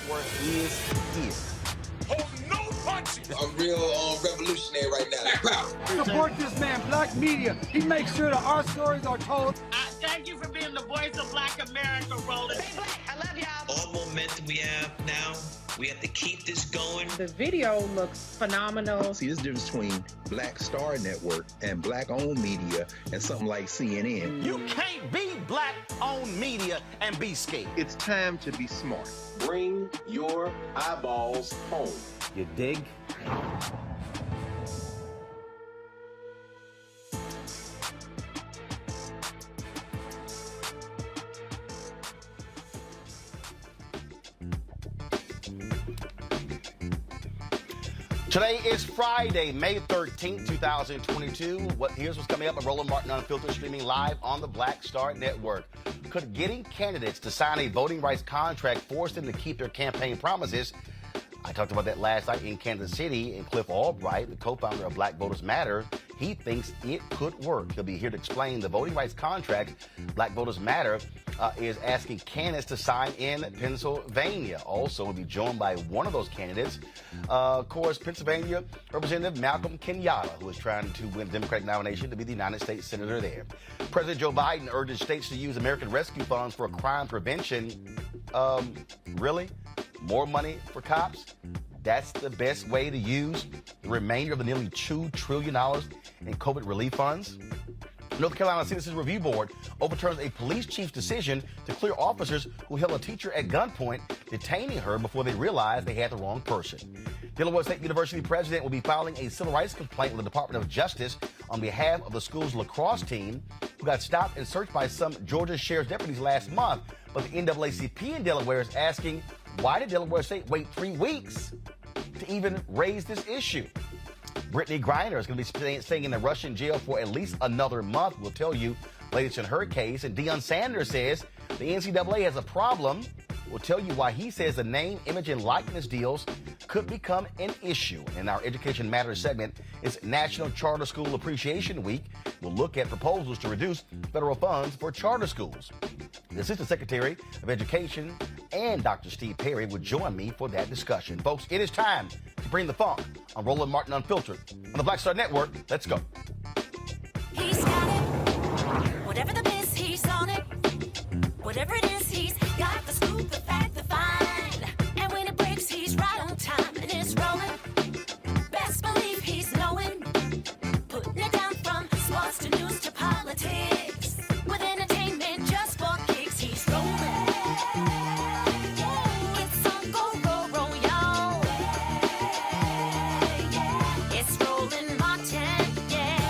network is here. Oh, no punches! I'm real revolutionary right now. Support this man, Black Media. He makes sure that our stories are told. Thank you for being the voice of Black America, Roland. Stay black. I love y'all. All momentum we have now, we have to keep this going. The video looks phenomenal. See, there's a difference between Black Star Network and Black-owned media and something like CNN. You can't be Black-owned media and be scared. It's time to be smart. Bring your eyeballs home. You dig? Today is Friday, May 13th, 2022. Here's what's coming up at Roland Martin Unfiltered, streaming live on the Black Star Network. Could getting candidates to sign a voting rights contract force them to keep their campaign promises? I talked about that last night in Kansas City, and Cliff Albright, the co-founder of Black Voters Matter, he thinks it could work. He'll be here to explain the voting rights contract Black Voters Matter is asking candidates to sign in Pennsylvania. Also, we'll be joined by one of those candidates, of course, Pennsylvania Representative Malcolm Kenyatta, who is trying to win the Democratic nomination to be the United States Senator there. President Joe Biden urges states to use American rescue funds for crime prevention. Really? More money for cops? That's the best way to use the remainder of the nearly $2 trillion in COVID relief funds? North Carolina Citizens Review Board overturns a police chief's decision to clear officers who held a teacher at gunpoint, detaining her before they realized they had the wrong person. Delaware State University President will be filing a civil rights complaint with the Department of Justice on behalf of the school's lacrosse team, who got stopped and searched by some Georgia sheriff's deputies last month. But the NAACP in Delaware is asking, why did Delaware State wait 3 weeks to even raise this issue? Brittany Griner is going to be staying in a Russian jail for at least another month. We'll tell you latest in her case. And Deion Sanders says the NCAA has a problem. We'll tell you why he says the name, image, and likeness deals could become an issue. In our Education Matters segment, it's National Charter School Appreciation Week. We'll look at proposals to reduce federal funds for charter schools. The Assistant Secretary of Education and Dr. Steve Perry will join me for that discussion. Folks, it is time to bring the funk on Roland Martin Unfiltered on the Black Star Network. Let's go. He's got it. Whatever the biz, he's on it. Whatever it is, he's got the scoop, the fact, the find. And when it breaks, he's right on time and it's rolling. Best believe he's knowing. Putting it down from sports to news to politics. With entertainment just for kicks, he's rolling. It's on go, roll, y'all. It's Roland Martin, yeah.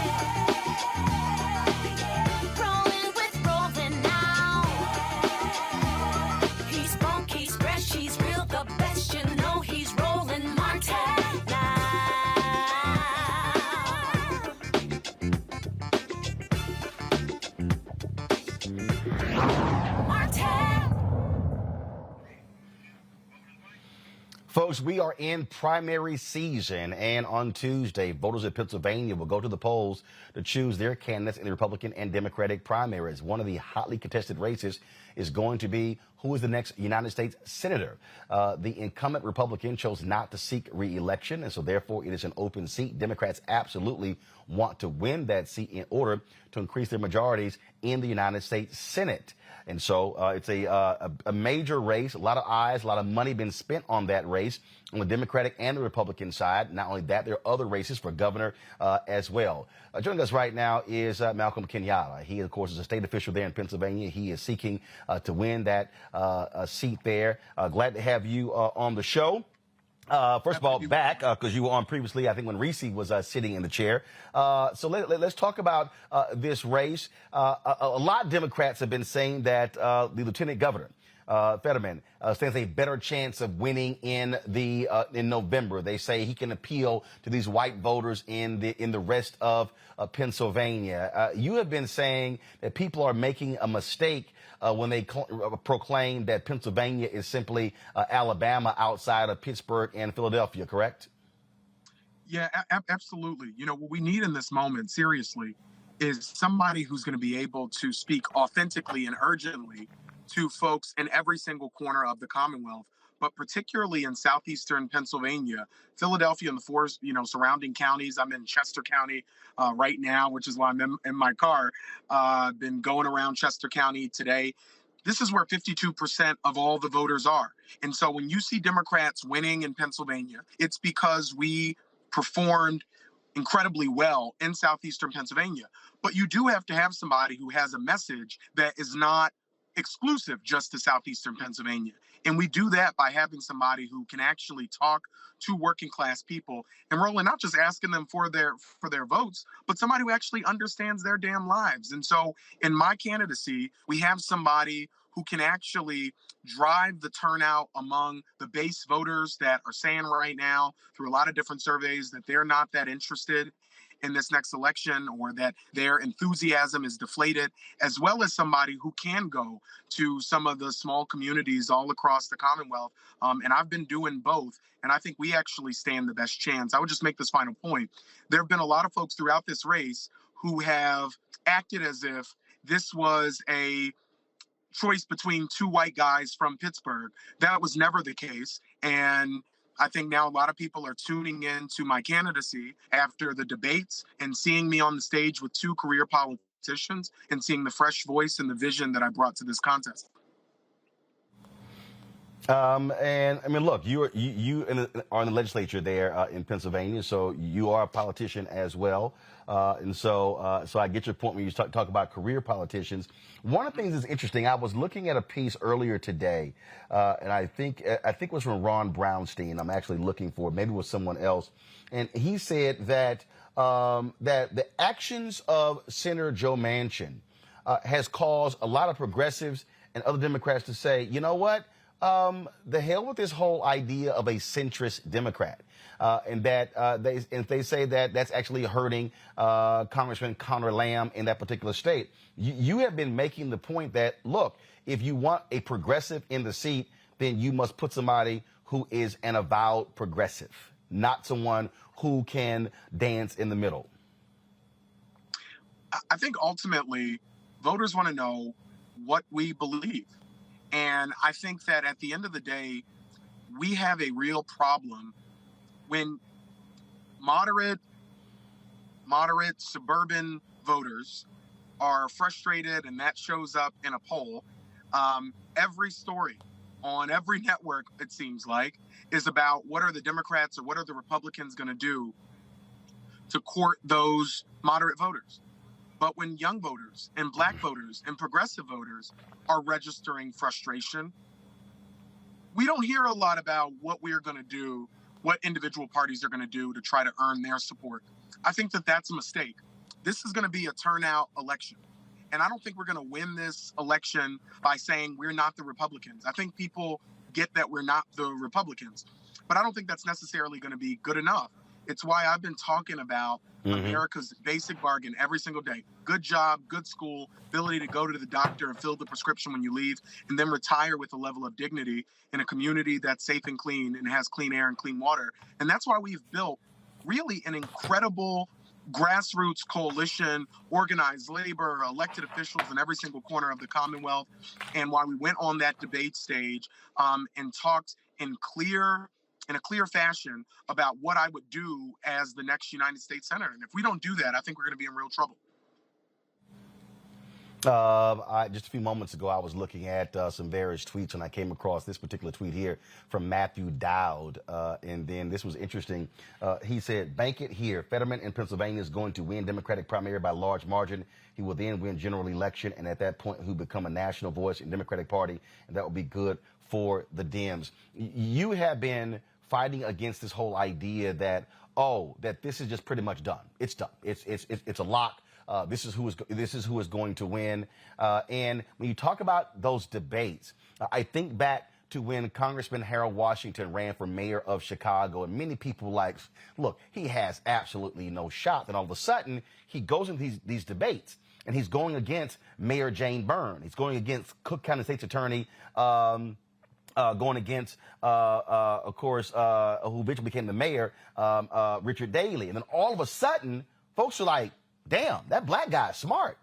Rolling with Roland now. He's funk, he's fresh, he's real, the best, you know he's Roland Martin now. Folks, we are in primary season, and on Tuesday, voters in Pennsylvania will go to the polls to choose their candidates in the Republican and Democratic primaries. One of the hotly contested races is going to be who is the next United States Senator. The incumbent Republican chose not to seek re-election, and so therefore it is an open seat. Democrats absolutely want to win that seat in order to increase their majorities in the United States Senate. And so it's a major race, a lot of eyes, a lot of money been spent on that race on the Democratic and the Republican side. Not only that, there are other races for governor as well. Joining us right now is Malcolm Kenyatta. He, of course, is a state official there in Pennsylvania. He is seeking to win that seat there. Glad to have you on the show. First of all, back, because you were on previously, I think, when Reese was sitting in the chair. So let's talk about this race. A lot of Democrats have been saying that the Lieutenant Governor, Fetterman, stands a better chance of winning in November. They say he can appeal to these white voters in the rest of Pennsylvania. You have been saying that people are making a mistake when they proclaim that Pennsylvania is simply Alabama outside of Pittsburgh and Philadelphia, correct? Yeah, absolutely. You know, what we need in this moment, seriously, is somebody who's going to be able to speak authentically and urgently to folks in every single corner of the Commonwealth, but particularly in southeastern Pennsylvania, Philadelphia and the four, surrounding counties. I'm in Chester County right now, which is why I'm in my car. I've been going around Chester County today. This is where 52% of all the voters are. And so when you see Democrats winning in Pennsylvania, it's because we performed incredibly well in southeastern Pennsylvania. But you do have to have somebody who has a message that is not exclusive just to southeastern Pennsylvania. And we do that by having somebody who can actually talk to working class people and Roland, not just asking them for their votes, but somebody who actually understands their damn lives. And so in my candidacy, we have somebody who can actually drive the turnout among the base voters that are saying right now through a lot of different surveys that they're not that interested in this next election, or that their enthusiasm is deflated, as well as somebody who can go to some of the small communities all across the Commonwealth. And I've been doing both, and I think we actually stand the best chance. I would just make this final point. There have been a lot of folks throughout this race who have acted as if this was a choice between two white guys from Pittsburgh. That was never the case. And I think now a lot of people are tuning in to my candidacy after the debates and seeing me on the stage with two career politicians and seeing the fresh voice and the vision that I brought to this contest. And I mean, look, you are in the legislature there in Pennsylvania, so you are a politician as well. And so I get your point when you talk about career politicians. One of the things that's interesting, I was looking at a piece earlier today, and I think it was from Ron Brownstein. I'm actually looking for it. Maybe it was someone else. And he said that that the actions of Senator Joe Manchin has caused a lot of progressives and other Democrats to say, you know what? The hell with this whole idea of a centrist Democrat, and that they say that that's actually hurting Congressman Conor Lamb in that particular state. You have been making the point that, look, if you want a progressive in the seat, then you must put somebody who is an avowed progressive, not someone who can dance in the middle. I think ultimately voters want to know what we believe. And I think that at the end of the day, we have a real problem when moderate suburban voters are frustrated, and that shows up in a poll. Every story on every network, it seems like, is about what are the Democrats or what are the Republicans going to do to court those moderate voters. But when young voters and black voters and progressive voters are registering frustration, we don't hear a lot about what we're going to do, what individual parties are going to do to try to earn their support. I think that that's a mistake. This is going to be a turnout election. And I don't think we're going to win this election by saying we're not the Republicans. I think people get that we're not the Republicans, but I don't think that's necessarily going to be good enough. It's why I've been talking about America's basic bargain every single day. Good job, good school, ability to go to the doctor and fill the prescription when you leave, and then retire with a level of dignity in a community that's safe and clean and has clean air and clean water. And that's why we've built really an incredible grassroots coalition, organized labor, elected officials in every single corner of the Commonwealth, and why we went on that debate stage and talked in a clear fashion about what I would do as the next United States Senator. And if we don't do that, I think we're going to be in real trouble. Just a few moments ago, I was looking at some various tweets, and I came across this particular tweet here from Matthew Dowd. And then this was interesting. He said, "Bank it here. Fetterman in Pennsylvania is going to win Democratic primary by large margin. He will then win general election, and at that point, he'll become a national voice in the Democratic Party, and that will be good for the Dems." You have been fighting against this whole idea that, that this is just pretty much done. It's done. It's a lock. This is who is going to win. And when you talk about those debates, I think back to when Congressman Harold Washington ran for mayor of Chicago, and many people look, he has absolutely no shot. Then all of a sudden, he goes into these debates, and he's going against Mayor Jane Byrne. He's going against Cook County State's Attorney, going against, of course, who eventually became the mayor, Richard Daley. And then all of a sudden, folks are like, damn, that black guy's smart.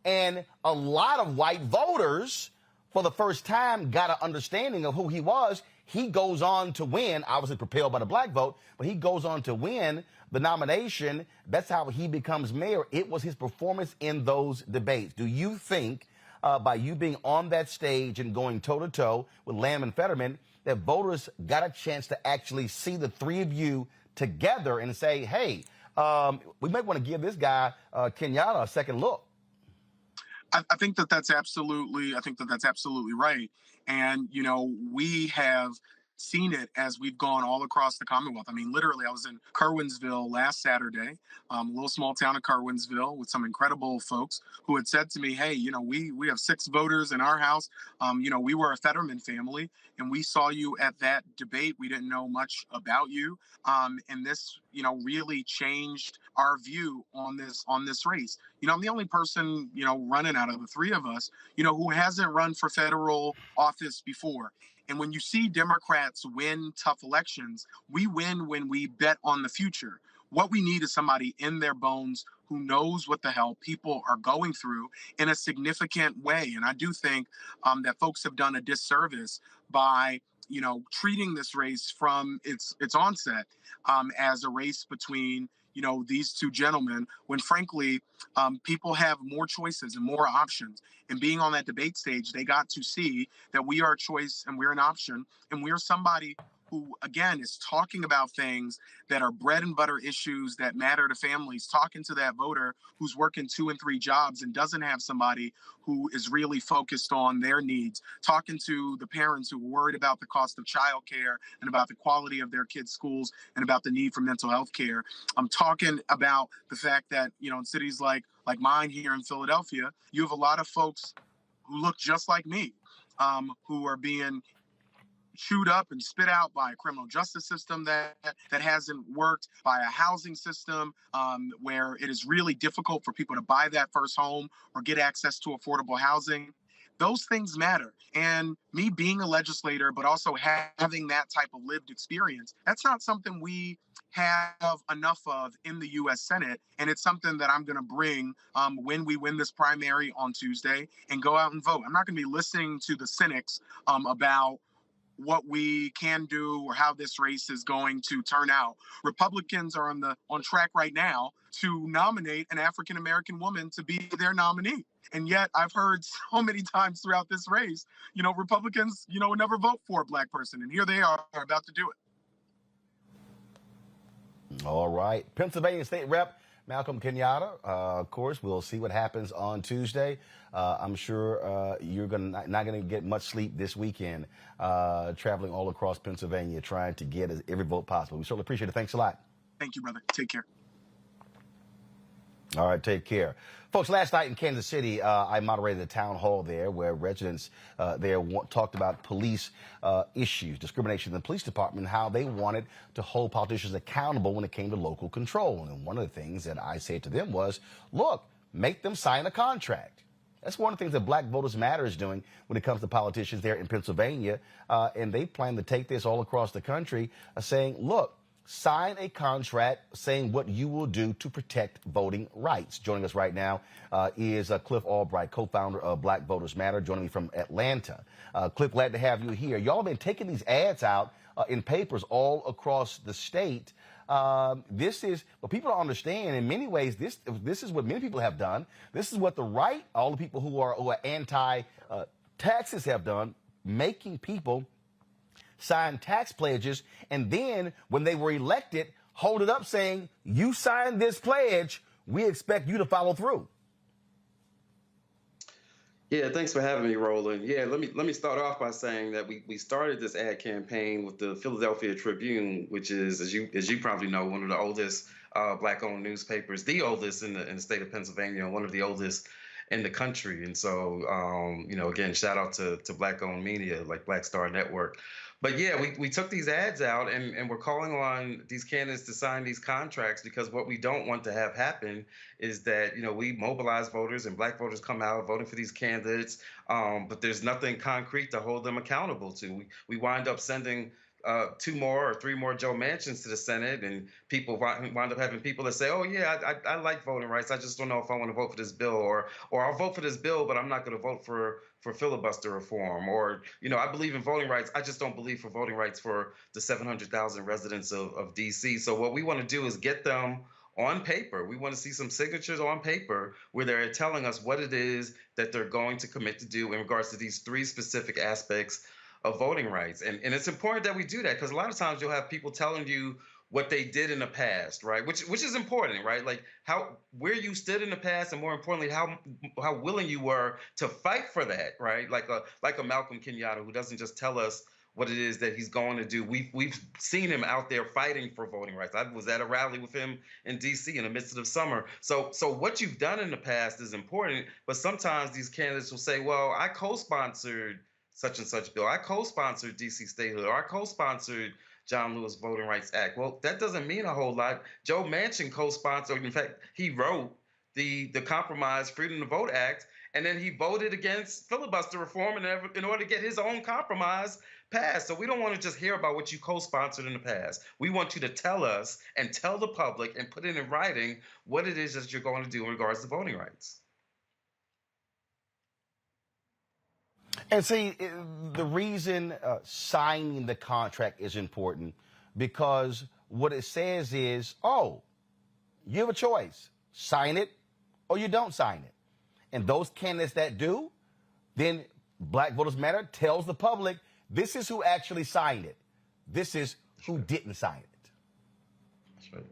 And a lot of white voters, for the first time, got an understanding of who he was. he goes on to win, obviously propelled by the black vote, but he goes on to win the nomination. That's how he becomes mayor. It was his performance in those debates. Do you think by you being on that stage and going toe-to-toe with Lamb and Fetterman, that voters got a chance to actually see the three of you together and say, hey, we might want to give this guy, Kenyatta, a second look? I think that's absolutely right. And, you know, we have seen it as we've gone all across the Commonwealth. I mean, literally, I was in Curwensville last Saturday, a little small town of Curwensville, with some incredible folks who had said to me, hey, you know, we have 6 voters in our house. You know, we were a Fetterman family, and we saw you at that debate. We didn't know much about you. And this, you know, really changed our view on this race. You know, I'm the only person, you know, running out of the 3 of us, you know, who hasn't run for federal office before. And when you see Democrats win tough elections, we win when we bet on the future. What we need is somebody in their bones who knows what the hell people are going through in a significant way. And I do think that folks have done a disservice by, you know, treating this race from its onset as a race between, you know, these 2 gentlemen, when frankly, people have more choices and more options. And being on that debate stage, they got to see that we are a choice and we're an option. And we're somebody who, again, is talking about things that are bread and butter issues that matter to families, talking to that voter who's working 2 and 3 jobs and doesn't have somebody who is really focused on their needs, talking to the parents who are worried about the cost of childcare and about the quality of their kids' schools and about the need for mental health care. I'm talking about the fact that, you know, in cities like mine here in Philadelphia, you have a lot of folks who look just like me, who are being chewed up and spit out by a criminal justice system that hasn't worked, by a housing system where it is really difficult for people to buy that first home or get access to affordable housing. Those things matter. And me being a legislator, but also having that type of lived experience, that's not something we have enough of in the U.S. Senate. And it's something that I'm going to bring when we win this primary on Tuesday and go out and vote. I'm not going to be listening to the cynics about what we can do or how this race is going to turn out. Republicans are on track right now to nominate an African-American woman to be their nominee. And yet I've heard so many times throughout this race, you know, Republicans, you know, would never vote for a black person. And here they are about to do it. All right. Pennsylvania State Rep Malcolm Kenyatta, of course, we'll see what happens on Tuesday. I'm sure you're not going to get much sleep this weekend, traveling all across Pennsylvania, trying to get every vote possible. We certainly appreciate it. Thanks a lot. Thank you, brother. Take care. All right, take care. Folks, last night in Kansas City, I moderated a town hall there where residents there talked about police issues, discrimination in the police department, how they wanted to hold politicians accountable when it came to local control. And one of the things that I said to them was, look, make them sign a contract. That's one of the things that Black Voters Matter is doing when it comes to politicians there in Pennsylvania. And they plan to take this all across the country, saying, look, sign a contract saying what you will do to protect voting rights. Joining us right now is Cliff Albright, co-founder of Black Voters Matter, joining me from Atlanta. Cliff, glad to have you here. Y'all have been taking these ads out in papers all across the state. This is what people don't understand. In many ways, this is what many people have done. This is what the right, all the people who are anti-taxes have done, making people sign tax pledges, and then when they were elected, hold it up saying, you signed this pledge, we expect you to follow through. Yeah, thanks for having me, Roland. Yeah, let me start off by saying that we started this ad campaign with the Philadelphia Tribune, which is, as you probably know, one of the oldest Black-owned newspapers, the oldest in the state of Pennsylvania, one of the oldest in the country. And so, you know, again, shout out to Black-owned media like Black Star Network. But yeah, we took these ads out and we're calling on these candidates to sign these contracts, because what we don't want to have happen is that, you know, we mobilize voters and Black voters come out voting for these candidates, but there's nothing concrete to hold them accountable to. We wind up sending 2 more or 3 more Joe Manchins to the Senate, and people wind up having people that say, "Oh yeah, I like voting rights. I just don't know if I want to vote for this bill, or I'll vote for this bill, but I'm not going to vote for filibuster reform, or I believe in voting rights. I just don't believe for voting rights for the 700,000 residents of D.C." So what we want to do is get them on paper. We want to see some signatures on paper where they're telling us what it is that they're going to commit to do in regards to these 3 specific aspects of voting rights. And it's important that we do that, because a lot of times you'll have people telling you what they did in the past, right? Which is important, right? Like where you stood in the past, and more importantly, how willing you were to fight for that, right? Like a Malcolm Kenyatta, who doesn't just tell us what it is that he's going to do. We've seen him out there fighting for voting rights. I was at a rally with him in D.C. in the midst of the summer. So what you've done in the past is important, but sometimes these candidates will say, well, I co-sponsored such and such bill. I co-sponsored D.C. statehood, or I co-sponsored John Lewis Voting Rights Act. Well, that doesn't mean a whole lot. Joe Manchin co-sponsored, in fact, he wrote the Compromise Freedom to Vote Act, and then he voted against filibuster reform in order to get his own compromise passed. So we don't want to just hear about what you co-sponsored in the past. We want you to tell us and tell the public and put it in writing what it is that you're going to do in regards to voting rights. And see, the reason signing the contract is important, because what it says is, oh, you have a choice. Sign it or you don't sign it. And those candidates that do, then Black Voters Matter tells the public, this is who actually signed it. This is who didn't sign it. That's right.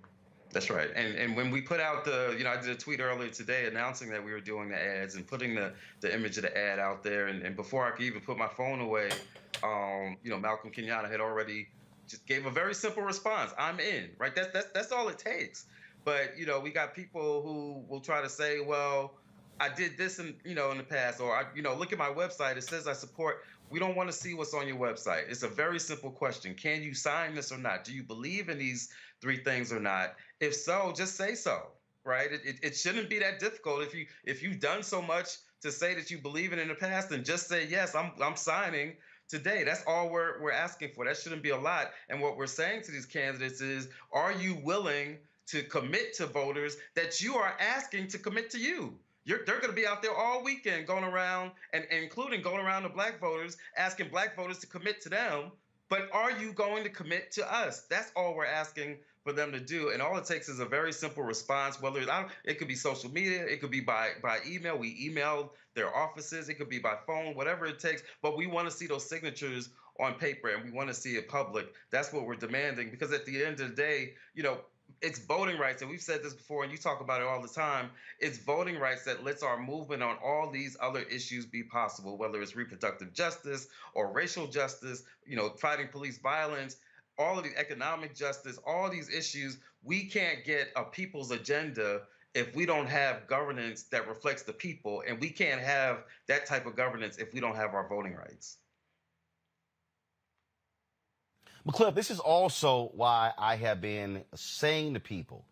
That's right. And when we put out I did a tweet earlier today announcing that we were doing the ads and putting the image of the ad out there. And before I could even put my phone away, Malcolm Kenyatta had already just gave a very simple response. I'm in, right? That's all it takes. But, we got people who will try to say, well, I did this in the past, or look at my website. It says I support. We don't want to see what's on your website. It's a very simple question. Can you sign this or not? Do you believe in these 3 things or not? If so, just say so, right? It shouldn't be that difficult. If you've done so much to say that you believe in the past, then just say, yes, I'm signing today. That's all we're asking for. That shouldn't be a lot. And what we're saying to these candidates is, are you willing to commit to voters that you are asking to commit to you? They're going to be out there all weekend going around, and including going around to Black voters, asking Black voters to commit to them. But are you going to commit to us? That's all we're asking for them to do. And all it takes is a very simple response, whether it could be social media, it could be by email. We emailed their offices. It could be by phone, whatever it takes. But we want to see those signatures on paper, and we want to see it public. That's what we're demanding, because at the end of the day, it's voting rights, and we've said this before, and you talk about it all the time. It's voting rights that lets our movement on all these other issues be possible, whether it's reproductive justice or racial justice, fighting police violence, all of the economic justice, all these issues. We can't get a people's agenda if we don't have governance that reflects the people, and we can't have that type of governance if we don't have our voting rights. But Cliff, this is also why I have been saying to people,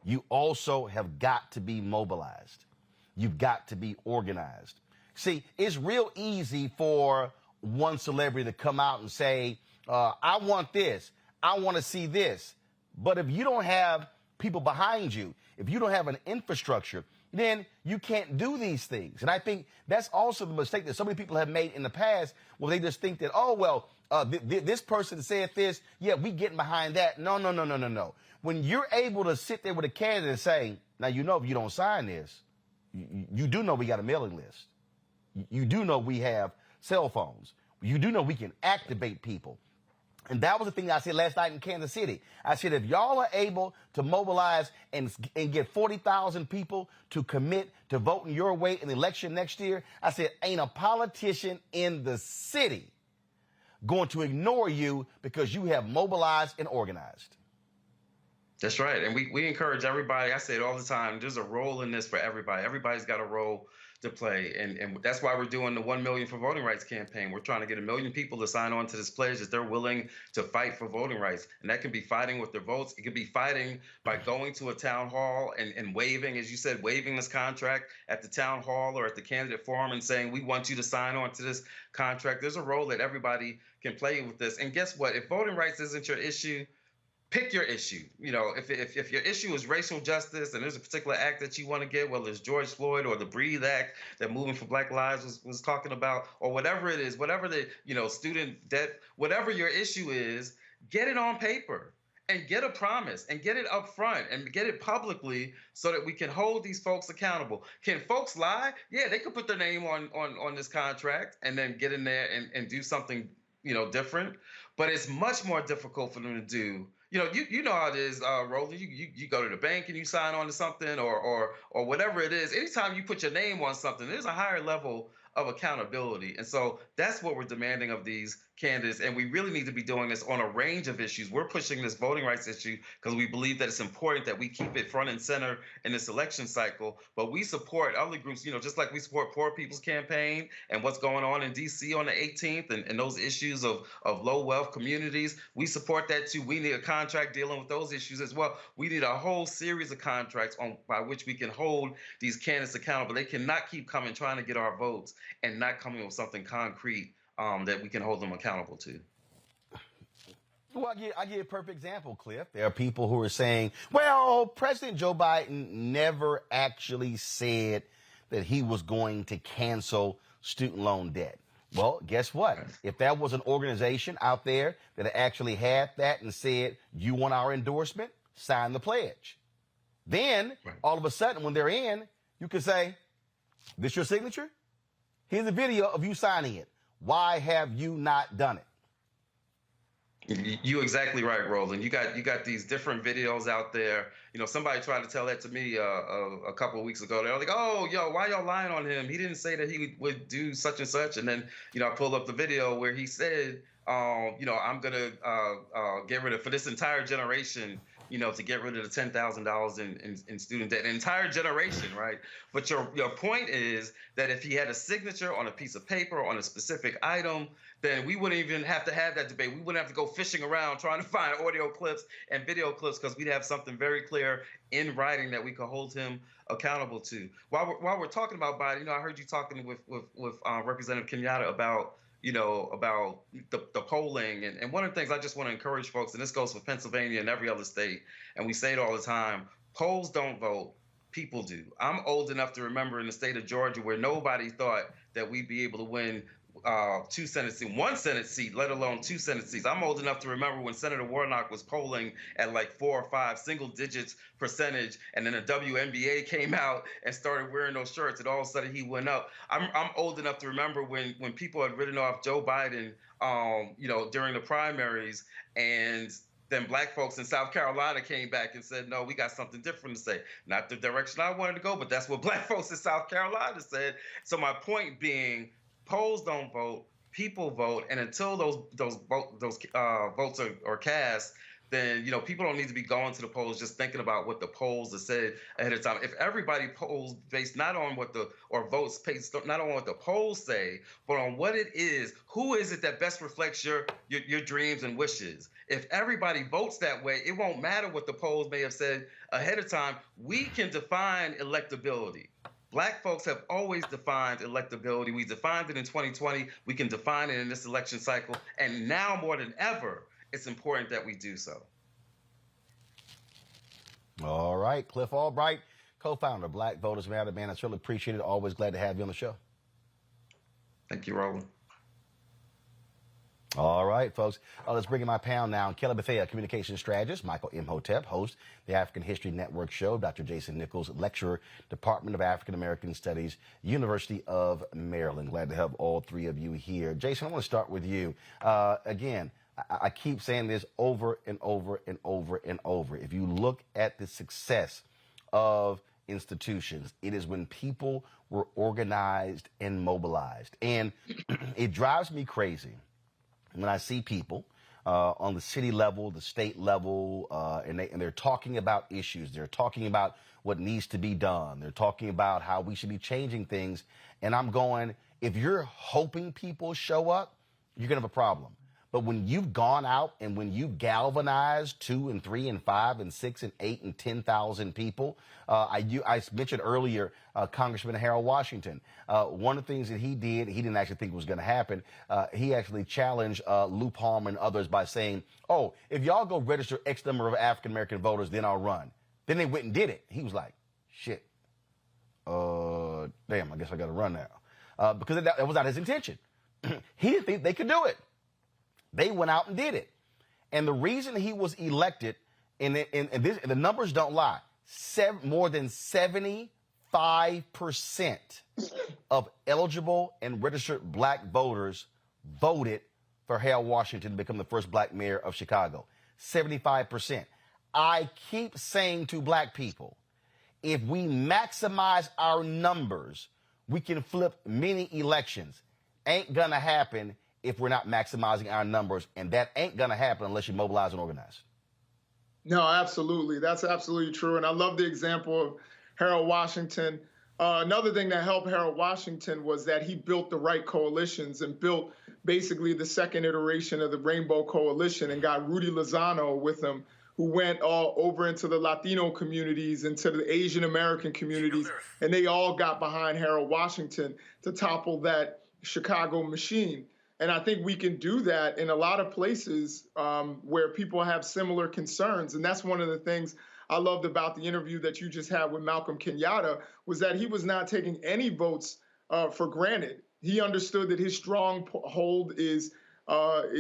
you also have got to be mobilized. You've got to be organized. See, it's real easy for one celebrity to come out and say, I want this, I want to see this. But if you don't have people behind you, if you don't have an infrastructure, then you can't do these things. And I think that's also the mistake that so many people have made in the past, where they just think that, oh, well, this person said this, yeah, we getting behind that. No. When you're able to sit there with a candidate and say, now, if you don't sign this, you do know we got a mailing list. You do know we have cell phones. You do know we can activate people. And that was the thing I said last night in Kansas City. I said, if y'all are able to mobilize and get 40,000 people to commit to voting your way in the election next year, I said, ain't a politician in the city going to ignore you because you have mobilized and organized. That's right. And we encourage everybody. I say it all the time. There's a role in this for everybody. Everybody's got a role to play. And that's why we're doing the 1 Million for Voting Rights campaign. We're trying to get 1 million people to sign on to this pledge that they're willing to fight for voting rights. And that can be fighting with their votes. It could be fighting by going to a town hall and waiving, as you said, waiving this contract at the town hall or at the candidate forum and saying, we want you to sign on to this contract. There's a role that everybody can play with this. And guess what? If voting rights isn't your issue, pick your issue. You know, if your issue is racial justice and there's a particular act that you want to get, whether it's George Floyd or the Breathe Act that Moving for Black Lives was talking about, or whatever it is, whatever the, student debt, whatever your issue is, get it on paper and get a promise and get it up front and get it publicly so that we can hold these folks accountable. Can folks lie? Yeah, they could put their name on this contract and then get in there and do something, different. But it's much more difficult for them to do. You know how it is, Roland. You go to the bank and you sign on to something or whatever it is. Anytime you put your name on something, there's a higher level of accountability. And so that's what we're demanding of these candidates. And we really need to be doing this on a range of issues. We're pushing this voting rights issue because we believe that it's important that we keep it front and center in this election cycle. But we support other groups, just like we support Poor People's Campaign and what's going on in D.C. on the 18th and those issues of low wealth communities. We support that too. We need a contract dealing with those issues as well. We need a whole series of contracts by which we can hold these candidates accountable. They cannot keep coming trying to get our votes and not coming with something concrete that we can hold them accountable to. Well, I give a perfect example, Cliff. There are people who are saying, well, President Joe Biden never actually said that he was going to cancel student loan debt. Well, guess what? If there was an organization out there that actually had that and said, you want our endorsement, sign the pledge. Then, all of a sudden, when they're in, you can say, this your signature? Here's a video of you signing it. Why have you not done it? You're exactly right, Roland. You got these different videos out there. Somebody tried to tell that to me a couple of weeks ago. They're like, "Oh, why y'all lying on him? He didn't say that he would do such and such." And then, I pulled up the video where he said, "I'm gonna get rid of for this entire generation." To get rid of the $10,000 in student debt, an entire generation, right? But your point is that if he had a signature on a piece of paper on a specific item, then we wouldn't even have to have that debate. We wouldn't have to go fishing around trying to find audio clips and video clips because we'd have something very clear in writing that we could hold him accountable to. While we're talking about Biden, I heard you talking with Representative Kenyatta about about the polling. And one of the things I just want to encourage folks, and this goes for Pennsylvania and every other state, and we say it all the time, polls don't vote, people do. I'm old enough to remember in the state of Georgia where nobody thought that we'd be able to win one Senate seat, let alone 2 Senate seats. I'm old enough to remember when Senator Warnock was polling at like 4 or 5 single digits percentage, and then the WNBA came out and started wearing those shirts, and all of a sudden he went up. I'm old enough to remember when people had written off Joe Biden, during the primaries, and then black folks in South Carolina came back and said, no, we got something different to say. Not the direction I wanted to go, but that's what black folks in South Carolina said. So my point being, polls don't vote, people vote, and until those votes are cast, then people don't need to be going to the polls just thinking about what the polls have said ahead of time. If everybody polls based not on votes based not on what the polls say, but on what it is, who is it that best reflects your dreams and wishes? If everybody votes that way, it won't matter what the polls may have said ahead of time. We can define electability. Black folks have always defined electability. We defined it in 2020. We can define it in this election cycle. And now more than ever, it's important that we do so. All right. Cliff Albright, co-founder of Black Voters Matter. Man, I certainly appreciate it. Always glad to have you on the show. Thank you, Roland. All right, folks. Let's bring in my panel now. Kelly Bethea, communications strategist. Michael Imhotep, host, the African History Network show. Dr. Jason Nichols, lecturer, Department of African American Studies, University of Maryland. Glad to have all three of you here. Jason, I want to start with you. Again, I keep saying this over and over and over and over. If you look at the success of institutions, it is when people were organized and mobilized. And it drives me crazy when I see people on the city level, the state level, and they're talking about issues. They're talking about what needs to be done. They're talking about how we should be changing things. And I'm going, if you're hoping people show up, you're going to have a problem. But when you've gone out and when you've galvanized 2 and 3 and 5 and 6 and 8 and 10,000 people, I mentioned earlier Congressman Harold Washington. One of the things that he did, he didn't actually think was going to happen. He actually challenged Lou Palmer and others by saying, "Oh, if y'all go register X number of African American voters, then I'll run." Then they went and did it. He was like, "Shit, damn, I guess I got to run now," because that was not his intention. He didn't think they could do it. They went out and did it. And the reason he was elected, and the numbers don't lie, more than 75% of eligible and registered black voters voted for Harold Washington to become the first black mayor of Chicago. 75%. I keep saying to black people, if we maximize our numbers, we can flip many elections. Ain't gonna happen if we're not maximizing our numbers, and that ain't going to happen unless you mobilize and organize. No, absolutely. That's absolutely true. And I love the example of Harold Washington. Another thing that helped Harold Washington was that he built the right coalitions and built basically the second iteration of the Rainbow Coalition and got Rudy Lozano with him, who went all over into the Latino communities, into the Asian American communities, and they all got behind Harold Washington to topple that Chicago machine. And I think we can do that in a lot of places where people have similar concerns. And that's one of the things I loved about the interview that you just had with Malcolm Kenyatta, was that he was not taking any votes for granted. He understood that his stronghold is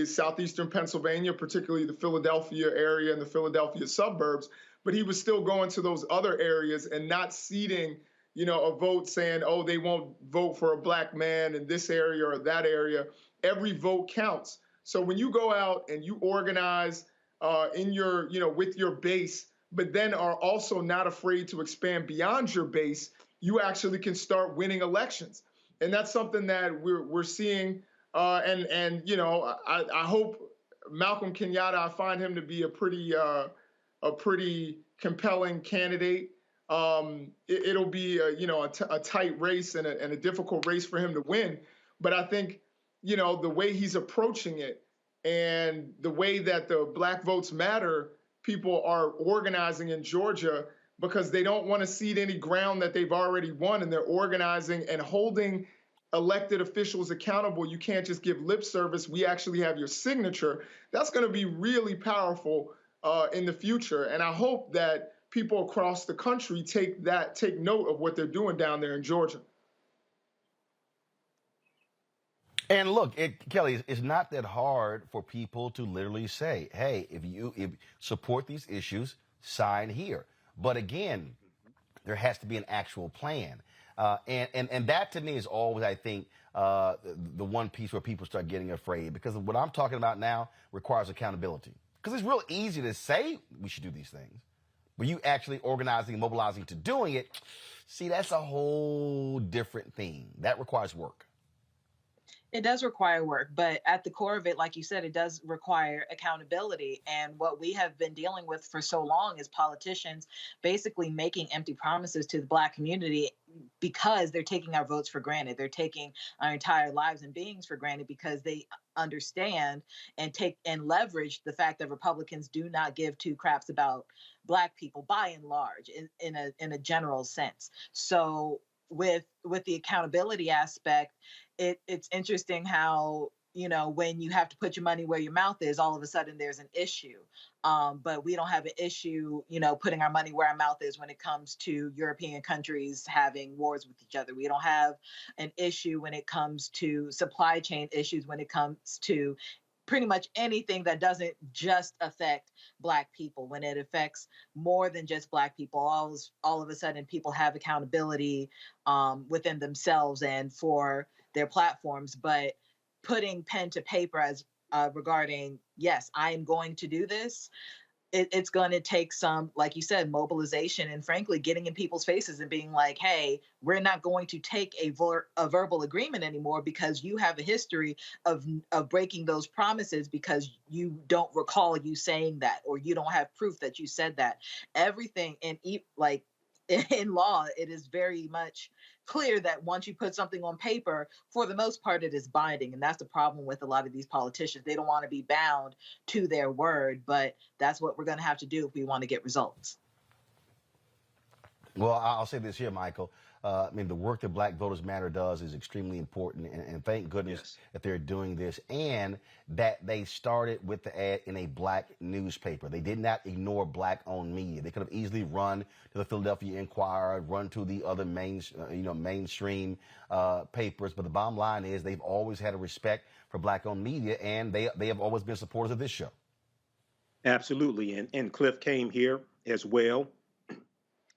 southeastern Pennsylvania, particularly the Philadelphia area and the Philadelphia suburbs. But he was still going to those other areas and not ceding, a vote saying, oh, they won't vote for a black man in this area or that area. Every vote counts. So when you go out and you organize in your, with your base, but then are also not afraid to expand beyond your base, you actually can start winning elections. And that's something that we're seeing. I hope Malcolm Kenyatta, I find him to be a pretty compelling candidate. It'll be a tight race and a difficult race for him to win. But I think, the way he's approaching it and the way that the Black Votes Matter people are organizing in Georgia, because they don't want to cede any ground that they've already won, and they're organizing and holding elected officials accountable. You can't just give lip service. We actually have your signature. That's going to be really powerful in the future. And I hope that people across the country take note of what they're doing down there in Georgia. And look, Kelly, it's not that hard for people to literally say, hey, if you support these issues, sign here. But again, there has to be an actual plan. And that to me is always, I think, the one piece where people start getting afraid, because what I'm talking about now requires accountability. Because it's real easy to say we should do these things, but you actually organizing and mobilizing to doing it, see, that's a whole different thing. That requires work. It does require work, but at the core of it, like you said, it does require accountability. And what we have been dealing with for so long is politicians basically making empty promises to the Black community because they're taking our votes for granted. They're taking our entire lives and beings for granted because they understand and take and leverage the fact that Republicans do not give two craps about Black people by and large in a general sense. So with the accountability aspect, it's interesting how, when you have to put your money where your mouth is, all of a sudden there's an issue. But we don't have an issue, putting our money where our mouth is when it comes to European countries having wars with each other. We don't have an issue when it comes to supply chain issues, when it comes to pretty much anything that doesn't just affect Black people. When it affects more than just Black people, all of a sudden people have accountability within themselves and for their platforms. But putting pen to paper as regarding, yes, I am going to do this, it's going to take some, like you said, mobilization and frankly, getting in people's faces and being like, hey, we're not going to take a verbal agreement anymore because you have a history of breaking those promises because you don't recall you saying that, or you don't have proof that you said that. Everything in law, it is very much clear that once you put something on paper, for the most part, it is binding. And that's the problem with a lot of these politicians. They don't want to be bound to their word, but that's what we're going to have to do if we want to get results. Well, I'll say this here, Michael. I mean, the work that Black Voters Matter does is extremely important, and thank goodness that they're doing this, and that they started with the ad in a Black newspaper. They did not ignore Black-owned media. They could have easily run to the Philadelphia Inquirer, run to the other mainstream papers, but the bottom line is they've always had a respect for Black-owned media, and they have always been supporters of this show. Absolutely, and Cliff came here as well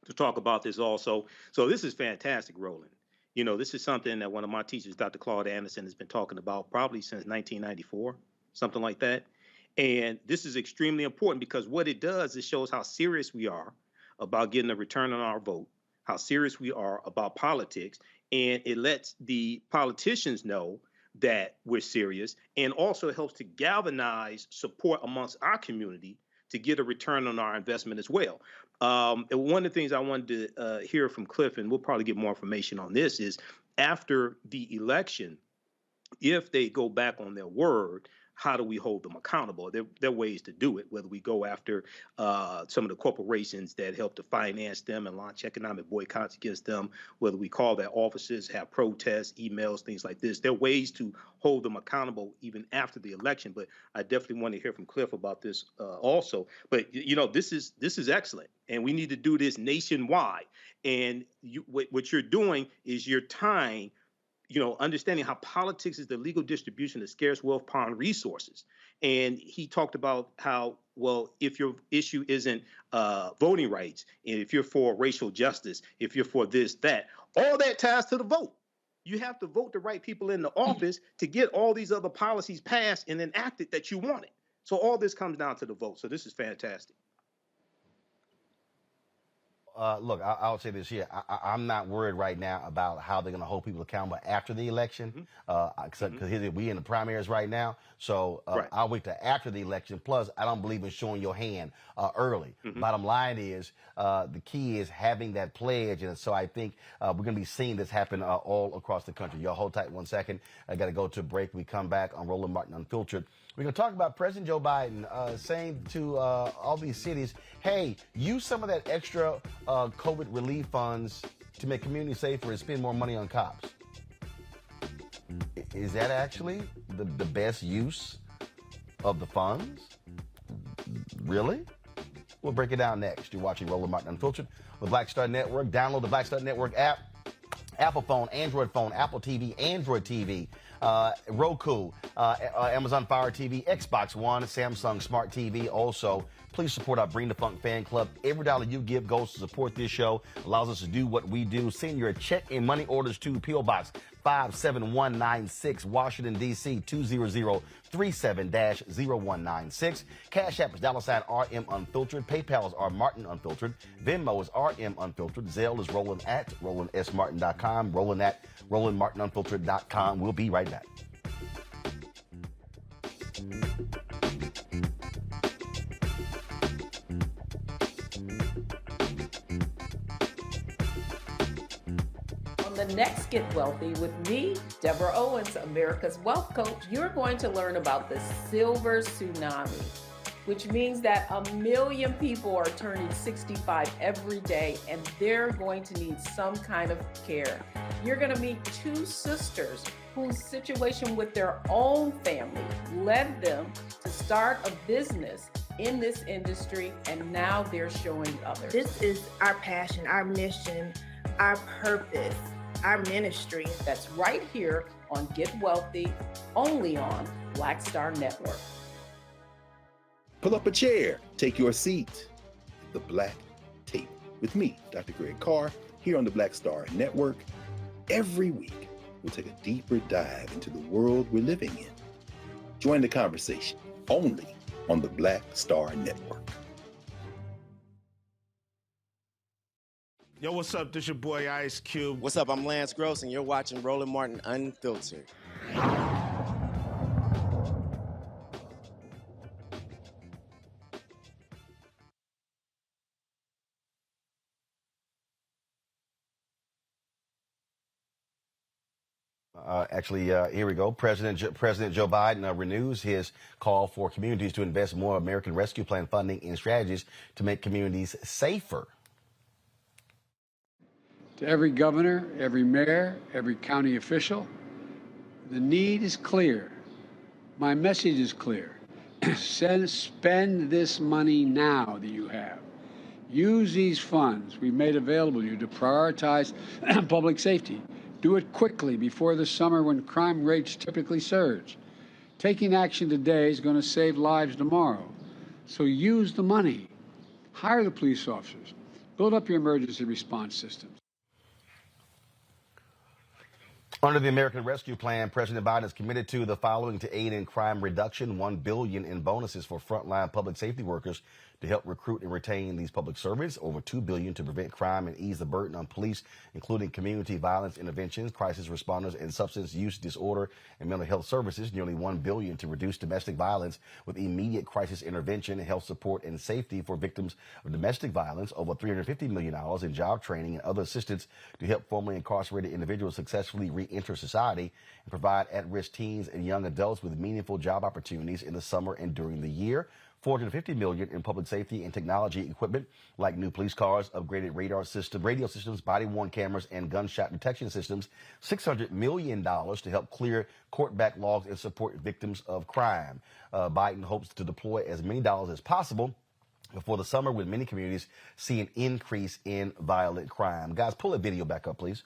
to talk about this also. So this is fantastic, Roland. You know, this is something that one of my teachers, Dr. Claude Anderson, has been talking about probably since 1994, something like that. And this is extremely important because what it does, it shows how serious we are about getting a return on our vote, how serious we are about politics, and it lets the politicians know that we're serious, and also helps to galvanize support amongst our community to get a return on our investment as well. And one of the things I wanted to hear from Cliff, and we'll probably get more information on this, is after the election, if they go back on their word, how do we hold them accountable? There are ways to do it, whether we go after some of the corporations that help to finance them and launch economic boycotts against them, whether we call their offices, have protests, emails, things like this. There are ways to hold them accountable even after the election. But I definitely want to hear from Cliff about this also. But, you know, this is excellent, and we need to do this nationwide. And what you're doing is you're tying, you know, understanding how politics is the legal distribution of scarce wealth upon resources. And he talked about how, well, if your issue isn't voting rights, and if you're for racial justice, if you're for this, that, all that ties to the vote. You have to vote the right people in the office to get all these other policies passed and enacted that you wanted. So all this comes down to the vote. So this is fantastic. Look, I'll say this here. I'm not worried right now about how they're going to hold people accountable after the election, because we in the primaries right now. So I'll wait till after the election. Plus, I don't believe in showing your hand early. Bottom line is the key is having that pledge. And so I think we're going to be seeing this happen all across the country. Y'all hold tight 1 second. I got to go to a break. We come back on Roland Martin Unfiltered. We're going to talk about President Joe Biden saying to all these cities, hey, use some of that extra COVID relief funds to make communities safer and spend more money on cops. Is that actually the best use of the funds? Really? We'll break it down next. You're watching Roland Martin Unfiltered with Black Star Network. Download the Black Star Network app. Apple phone, Android phone, Apple TV, Android TV, Roku, Amazon Fire TV, Xbox One, Samsung Smart TV. Also, please support our Bring the Funk fan club. Every dollar you give goes to support this show, allows us to do what we do. Send your check and money orders to P.O. Box 57196, Washington, D.C. 20037-0196. Cash App is $RM Unfiltered. PayPal is R Martin Unfiltered. Venmo is RM Unfiltered. Zelle is Roland at RolandSMartin.com. Roland at RolandMartinUnfiltered.com. We'll be right back. The next Get Wealthy with me, Deborah Owens, America's Wealth Coach, you're going to learn about the silver tsunami, which means that 1 million people are turning 65 every day, and they're going to need some kind of care. You're going to meet two sisters whose situation with their own family led them to start a business in this industry, and now they're showing others. This is our passion, our mission, our purpose, our ministry. That's right here on Get Wealthy, only on Black Star Network. Pull up a chair, take your seat. The Black Tape with me, Dr. Greg Carr, here on the Black Star Network. Every week, we'll take a deeper dive into the world we're living in. Join the conversation only on the Black Star Network. Yo, what's up? This your boy Ice Cube. What's up? I'm Lance Gross, and you're watching Roland Martin Unfiltered. Here we go. President Joe Biden renews his call for communities to invest more American Rescue Plan funding in strategies to make communities safer. To every governor, every mayor, every county official, the need is clear. My message is clear. Spend this money now that you have. Use these funds we've made available to you to prioritize public safety. Do it quickly before the summer when crime rates typically surge. Taking action today is going to save lives tomorrow. So use the money. Hire the police officers. Build up your emergency response systems. Under the American Rescue Plan, President Biden is committed to the following to aid in crime reduction: $1 billion in bonuses for frontline public safety workers to help recruit and retain these public servants, over $2 billion to prevent crime and ease the burden on police, including community violence interventions, crisis responders, and substance use disorder and mental health services, nearly $1 billion to reduce domestic violence with immediate crisis intervention, health support, and safety for victims of domestic violence, over $350 million in job training and other assistance to help formerly incarcerated individuals successfully re-enter society, and provide at-risk teens and young adults with meaningful job opportunities in the summer and during the year. $450 million in public safety and technology equipment like new police cars, upgraded radio systems, body-worn cameras, and gunshot detection systems. $600 million to help clear court backlogs and support victims of crime. Biden hopes to deploy as many dollars as possible before the summer, with many communities see an increase in violent crime. Guys, pull that video back up, please,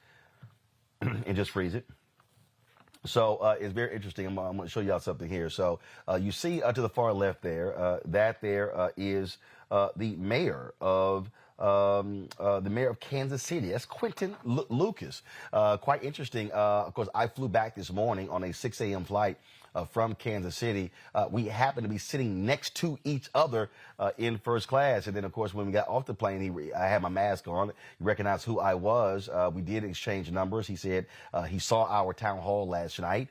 and just freeze it. So it's very interesting. I'm going to show y'all something here. So you see to the far left there, that there is the mayor of Kansas City. That's Quentin Lucas. Quite interesting. Of course, I flew back this morning on a 6 a.m. flight from Kansas City. We happened to be sitting next to each other in first class. And then, of course, when we got off the plane, I had my mask on. He recognized who I was. We did exchange numbers. He said he saw our town hall last night.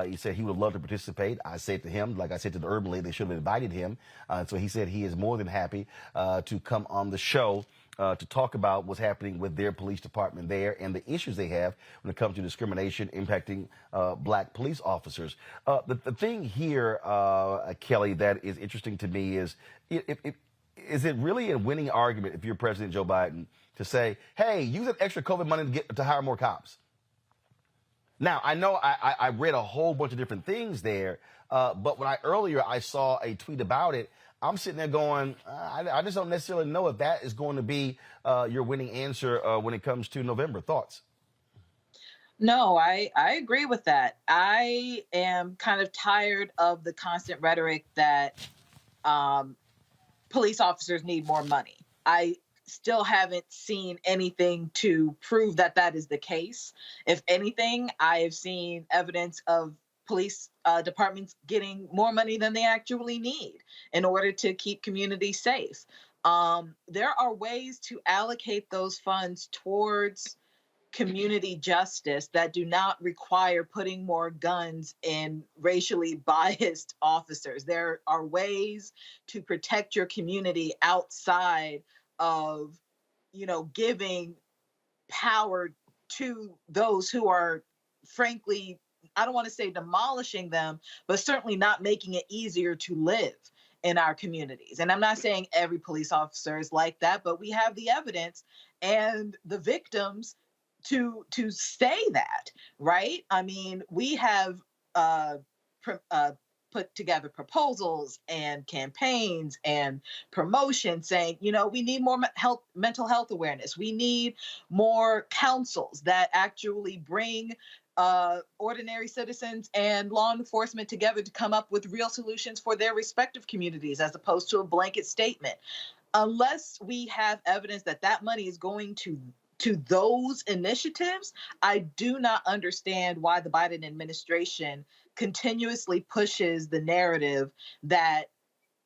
He said he would love to participate. I said to him, like I said to the Urban League, they should have invited him. So he said he is more than happy to come on the show to talk about what's happening with their police department there and the issues they have when it comes to discrimination impacting black police officers. The thing here, Kelly, that is interesting to me is, is it really a winning argument if you're President Joe Biden to say, hey, use that extra COVID money to hire more cops? Now, I know I read a whole bunch of different things there, but when I saw a tweet about it, I'm sitting there going, I just don't necessarily know if that is going to be your winning answer when it comes to November. Thoughts? No, I agree with that. I am kind of tired of the constant rhetoric that police officers need more money. I still haven't seen anything to prove that that is the case. If anything, I have seen evidence of police departments getting more money than they actually need in order to keep communities safe. There are ways to allocate those funds towards community justice that do not require putting more guns in racially biased officers. There are ways to protect your community outside of, giving power to those who are, frankly, I don't want to say demolishing them, but certainly not making it easier to live in our communities. And I'm not saying every police officer is like that, but we have the evidence and the victims to say that, right? I mean, we have put together proposals and campaigns and promotion saying, we need more mental health awareness. We need more councils that actually bring ordinary citizens and law enforcement together to come up with real solutions for their respective communities, as opposed to a blanket statement. Unless we have evidence that that money is going to those initiatives, I do not understand why the Biden administration continuously pushes the narrative that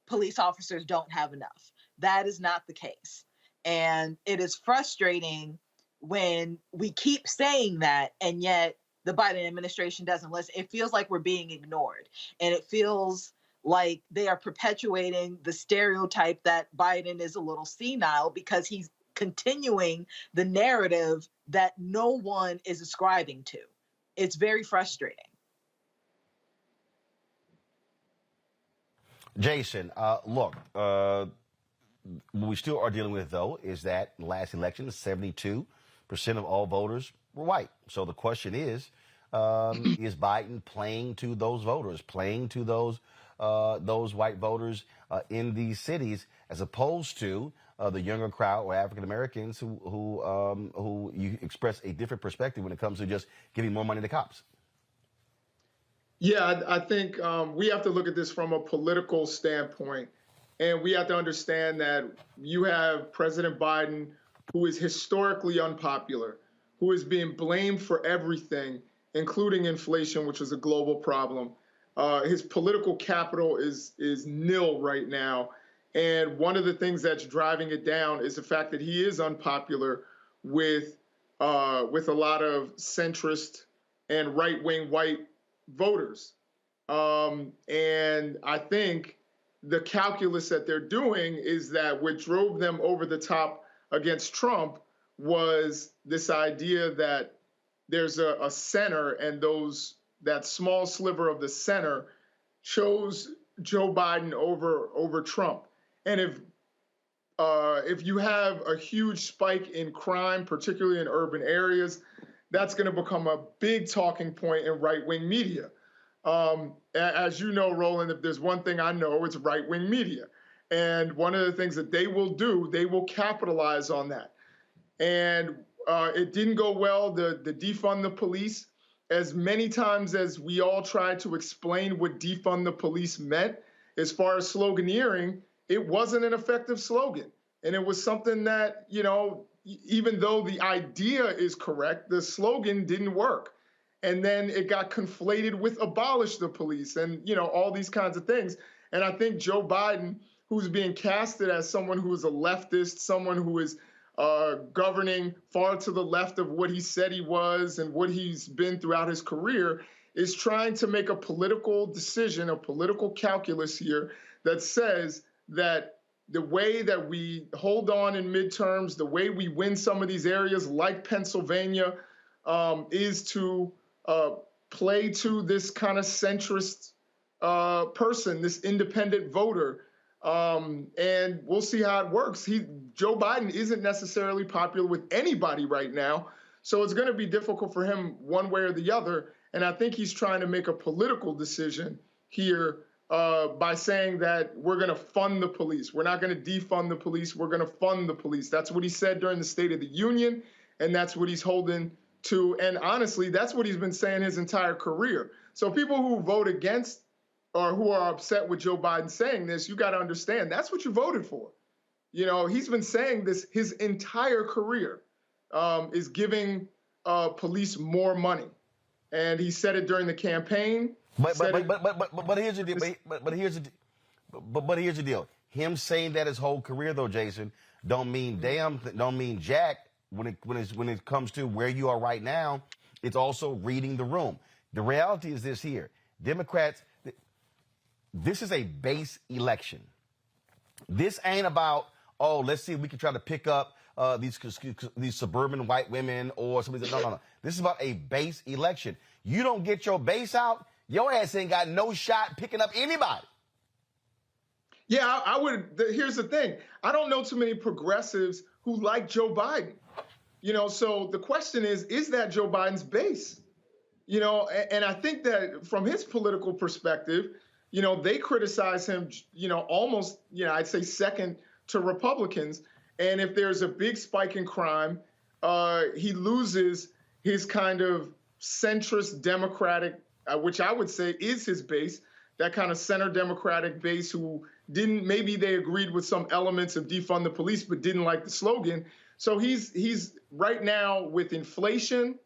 police officers don't have enough. That is not the case. And it is frustrating when we keep saying that, and yet the Biden administration doesn't listen. It feels like we're being ignored. And it feels like they are perpetuating the stereotype that Biden is a little senile because he's continuing the narrative that no one is ascribing to. It's very frustrating. Jason, look, what we still are dealing with, though, is that in the last election, 72% of all voters were white. So the question is Biden playing to those voters, playing to those white voters in these cities, as opposed to the younger crowd or African Americans who you express a different perspective when it comes to just giving more money to cops? Yeah, I think we have to look at this from a political standpoint. And we have to understand that you have President Biden, who is historically unpopular, who is being blamed for everything, including inflation, which is a global problem. His political capital is nil right now. And one of the things that's driving it down is the fact that he is unpopular with a lot of centrist and right-wing white voters. And I think the calculus that they're doing is that what drove them over the top against Trump was this idea that there's a center, and that small sliver of the center chose Joe Biden over Trump. And if you have a huge spike in crime, particularly in urban areas, that's going to become a big talking point in right-wing media. As you know, Roland, if there's one thing I know, it's right-wing media. And one of the things that they will do, they will capitalize on that. And it didn't go well, the defund the police. As many times as we all tried to explain what defund the police meant, as far as sloganeering, it wasn't an effective slogan. And it was something that, even though the idea is correct, the slogan didn't work. And then it got conflated with abolish the police and, all these kinds of things. And I think Joe Biden, who's being casted as someone who is a leftist, someone who is governing far to the left of what he said he was and what he's been throughout his career, is trying to make a political decision, a political calculus here that says that the way that we hold on in midterms, the way we win some of these areas like Pennsylvania, is to play to this kind of centrist person, this independent voter. And we'll see how it works. Joe Biden isn't necessarily popular with anybody right now, so it's going to be difficult for him one way or the other. And I think he's trying to make a political decision here by saying that we're going to fund the police. We're not going to defund the police. We're going to fund the police. That's what he said during the State of the Union, and that's what he's holding to. And honestly, that's what he's been saying his entire career. So people who vote against or who are upset with Joe Biden saying this, you got to understand that's what you voted for. He's been saying this his entire career, is giving police more money. And he said it during the campaign. But here's the deal. But here's the deal. Him saying that his whole career, though, Jason, don't mean jack when it comes to where you are right now. It's also reading the room. The reality is this here: Democrats. This is a base election. This ain't about, let's see if we can try to pick up these suburban white women or something. No. This is about a base election. You don't get your base out, your ass ain't got no shot picking up anybody. Yeah, I would. Here's the thing. I don't know too many progressives who like Joe Biden. So the question is that Joe Biden's base? And I think that from his political perspective, they criticize him, almost, I'd say second to Republicans. And if there's a big spike in crime, he loses his kind of centrist Democratic, which I would say is his base, that kind of center Democratic base who maybe they agreed with some elements of defund the police, but didn't like the slogan. So he's right now with inflation,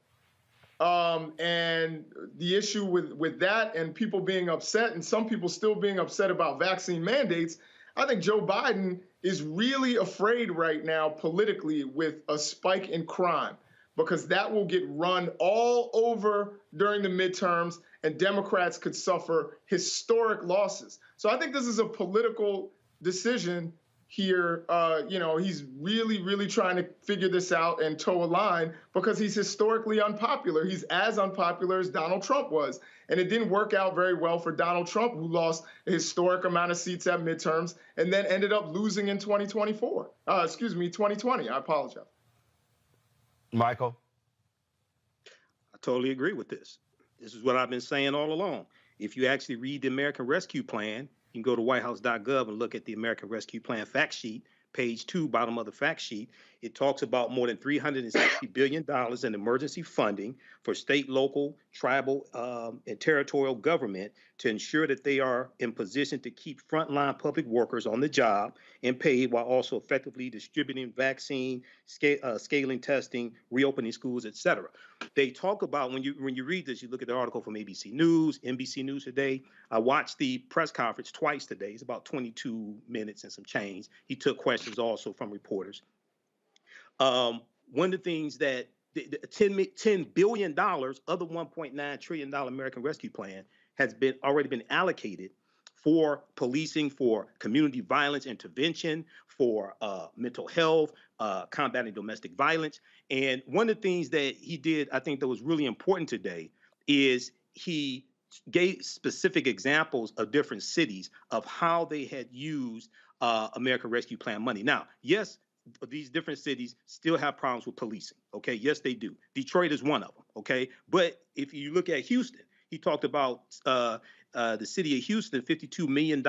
and the issue with that and people being upset and some people still being upset about vaccine mandates. I think Joe Biden is really afraid right now politically with a spike in crime, because that will get run all over during the midterms and Democrats could suffer historic losses. So I think this is a political decision here. He's really, really trying to figure this out and toe a line because he's historically unpopular. He's as unpopular as Donald Trump was. And it didn't work out very well for Donald Trump, who lost a historic amount of seats at midterms and then ended up losing in 2020. I apologize. Michael? I totally agree with this. This is what I've been saying all along. If you actually read the American Rescue Plan, you can go to whitehouse.gov and look at the American Rescue Plan fact sheet, page 2, bottom of the fact sheet. It talks about more than $360 billion in emergency funding for state, local, tribal, and territorial government to ensure that they are in position to keep frontline public workers on the job and paid, while also effectively distributing vaccine, scaling testing, reopening schools, etc. They talk about, when you read this, you look at the article from ABC News, NBC News today. I watched the press conference twice today. It's about 22 minutes and some change. He took questions also from reporters. One of the things that the $10 billion of the $1.9 trillion American Rescue Plan has already been allocated for policing, for community violence intervention, for mental health, combating domestic violence. And one of the things that he did, I think that was really important today, is he gave specific examples of different cities of how they had used American Rescue Plan money. Now, yes, these different cities still have problems with policing. Okay, yes, they do. Detroit is one of them. Okay, but if you look at Houston, he talked about the city of Houston, $52 million.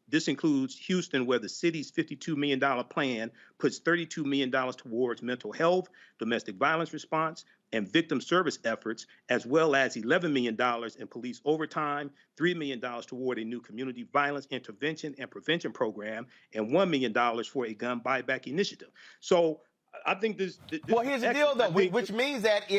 This includes Houston, where the city's $52 million plan puts $32 million towards mental health, domestic violence response, and victim service efforts, as well as $11 million in police overtime, $3 million toward a new community violence intervention and prevention program, and $1 million for a gun buyback initiative. So I think this. Well, here's the deal, though, which means that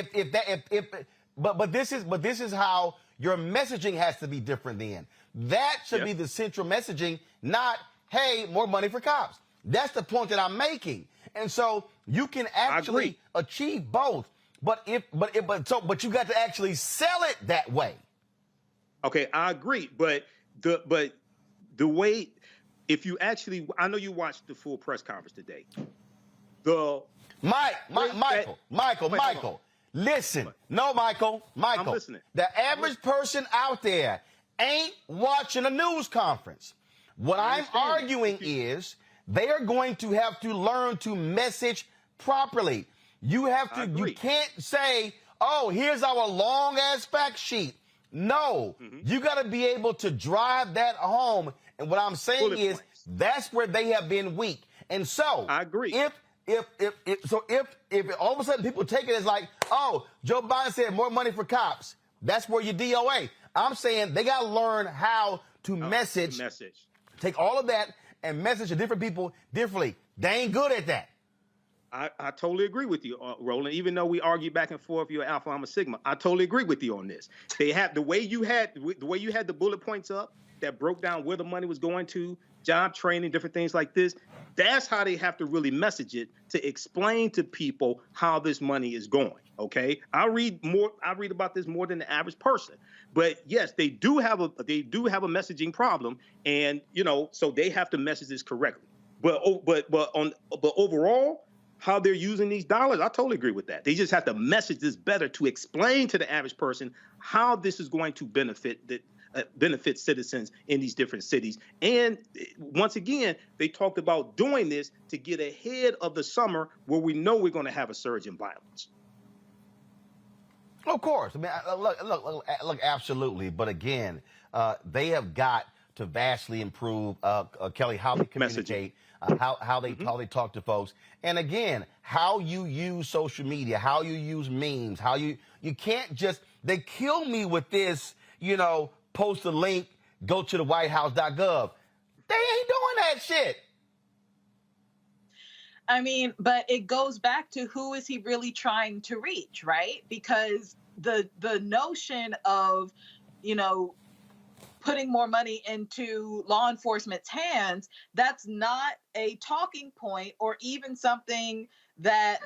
but this is how your messaging has to be different. Then that should be the central messaging, not hey, more money for cops. That's the point that I'm making, and so you can actually achieve both. But you got to actually sell it that way. Okay, I agree. But the way, if you actually, I know you watched the full press conference today. Michael, listen. No, Michael. I'm listening. The average person out there ain't watching a news conference. What I'm arguing is they are going to have to learn to message properly. You have to. You can't say, "Oh, here's our long-ass fact sheet." No, you got to be able to drive that home. And what I'm saying is that's where they have been weak. And so, I agree. If all of a sudden people take it as like, "Oh, Joe Biden said more money for cops," that's where you DOA. I'm saying they got to learn how to message. Take all of that and message to different people differently. They ain't good at that. I totally agree with you, Roland. Even though we argue back and forth, you're Alpha, I'm a Sigma. I totally agree with you on this. They have the way you had the bullet points up that broke down where the money was going to, job training, different things like this. That's how they have to really message it, to explain to people how this money is going. Okay, I read about this more than the average person. But yes, they do have a messaging problem, and so they have to message this correctly. But overall, how they're using these dollars, I totally agree with that. They just have to message this better to explain to the average person how this is going to benefit citizens in these different cities. And once again, they talked about doing this to get ahead of the summer where we know we're going to have a surge in violence. Of course. I mean, look, absolutely. But again, they have got to vastly improve, Kelly, how they communicate, how they talk to folks. And again, how you use social media, how you use memes, how you can't just, they kill me with this, post a link, go to the whitehouse.gov. They ain't doing that shit. I mean, but it goes back to who is he really trying to reach, right? Because the notion of, putting more money into law enforcement's hands, that's not a talking point or even something that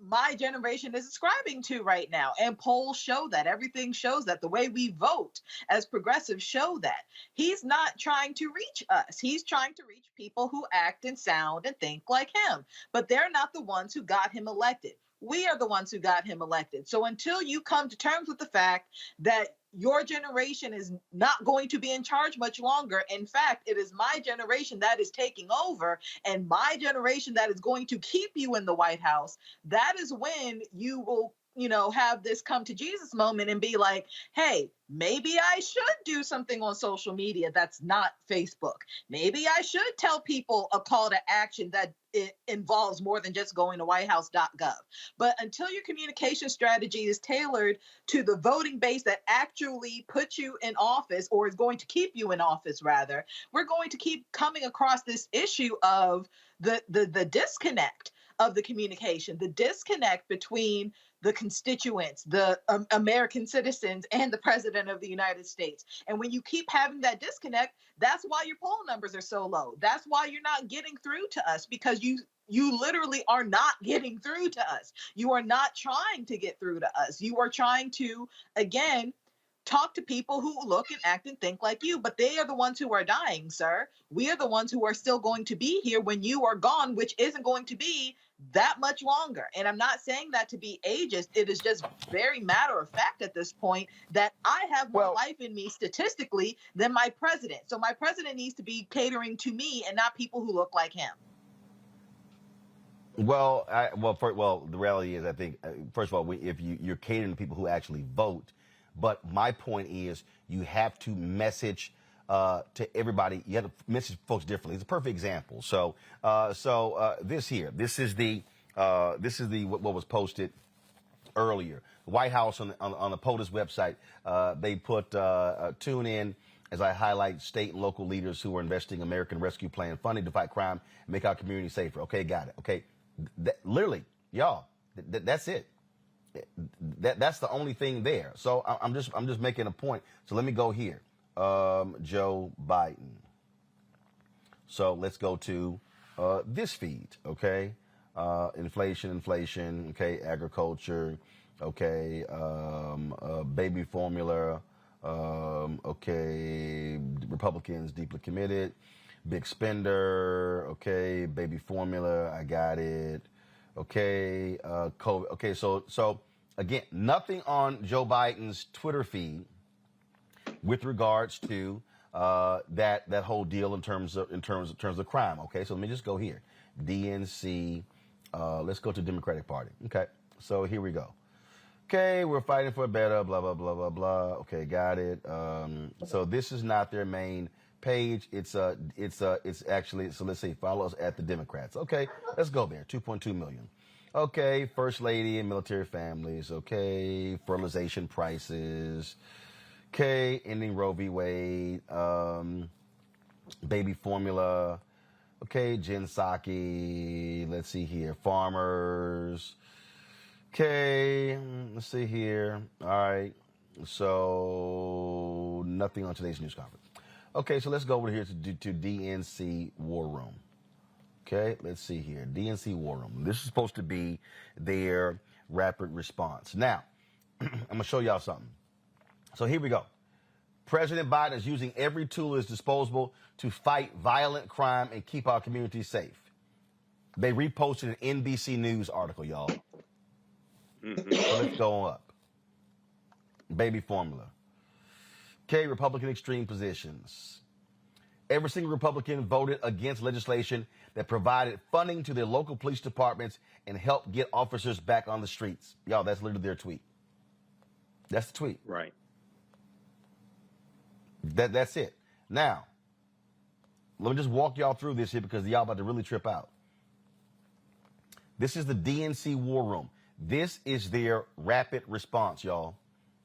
my generation is ascribing to right now. And polls show that. Everything shows that. The way we vote as progressives show that. He's not trying to reach us. He's trying to reach people who act and sound and think like him. But they're not the ones who got him elected. We are the ones who got him elected. So until you come to terms with the fact that your generation is not going to be in charge much longer. In fact, it is my generation that is taking over, and my generation that is going to keep you in the White House. That is when you will, have this come to Jesus moment and be like, hey, maybe I should do something on social media that's not Facebook. Maybe I should tell people a call to action that it involves more than just going to whitehouse.gov. But until your communication strategy is tailored to the voting base that actually puts you in office, or is going to keep you in office, rather, we're going to keep coming across this issue of the disconnect of the communication, the disconnect between the constituents, the American citizens, and the president of the United States. And when you keep having that disconnect, that's why your poll numbers are so low. That's why you're not getting through to us, because you literally are not getting through to us. You are not trying to get through to us. You are trying to, again, talk to people who look and act and think like you, but they are the ones who are dying, sir. We are the ones who are still going to be here when you are gone, which isn't going to be that much longer. And I'm not saying that to be ageist. It is just very matter of fact at this point that I have more life in me statistically than my president. So my president needs to be catering to me and not people who look like him. Well, the reality is, I think, first of all, if you're catering to people who actually vote, but my point is you have to message to everybody. You have to message folks differently. It's a perfect example. So this is the what was posted earlier. The White House on the POTUS website, they put tune in as I highlight state and local leaders who are investing American Rescue Plan funding to fight crime and make our community safer. Okay, got it. Okay, literally, y'all, that's it. That's the only thing there. So I'm just making a point. So let me go here. Joe Biden. So let's go to this feed. Okay, inflation. Okay, agriculture. Okay, baby formula. Okay, Republicans deeply committed. Big spender. Okay, baby formula. I got it. Okay, COVID. Okay, so again, nothing on Joe Biden's Twitter feed with regards to that whole deal in terms of crime. Okay, so let me just go here. DNC. Let's go to Democratic Party. Okay, so here we go. Okay, we're fighting for better. Blah blah blah blah blah. Okay, got it. So this is not their main page. It's actually, so let's see, follow us at the Democrats. Okay, let's go there. 2.2 million. Okay, First Lady and military families. Okay, fertilization prices. Okay, ending Roe v. Wade. Baby formula. Okay, Jen Psaki. Let's see here. Farmers. Okay, let's see here. All right, so nothing on today's news conference. Okay, so let's go over here to DNC War Room. Okay, let's see here. DNC War Room. This is supposed to be their rapid response. Now, I'm going to show y'all something. So here we go. President Biden is using every tool at his disposal to fight violent crime and keep our communities safe. They reposted an NBC News article, y'all. So let's go up. Baby formula. Okay, Republican extreme positions. Every single Republican voted against legislation that provided funding to their local police departments and helped get officers back on the streets. Y'all, that's literally their tweet. That's the tweet. Right. That's it. Now, let me just walk y'all through this here because y'all about to really trip out. This is the DNC War Room. This is their rapid response, y'all.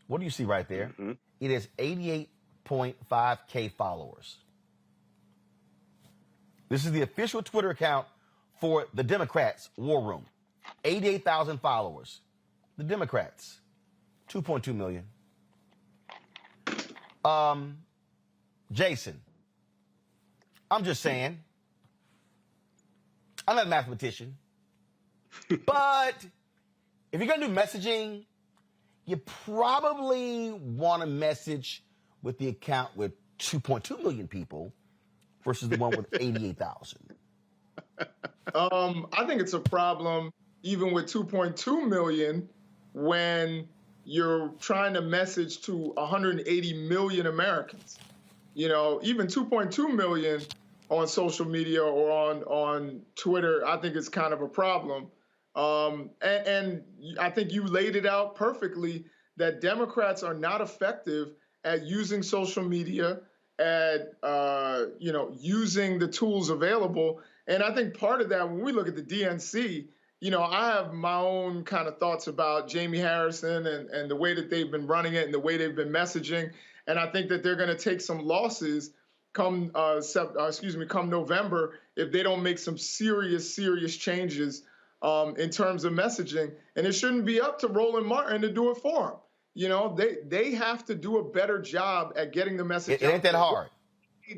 What do you see right there? It is 88.5K followers. This is the official Twitter account for the Democrats' War Room. 88,000 followers. The Democrats, 2.2 million. Jason, I'm just saying, I'm not a mathematician, but if you're going to do messaging, you probably want to message with the account with 2.2 million people versus the one with 88,000. I think it's a problem even with 2.2 million when you're trying to message to 180 million Americans. You know, even 2.2 million on social media or on Twitter, I think it's kind of a problem. And I think you laid it out perfectly that Democrats are not effective at using social media, at using the tools available. And I think part of that, when we look at the DNC, you know, I have my own kind of thoughts about Jamie Harrison and the way that they've been running it and the way they've been messaging. And I think that they're going to take some losses come November if they don't make some serious changes in terms of messaging. And it shouldn't be up to Roland Martin to do it for them. You know, they have to do a better job at getting the message out. It ain't that hard.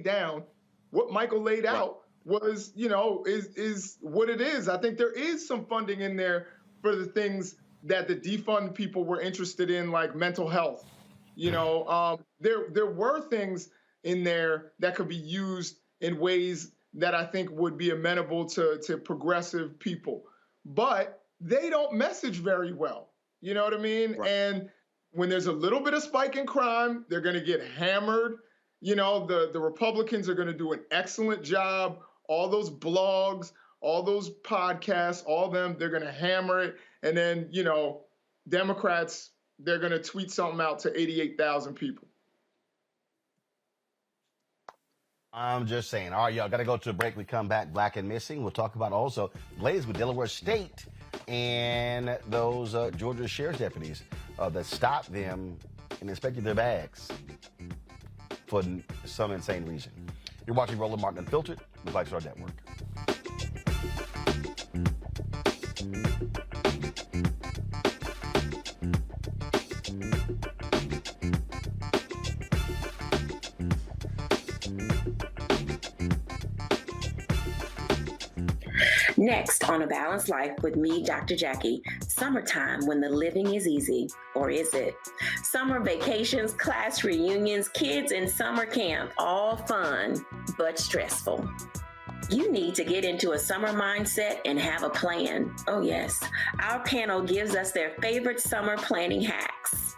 Down what Michael laid out was, you know, is what it is. I think there is some funding in there for the things that the defund people were interested in, like mental health. You know, there were things in there that could be used in ways that I think would be amenable to progressive people. But they don't message very well. You know what I mean? Right. And when there's a little bit of spike in crime, they're going to get hammered. You know, the Republicans are going to do an excellent job. All those blogs, all those podcasts, all them, they're going to hammer it. And then, you know, Democrats, they're going to tweet something out to 88,000 people. I'm just saying. All right, y'all got to go to a break. We come back, Black and Missing. We'll talk about also the latest with Delaware State and those Georgia sheriff's deputies that stopped them and inspected their bags for some insane reason. You're watching Roland Martin Unfiltered, the Black Star Network. Next on A Balanced Life with me, Dr. Jackie, summertime when the living is easy, or is it? Summer vacations, class reunions, kids in summer camp, all fun, but stressful. You need to get into a summer mindset and have a plan. Oh yes, our panel gives us their favorite summer planning hacks.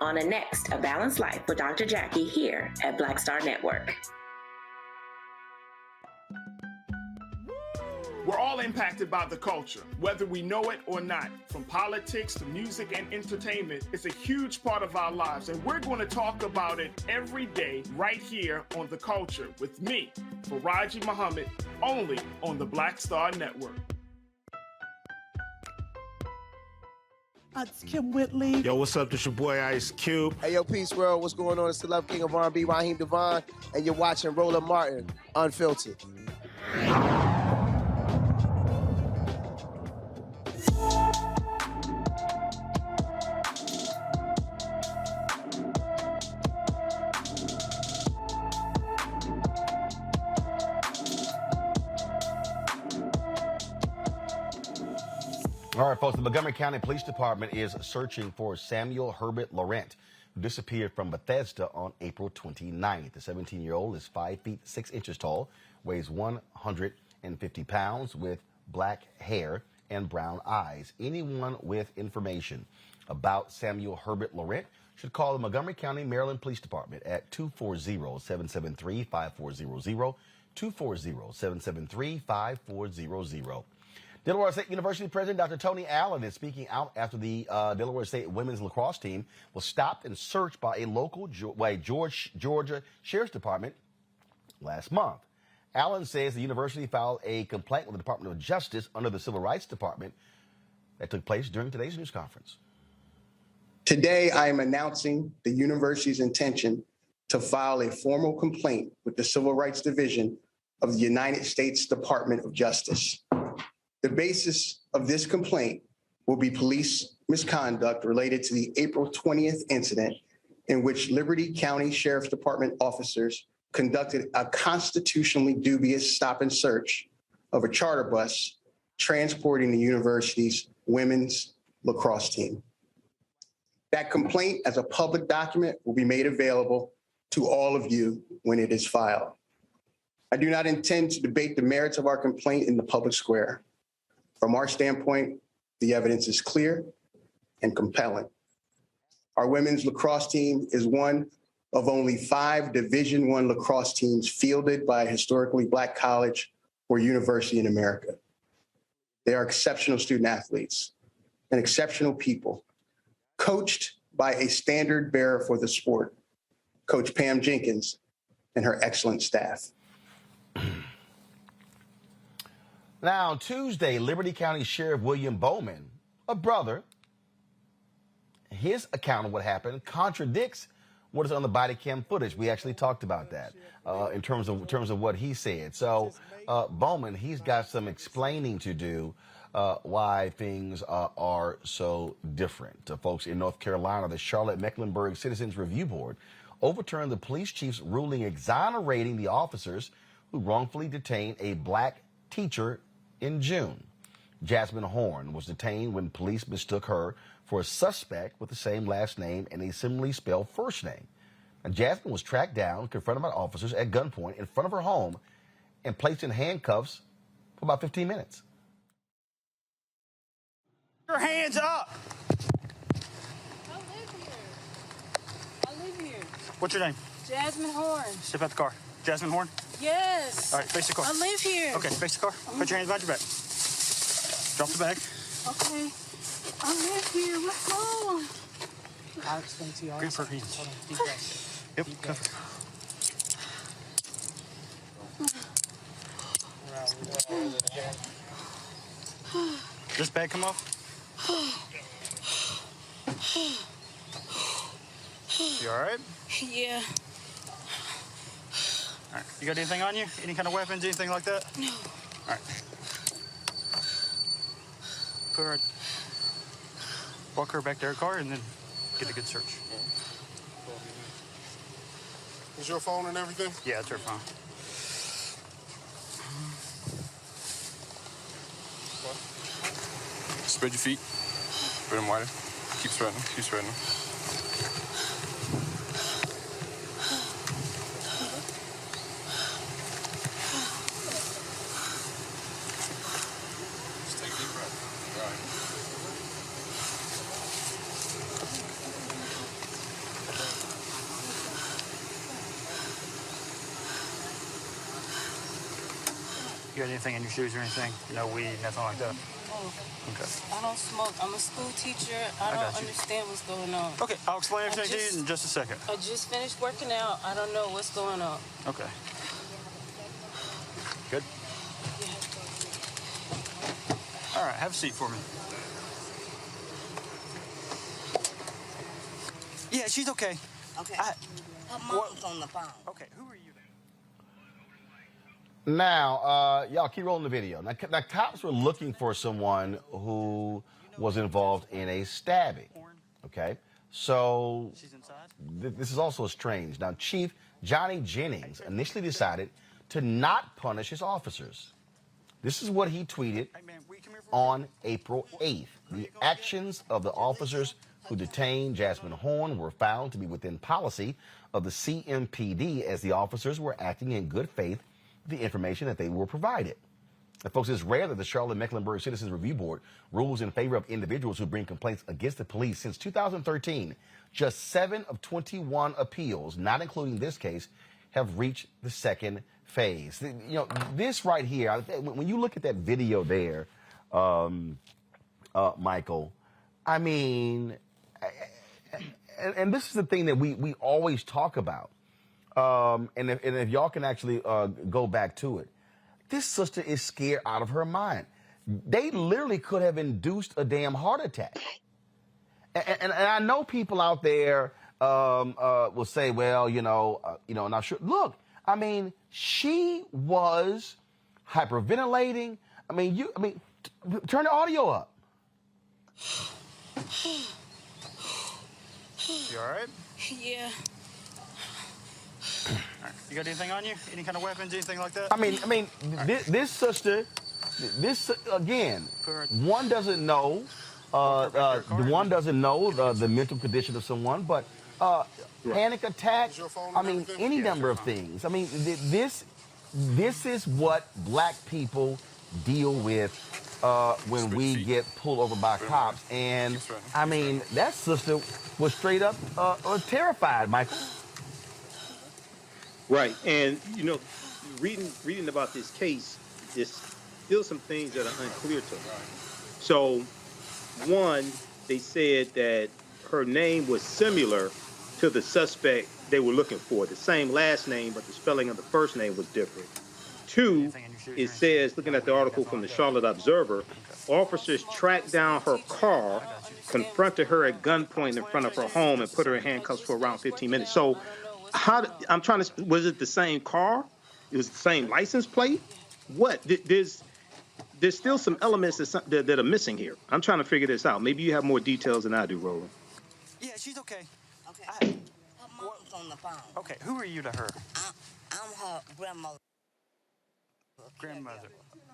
On a next A Balanced Life with Dr. Jackie here at Black Star Network. We're all impacted by the culture, whether we know it or not. From politics to music and entertainment, it's a huge part of our lives, and we're going to talk about it every day right here on The Culture with me, Faraji Muhammad, only on the Black Star Network. It's Kim Whitley. Yo, what's up? This your boy Ice Cube. Hey, yo, Peace World. What's going on? It's the Love King of R&B, Raheem Devon, and you're watching Roland Martin Unfiltered. All right, folks, the Montgomery County Police Department is searching for Samuel Herbert Laurent, who disappeared from Bethesda on April 29th. The 17-year-old is 5 feet 6 inches tall, weighs 150 pounds, with black hair and brown eyes. Anyone with information about Samuel Herbert Laurent should call the Montgomery County, Maryland Police Department at 240-773-5400, 240-773-5400. Delaware State University President Dr. Tony Allen is speaking out after the Delaware State women's lacrosse team was stopped and searched by a local Georgia Sheriff's Department last month. Allen says the university filed a complaint with the Department of Justice under the Civil Rights Department that took place during today's news conference. Today, I am announcing the university's intention to file a formal complaint with the Civil Rights Division of the United States Department of Justice. The basis of this complaint will be police misconduct related to the April 20th incident in which Liberty County Sheriff's Department officers conducted a constitutionally dubious stop and search of a charter bus transporting the university's women's lacrosse team. That complaint, as a public document, will be made available to all of you when it is filed. I do not intend to debate the merits of our complaint in the public square. From our standpoint, the evidence is clear and compelling. Our women's lacrosse team is one of only 5 Division I lacrosse teams fielded by a historically Black college or university in America. They are exceptional student athletes and exceptional people, coached by a standard bearer for the sport, Coach Pam Jenkins and her excellent staff. Now, Tuesday, Liberty County Sheriff William Bowman, a brother, his account of what happened contradicts what is on the body cam footage. We actually talked about that in terms of what he said. So Bowman, he's got some explaining to do why things are so different. Folks, in North Carolina, the Charlotte-Mecklenburg Citizens Review Board overturned the police chief's ruling exonerating the officers who wrongfully detained a Black teacher in June. Jasmine Horn was detained when police mistook her for a suspect with the same last name and a similarly spelled first name. And Jasmine was tracked down, confronted by officers at gunpoint in front of her home, and placed in handcuffs for about 15 minutes. Your hands up! I live here. What's your name? Jasmine Horn. Step out the car. Jasmine Horn? Yes. All right, face the car. I live here. Okay, face the car. Put your hands behind your back. Drop the bag. Okay. I live here. What's wrong? I'll explain to you. Grip her hands. Hold on. Deep breath. Yep, cover. This bag come off? You all right? Yeah. All right. You got anything on you? Any kind of weapons, anything like that? No. All right. Put her, walk her back to her car and then get a good search. Is your phone and everything? Yeah, it's her phone. Spread your feet. Spread them wider. Keep spreading them. Keep spreading them. Just take a deep breath. All right. You got anything in your shoes or anything? No weed, nothing like that? Okay. I don't smoke. I'm a school teacher. I don't understand what's going on. Okay, I'll explain everything to you in just a second. I just finished working out. I don't know what's going on. Okay. Good? All right, have a seat for me. Yeah, she's okay. Okay. Her mom's on the phone. Okay, who are you? Now, y'all keep rolling the video. Now, cops were looking for someone who was involved in a stabbing. Okay, so this is also strange. Now, Chief Johnny Jennings initially decided to not punish his officers. This is what he tweeted on April 8th. The actions of the officers who detained Jasmine Horn were found to be within policy of the CMPD, as the officers were acting in good faith with the information that they were provided. And folks, it's rare that the Charlotte-Mecklenburg Citizens Review Board rules in favor of individuals who bring complaints against the police. Since 2013, just 7 of 21 appeals, not including this case, have reached the second phase. You know, this right here, when you look at that video there, Michael, I mean, and this is the thing that we always talk about. And if y'all can actually go back to it, this sister is scared out of her mind. They literally could have induced a damn heart attack. And I know people out there will say, well, not sure. Look, I mean, she was hyperventilating. I mean, turn the audio up. You all right? Yeah. All right. You got anything on you? Any kind of weapons, anything like that? I mean, this sister, this again, one doesn't know, the one doesn't know the mental condition of someone, but panic attack. I mean, any number of things. I mean, this is what black people deal with when we get pulled over by cops. And I mean, that sister was straight up terrified, Michael. Right, and you know, reading about this case, there's still some things that are unclear to me. So, one, they said that her name was similar to the suspect they were looking for, the same last name, but the spelling of the first name was different. Two, it says, looking at the article from the Charlotte Observer, officers tracked down her car, confronted her at gunpoint in front of her home, and put her in handcuffs for around 15 minutes. So, was it the same car? It was the same license plate? What? There's still some elements that are missing here. I'm trying to figure this out. Maybe you have more details than I do, Roland. Yeah, she's okay. Okay. Her mom's on the phone. Okay, who are you to her? I'm her grandmother. Grandmother.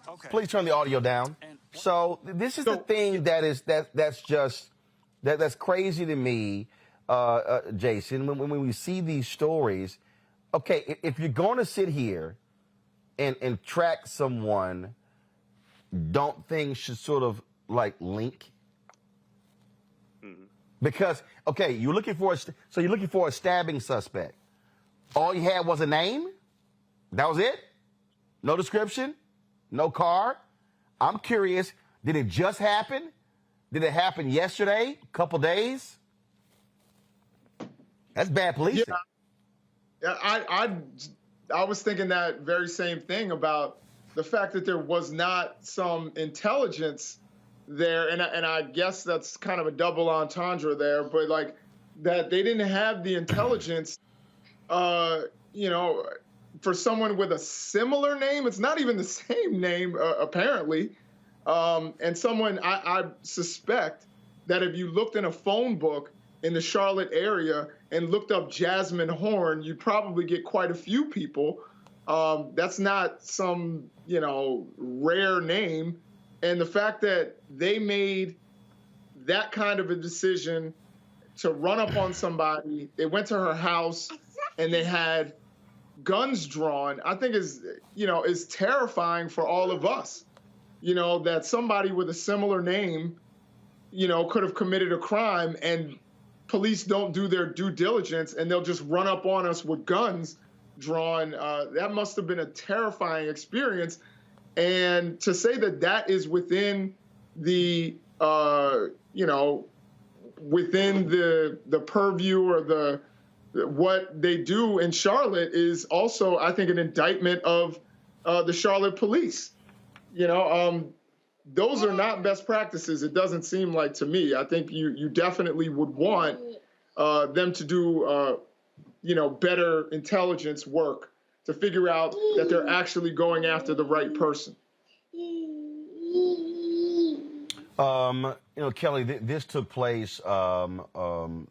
Okay. Please turn the audio down. So this is the thing that's crazy to me, Jason. When we see these stories, okay, if you're going to sit here and track someone, don't things should sort of like link? Mm-hmm. Because okay, you're looking for a stabbing suspect. All you had was a name. That was it. No description, no car. I'm curious, did it just happen? Did it happen yesterday? A couple days? That's bad policing. Yeah, I was thinking that very same thing about the fact that there was not some intelligence there, and I guess that's kind of a double entendre there, but like that they didn't have the intelligence, for someone with a similar name. It's not even the same name, apparently. And someone I suspect that if you looked in a phone book in the Charlotte area and looked up Jasmine Horn, you'd probably get quite a few people. That's not some, rare name. And the fact that they made that kind of a decision to run up on somebody, they went to her house and they had guns drawn, I think is terrifying for all of us. That somebody with a similar name, could have committed a crime and police don't do their due diligence and they'll just run up on us with guns drawn. That must have been a terrifying experience. And to say that is within the, within the purview or what they do in Charlotte is also, I think, an indictment of the Charlotte police. Those are not best practices. It doesn't seem like to me. I think you definitely would want them to do, better intelligence work to figure out that they're actually going after the right person. Kelly, this took place, almost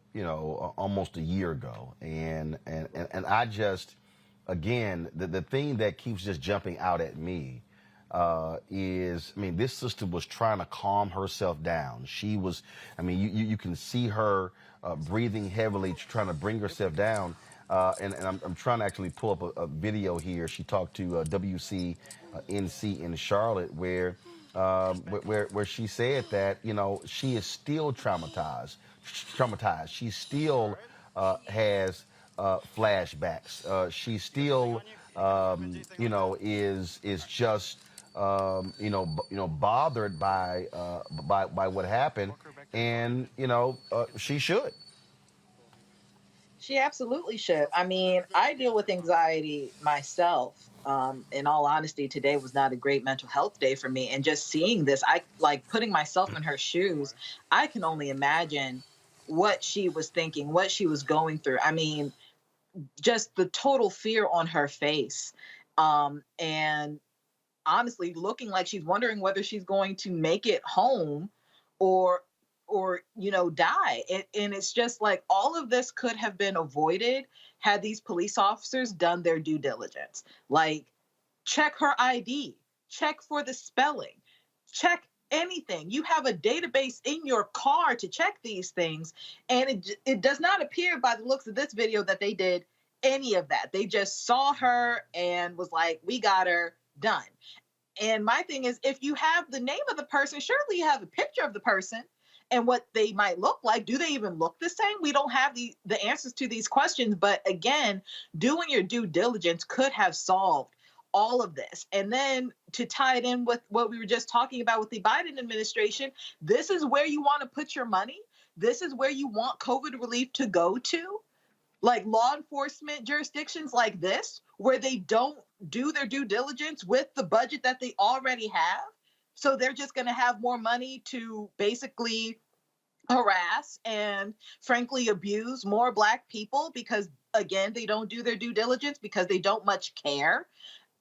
a year ago, and I just, again, the thing that keeps just jumping out at me is, this sister was trying to calm herself down. She was, you can see her breathing heavily, trying to bring herself down. And I'm trying to actually pull up a video here. She talked to WCNC in Charlotte, where she said that she is still traumatized. She still has flashbacks. She still is just bothered by what happened, and she should. She absolutely should. I deal with anxiety myself. In all honesty, today was not a great mental health day for me. And just seeing this, I like putting myself in her shoes. I can only imagine what she was thinking, what she was going through. Just the total fear on her face. And honestly, looking like she's wondering whether she's going to make it home or or die. And it's just like all of this could have been avoided had these police officers done their due diligence. Like, check her ID, check for the spelling, check anything. You have a database in your car to check these things, and it does not appear by the looks of this video that they did any of that. They just saw her and was like, we got her, done. And my thing is, if you have the name of the person, surely you have a picture of the person and what they might look like. Do they even look the same? We don't have the answers to these questions. But again, doing your due diligence could have solved all of this. And then to tie it in with what we were just talking about with the Biden administration, this is where you want to put your money. This is where you want COVID relief to go to. Like law enforcement jurisdictions like this, where they don't do their due diligence with the budget that they already have. So they're just going to have more money to basically harass and frankly abuse more Black people because, again, they don't do their due diligence because they don't much care.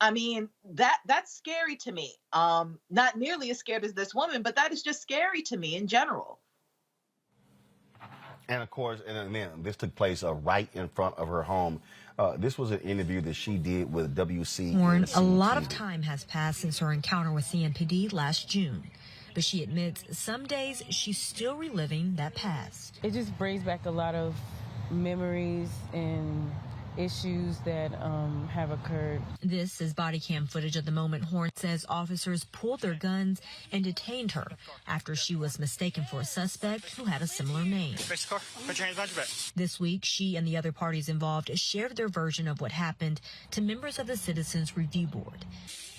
I mean, that's scary to me. Not nearly as scared as this woman, but that is just scary to me in general. And of course, this took place right in front of her home. This was an interview that she did with WC. Warren, a lot of time has passed since her encounter with CNPD last June, but she admits some days she's still reliving that past. It just brings back a lot of memories and issues that have occurred. This is body cam footage of the moment Horn says officers pulled their guns and detained her after she was mistaken for a suspect who had a similar name. Put your hands behind your back. This week, she and the other parties involved shared their version of what happened to members of the Citizens Review Board.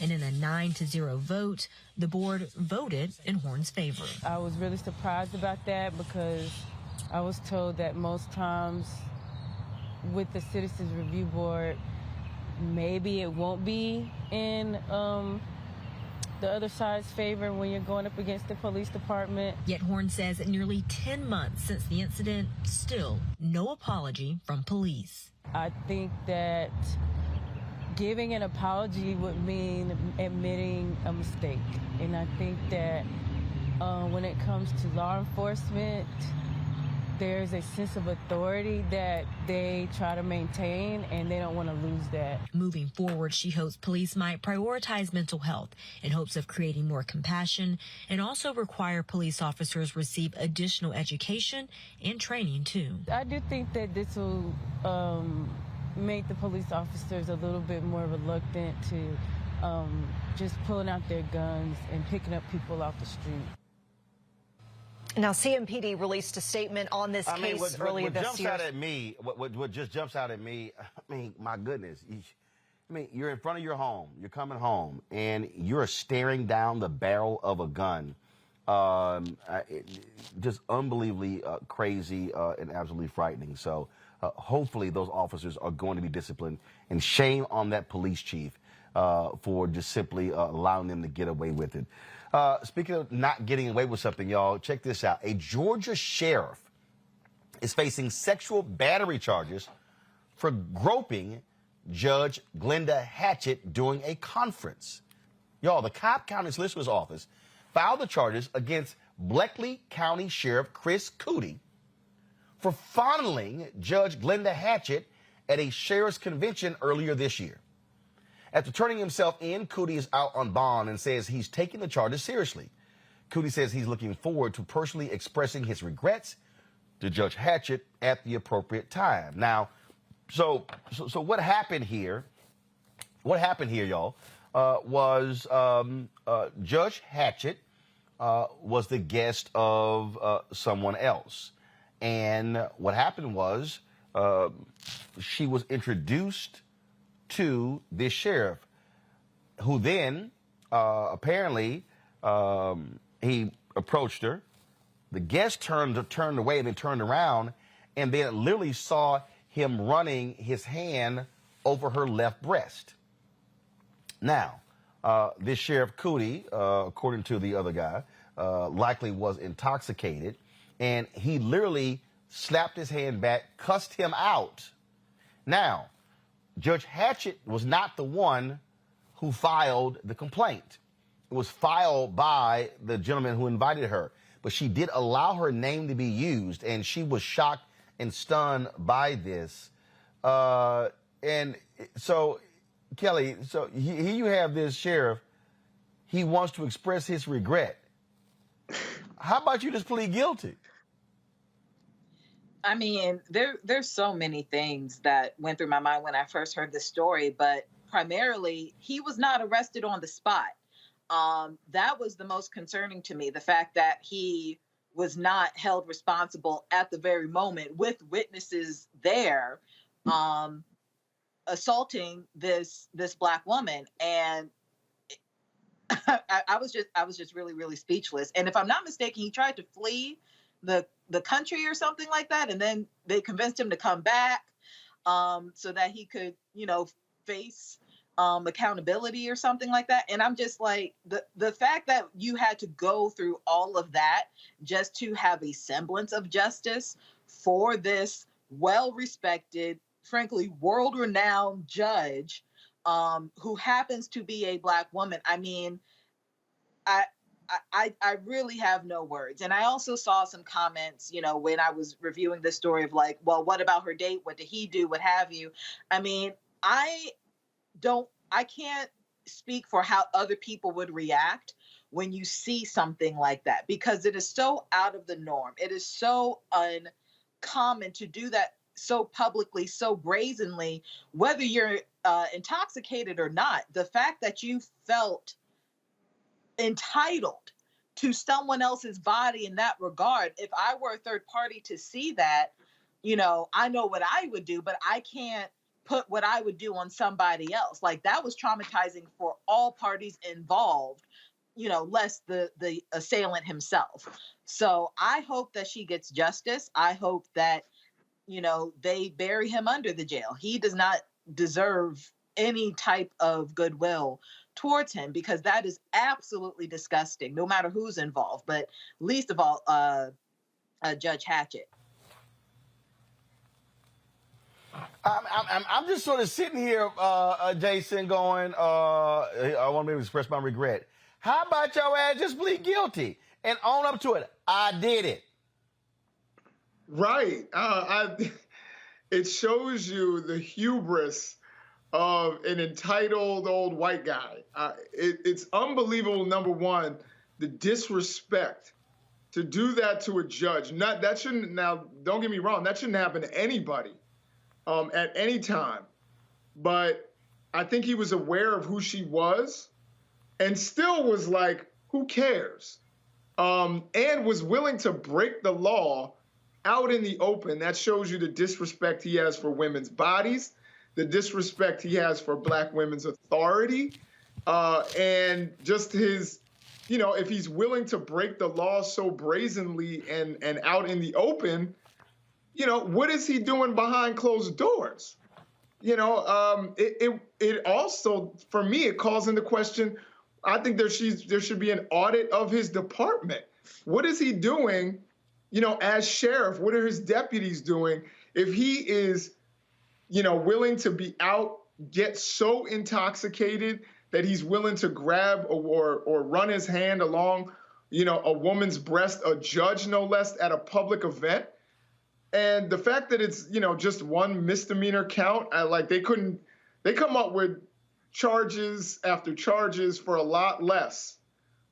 And in a 9-0 vote, the board voted in Horn's favor. I was really surprised about that because I was told that most times with the Citizens Review Board, maybe it won't be in the other side's favor when you're going up against the police department. Yet Horn says in nearly 10 months since the incident, still no apology from police. I think that giving an apology would mean admitting a mistake. And I think that when it comes to law enforcement, there's a sense of authority that they try to maintain, and they don't want to lose that. Moving forward, she hopes police might prioritize mental health in hopes of creating more compassion and also require police officers receive additional education and training, too. I do think that this will make the police officers a little bit more reluctant to just pulling out their guns and picking up people off the street. Now, CMPD released a statement on this case earlier this year. What just jumps out at me, my goodness. You're in front of your home, you're coming home, and you're staring down the barrel of a gun. Just unbelievably crazy and absolutely frightening. So hopefully those officers are going to be disciplined, and shame on that police chief for just simply allowing them to get away with it. Speaking of not getting away with something, y'all, check this out. A Georgia sheriff is facing sexual battery charges for groping Judge Glenda Hatchett during a conference. Y'all, the Cobb County Solicitor's Office filed the charges against Bleckley County Sheriff Chris Cootie for fondling Judge Glenda Hatchett at a sheriff's convention earlier this year. After turning himself in, Cootie is out on bond and says he's taking the charges seriously. Cootie says he's looking forward to personally expressing his regrets to Judge Hatchett at the appropriate time. Now, so what happened here? What happened here, y'all, was Judge Hatchett was the guest of someone else. And what happened was she was introduced to this sheriff, who then apparently he approached her. The guest turned away and then turned around, and then literally saw him running his hand over her left breast. Now, this Sheriff Cootie, according to the other guy, likely was intoxicated, and he literally slapped his hand back, cussed him out. Now, Judge Hatchett was not the one who filed the complaint. It was filed by the gentleman who invited her. but she did allow her name to be used, and she was shocked and stunned by this. And so, Kelly, so here you have this sheriff. He wants to express his regret. How about you just plead guilty? I mean, there's so many things that went through my mind when I first heard this story, but primarily he was not arrested on the spot. That was the most concerning to me, the fact that he was not held responsible at the very moment with witnesses there, assaulting this Black woman. And I was just really, really speechless. And if I'm not mistaken, he tried to flee the country or something like that, and then they convinced him to come back so that he could, face accountability or something like that. And I'm just like, the fact that you had to go through all of that just to have a semblance of justice for this well-respected, frankly, world-renowned judge who happens to be a Black woman. I mean, I really have no words. And I also saw some comments, when I was reviewing this story of like, well, what about her date? What did he do? What have you? I mean, I can't speak for how other people would react when you see something like that, because it is so out of the norm. It is so uncommon to do that so publicly, so brazenly, whether you're intoxicated or not. The fact that you felt entitled to someone else's body in that regard. If I were a third party to see that, I know what I would do, but I can't put what I would do on somebody else. Like, that was traumatizing for all parties involved, less the assailant himself. So I hope that she gets justice. I hope that, they bury him under the jail. He does not deserve any type of goodwill towards him, because that is absolutely disgusting, no matter who's involved, but least of all, Judge Hatchett. I'm just sort of sitting here, Jason, going, I want to be able to express my regret. How about your ass just plead guilty and own up to it? I did it. Right. It shows you the hubris of an entitled old white guy. It's unbelievable, number one, the disrespect to do that to a judge. Now, don't get me wrong, that shouldn't happen to anybody at any time. But I think he was aware of who she was and still was like, who cares? And was willing to break the law out in the open. That shows you the disrespect he has for women's bodies, the disrespect he has for Black women's authority, and just his, if he's willing to break the law so brazenly and out in the open, what is he doing behind closed doors? It also, for me, it calls into question, I think there should be an audit of his department. What is he doing, as sheriff? What are his deputies doing if he is willing to be out, get so intoxicated that he's willing to grab or run his hand along, a woman's breast, a judge no less, at a public event? And the fact that it's, just one misdemeanor count, they come up with charges after charges for a lot less.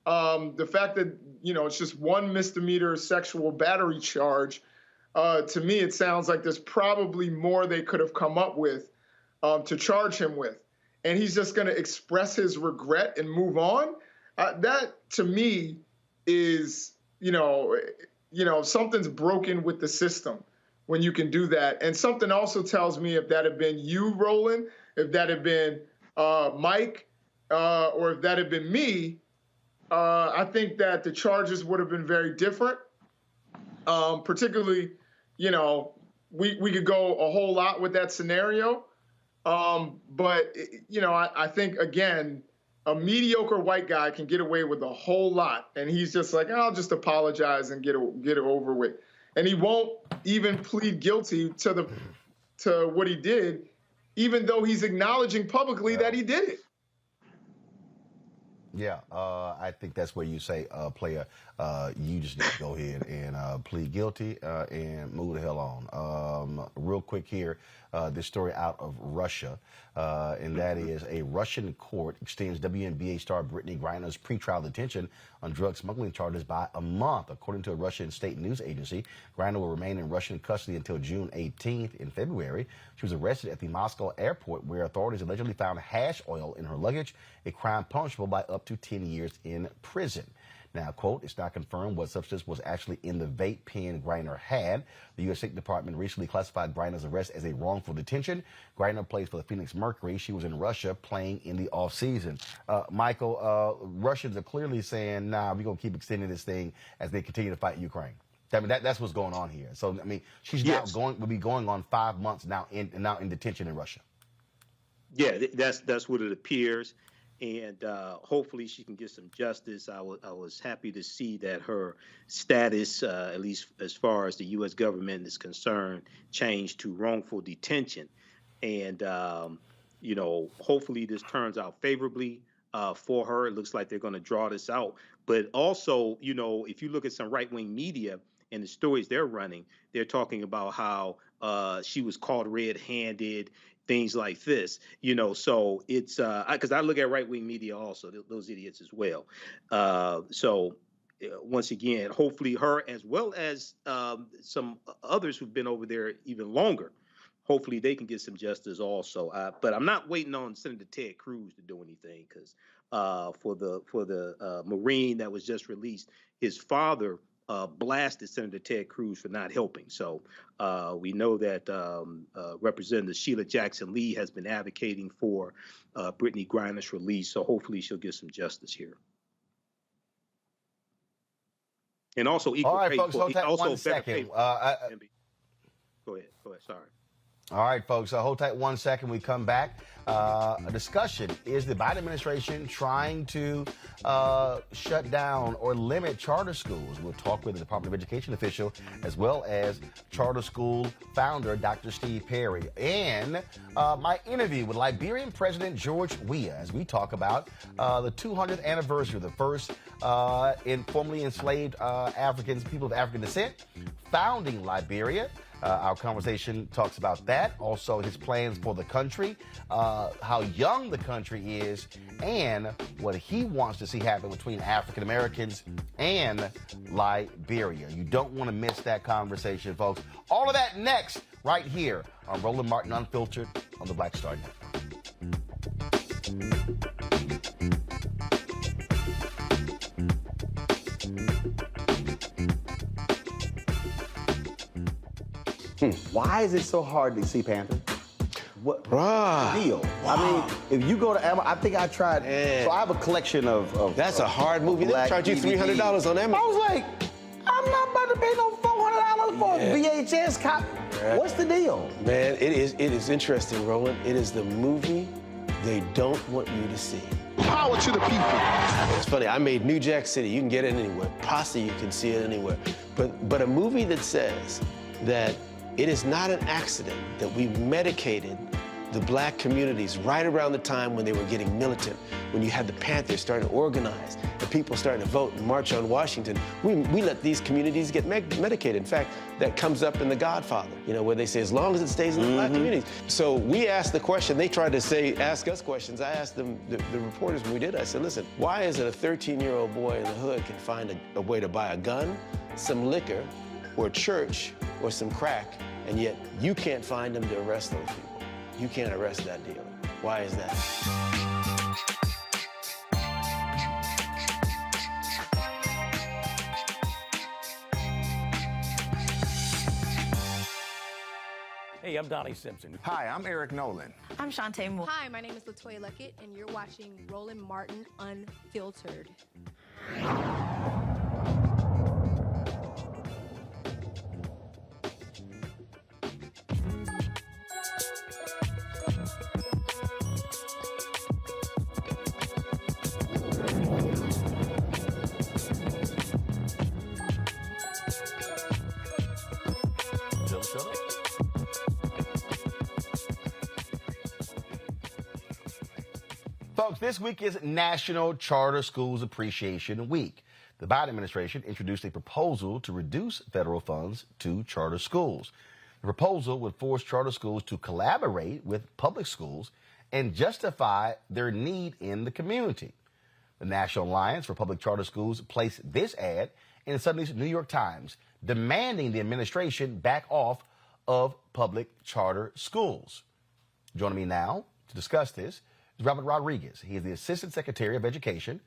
The fact that, it's just one misdemeanor sexual battery charge, to me, it sounds like there's probably more they could have come up with to charge him with. And he's just going to express his regret and move on. That, to me, is, something's broken with the system when you can do that. And something also tells me, if that had been you, Roland, if that had been Mike, or if that had been me, I think that the charges would have been very different. Particularly, we could go a whole lot with that scenario. But, I think, again, a mediocre white guy can get away with a whole lot. And he's just like, I'll just apologize and get it over with. And he won't even plead guilty to what he did, even though he's acknowledging publicly that he did it. Yeah, I think that's where you say, player. you just need to go ahead and plead guilty and move the hell on. Real quick here, this story out of Russia, and that is a Russian court extends WNBA star Brittany Griner's pretrial detention on drug smuggling charges by a month. According to a Russian state news agency, Griner will remain in Russian custody until June 18th. In February, she was arrested at the Moscow airport, where authorities allegedly found hash oil in her luggage, a crime punishable by up to 10 years in prison. Now, quote, it's not confirmed what substance was actually in the vape pen Griner had. The U.S. State Department recently classified Griner's arrest as a wrongful detention. Griner plays for the Phoenix Mercury. She was in Russia playing in the offseason. Michael, Russians are clearly saying, nah, we're going to keep extending this thing as they continue to fight Ukraine. I mean, that's what's going on here. So, I mean, she's now will be going on 5 months now in detention in Russia. Yeah, that's what it appears. And hopefully she can get some justice. I was happy to see that her status, at least as far as the U.S. government is concerned, changed to wrongful detention. And, hopefully this turns out favorably for her. It looks like they're going to draw this out. But also, if you look at some right-wing media and the stories they're running, they're talking about how she was caught red-handed, things like this, so it's because I look at right-wing media also, those idiots as well. So once again, hopefully her as well as some others who've been over there even longer, hopefully they can get some justice also. But I'm not waiting on Senator Ted Cruz to do anything, because for the Marine that was just released, his father blasted Senator Ted Cruz for not helping. So we know that Representative Sheila Jackson Lee has been advocating for Brittany Griner's release. So hopefully she'll get some justice here. And also equal pay. Folks, hold tight also 1 second. Go ahead. Sorry. All right, folks, hold tight 1 second. We come back. A discussion. Is the Biden administration trying to shut down or limit charter schools? We'll talk with the Department of Education official, as well as charter school founder, Dr. Steve Perry. And my interview with Liberian President George Weah, as we talk about the 200th anniversary of the first formerly enslaved people of African descent founding Liberia. Our conversation talks about that. Also, his plans for the country, how young the country is, and what he wants to see happen between African Americans and Liberia. You don't want to miss that conversation, folks. All of that next, right here on Roland Martin Unfiltered on the Black Star Network. Why is it so hard to see Panther? What deal? Wow. I mean, if you go to Amazon, I think I tried. So I have a collection of That's a hard movie. They charge you $300 on Amazon. I was like, I'm not about to pay no $400 for a VHS copy. Yeah. What's the deal? Man, it is interesting, Roland. It is the movie they don't want you to see. Power to the people. It's funny, I made New Jack City. You can get it anywhere. Posse, you can see it anywhere. But a movie that says that it is not an accident that we medicated the black communities right around the time when they were getting militant, when you had the Panthers starting to organize, and people starting to vote and march on Washington. We let these communities get medicated. In fact, that comes up in The Godfather, where they say, as long as it stays in the black communities. So we asked the question, they tried to ask us questions. I asked them, the reporters when we did, I said, listen, why is it a 13-year-old boy in the hood can find a way to buy a gun, some liquor, or a church, or some crack, and yet you can't find them to arrest those people? You can't arrest that dealer. Why is that? Hey, I'm Donnie Simpson. Hi, I'm Eric Nolan. I'm Shantae Moore. Hi, my name is Latoya Luckett, and you're watching Roland Martin Unfiltered. Folks, this week is National Charter Schools Appreciation Week. The Biden administration introduced a proposal to reduce federal funds to charter schools. The proposal would force charter schools to collaborate with public schools and justify their need in the community. The National Alliance for Public Charter Schools placed this ad in Sunday's New York Times, demanding the administration back off of public charter schools. Joining me now to discuss this is Robert Rodriguez. He is the Assistant Secretary of Education.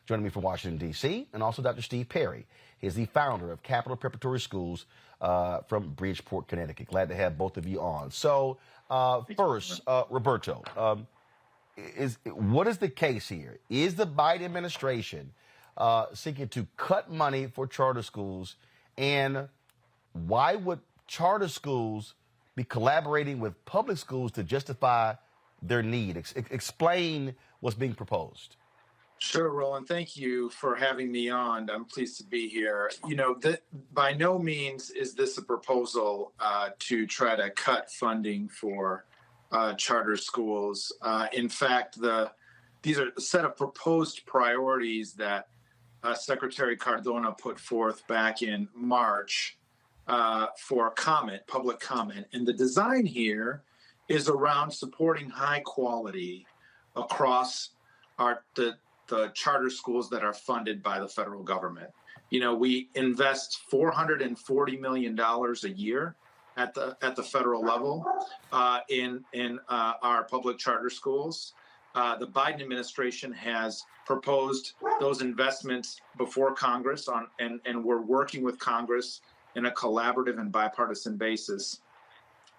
Joining me from Washington, D.C., and also Dr. Steve Perry. He is the founder of Capital Preparatory Schools from Bridgeport, Connecticut. Glad to have both of you on. So first, Roberto, what is the case here? Is the Biden administration seeking to cut money for charter schools? And why would charter schools be collaborating with public schools to justify their need? Explain what's being proposed. Sure, Roland. Thank you for having me on. I'm pleased to be here. You know, by no means is this a proposal to try to cut funding for charter schools. In fact, these are a set of proposed priorities that Secretary Cardona put forth back in March for comment, public comment. And the design here is around supporting high quality across the charter schools that are funded by the federal government. You know, we invest $440 million a year at the federal level in our public charter schools. The Biden administration has proposed those investments before Congress and we're working with Congress in a collaborative and bipartisan basis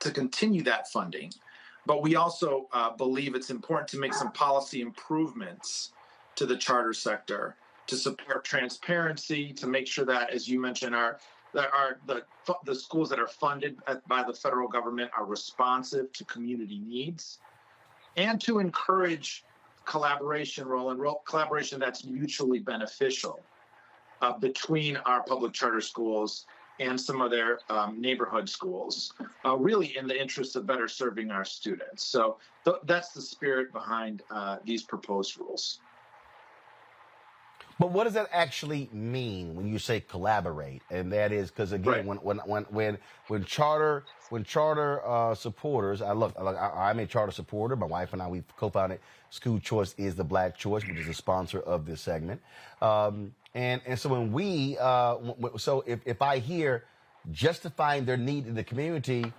to continue that funding. But we also believe it's important to make some policy improvements to the charter sector to support transparency, to make sure that, as you mentioned, the schools that are funded by the federal government are responsive to community needs, and to encourage collaboration, collaboration that's mutually beneficial between our public charter schools and some of their neighborhood schools, really in the interest of better serving our students. So that's the spirit behind these proposed rules. But what does that actually mean when you say collaborate? And that is because, again, right. when charter supporters, I'm a charter supporter. My wife and I, we've co-founded School Choice is the Black Choice, which is a sponsor of this segment. And so when if I hear justifying their need in the community,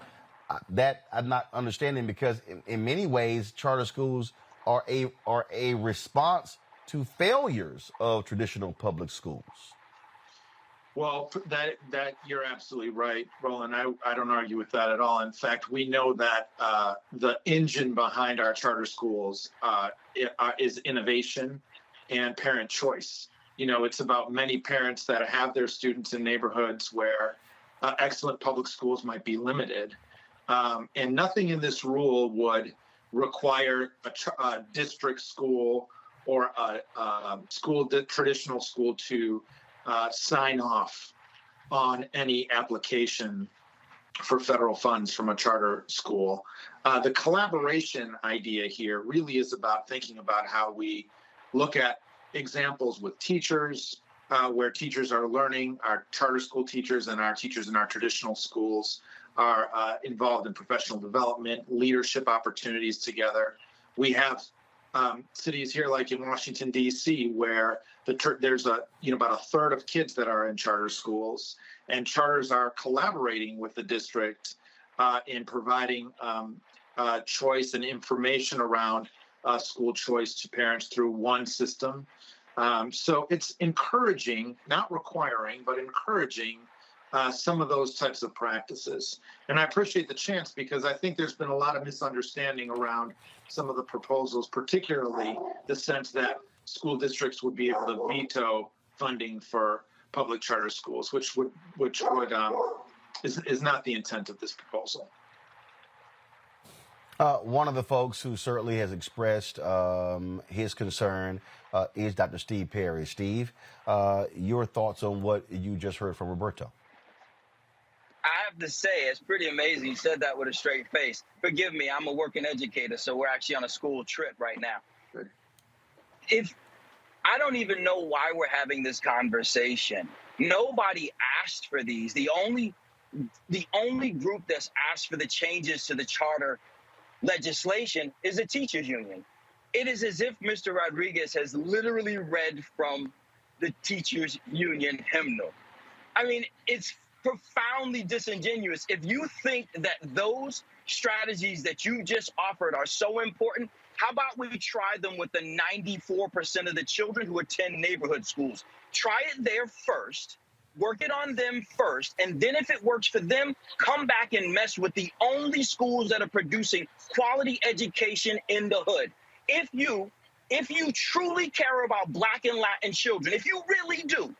that I'm not understanding, because in many ways charter schools are a response to failures of traditional public schools. Well, that you're absolutely right, Roland. I don't argue with that at all. In fact, we know that the engine behind our charter schools is innovation and parent choice. You know, it's about many parents that have their students in neighborhoods where excellent public schools might be limited. And nothing in this rule would require a district school or a traditional school to sign off on any application for federal funds from a charter school. The collaboration idea here really is about thinking about how we look at examples with teachers, where teachers are learning, our charter school teachers and our teachers in our traditional schools are involved in professional development, leadership opportunities together. We have cities here, like in Washington, D.C., where there's about a third of kids that are in charter schools, and charters are collaborating with the district in providing choice and information around school choice to parents through one system. So it's encouraging, not requiring, but encouraging some of those types of practices. And I appreciate the chance, because I think there's been a lot of misunderstanding around some of the proposals, particularly the sense that school districts would be able to veto funding for public charter schools, which is not the intent of this proposal. One of the folks who certainly has expressed his concern is Dr. Steve Perry. Steve, your thoughts on what you just heard from Roberto? I have to say, it's pretty amazing. You said that with a straight face. Forgive me, I'm a working educator, so we're actually on a school trip right now. If I don't even know why we're having this conversation. Nobody asked for these. The only group that's asked for the changes to the charter legislation is the teachers union. It is as if Mr. Rodriguez has literally read from the teachers union hymnal. I mean, it's profoundly disingenuous. If you think that those strategies that you just offered are so important, how about we try them with the 94% of the children who attend neighborhood schools? Try it there first, work it on them first, and then if it works for them, come back and mess with the only schools that are producing quality education in the hood. If you truly care about Black and Latin children, if you really do,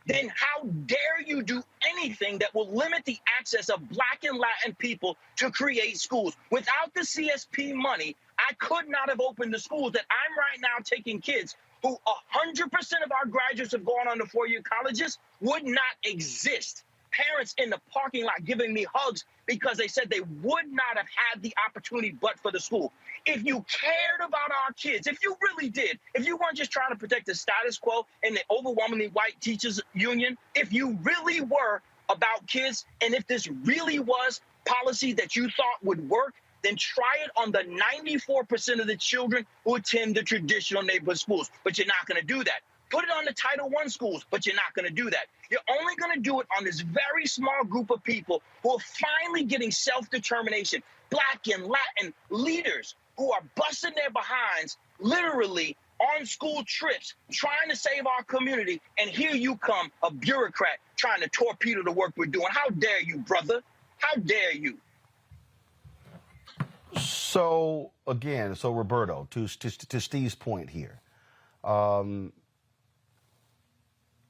then how dare you do anything that will limit the access of Black and Latin people to create schools? Without the CSP money, I could not have opened the schools that I'm right now taking kids who 100% of our graduates have gone on to four-year colleges would not exist. Parents in the parking lot giving me hugs because they said they would not have had the opportunity but for the school. If you cared about our kids, if you really did, if you weren't just trying to protect the status quo and the overwhelmingly white teachers union, if you really were about kids, and if this really was policy that you thought would work, then try it on the 94% of the children who attend the traditional neighborhood schools. But you're not going to do that. Put it on the Title I schools, but you're not going to do that. You're only going to do it on this very small group of people who are finally getting self-determination, Black and Latin leaders who are busting their behinds literally on school trips, trying to save our community. And here you come, a bureaucrat trying to torpedo the work we're doing. How dare you, brother? How dare you? So, again, Roberto, to Steve's point here,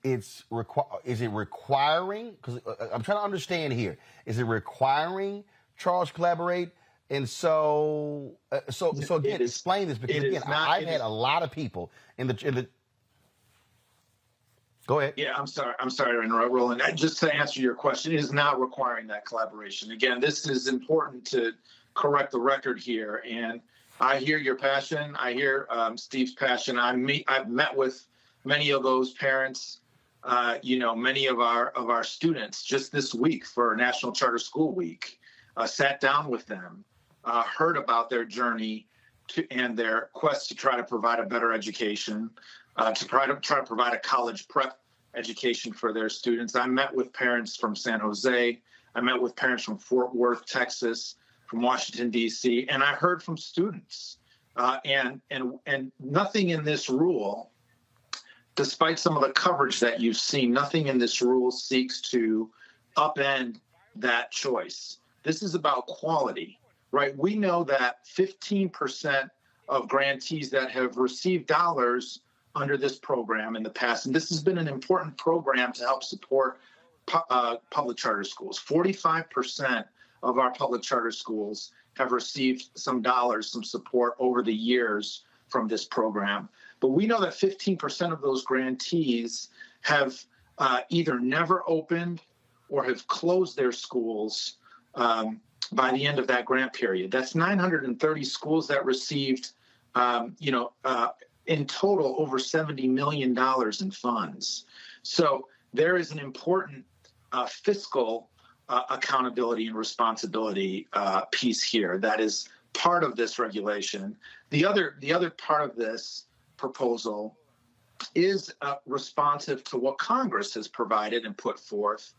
is it requiring, because I'm trying to understand here, is it requiring Charles collaborate? And so again, explain this, because again, I've had a lot of people in the Go ahead. Yeah, I'm sorry to interrupt, Roland. Just to answer your question, it is not requiring that collaboration. Again, this is important to correct the record here. And I hear your passion. I hear Steve's passion. I've met with many of those parents, many of our students just this week for National Charter School Week, sat down with them, heard about their journey and their quest to try to provide a better education, to try to provide a college prep education for their students. I met with parents from San Jose. I met with parents from Fort Worth, Texas, from Washington, D.C., and I heard from students. And nothing in this rule, despite some of the coverage that you've seen, nothing in this rule seeks to upend that choice. This is about quality, right? We know that 15% of grantees that have received dollars under this program in the past, and this has been an important program to help support public charter schools. 45% of our public charter schools have received some dollars, some support over the years from this program. But we know that 15% of those grantees have either never opened or have closed their schools by the end of that grant period. That's 930 schools that received, in total, over $70 million in funds. So there is an important fiscal accountability and responsibility piece here that is part of this regulation. The other part of this proposal is responsive to what Congress has provided and put forth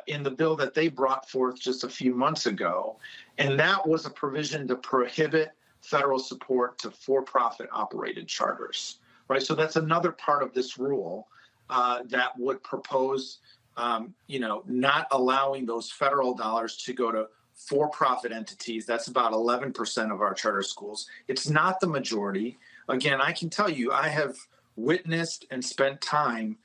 in the bill that they brought forth just a few months ago. And that was a provision to prohibit federal support to for-profit operated charters, right? So that's another part of this rule that would propose, not allowing those federal dollars to go to for-profit entities. That's about 11% of our charter schools. It's not the majority. Again, I can tell you, I have witnessed and spent time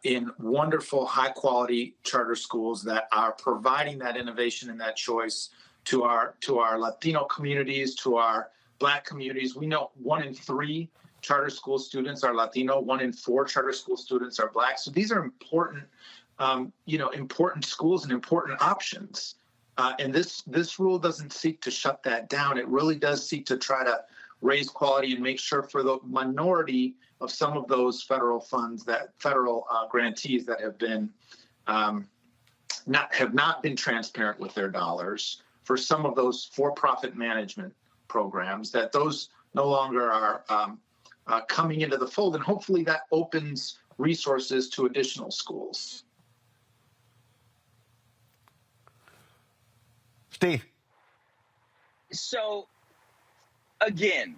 in wonderful, high-quality charter schools that are providing that innovation and that choice to our Latino communities, to our Black communities. We know 1 in 3 charter school students are Latino, 1 in 4 charter school students are Black. So these are important, important schools and important options. And this rule doesn't seek to shut that down. It really does seek to try to raise quality and make sure for the minority of some of those federal funds, that federal grantees that have been not been transparent with their dollars, for some of those for-profit management programs, that those no longer are coming into the fold, and hopefully that opens resources to additional schools. Steve. So, again,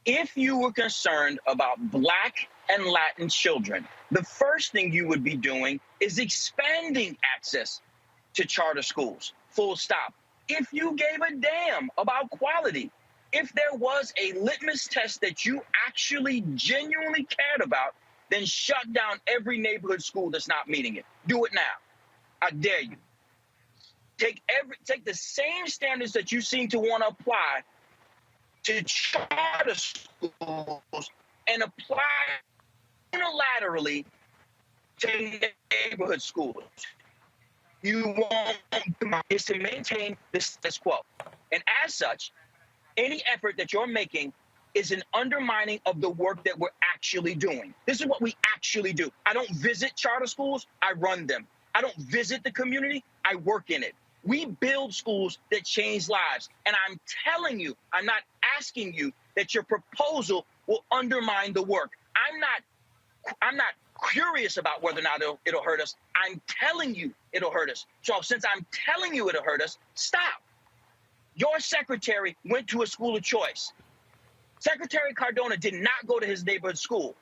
if you were concerned about Black and Latin children, the first thing you would be doing is expanding access to charter schools, full stop. If you gave a damn about quality, if there was a litmus test that you actually genuinely cared about, then shut down every neighborhood school that's not meeting it. Do it now. I dare you. Take the same standards that you seem to want to apply to charter schools and apply unilaterally to neighborhood schools. You want is to maintain the status quo. And as such, any effort that you're making is an undermining of the work that we're actually doing. This is what we actually do. I don't visit charter schools, I run them. I don't visit the community, I work in it. We build schools that change lives. And I'm telling you, I'm not asking you that your proposal will undermine the work. I'm not curious about whether or not it'll hurt us. I'm telling you it'll hurt us. So since I'm telling you it'll hurt us, stop. Your secretary went to a school of choice. Secretary Cardona did not go to his neighborhood school.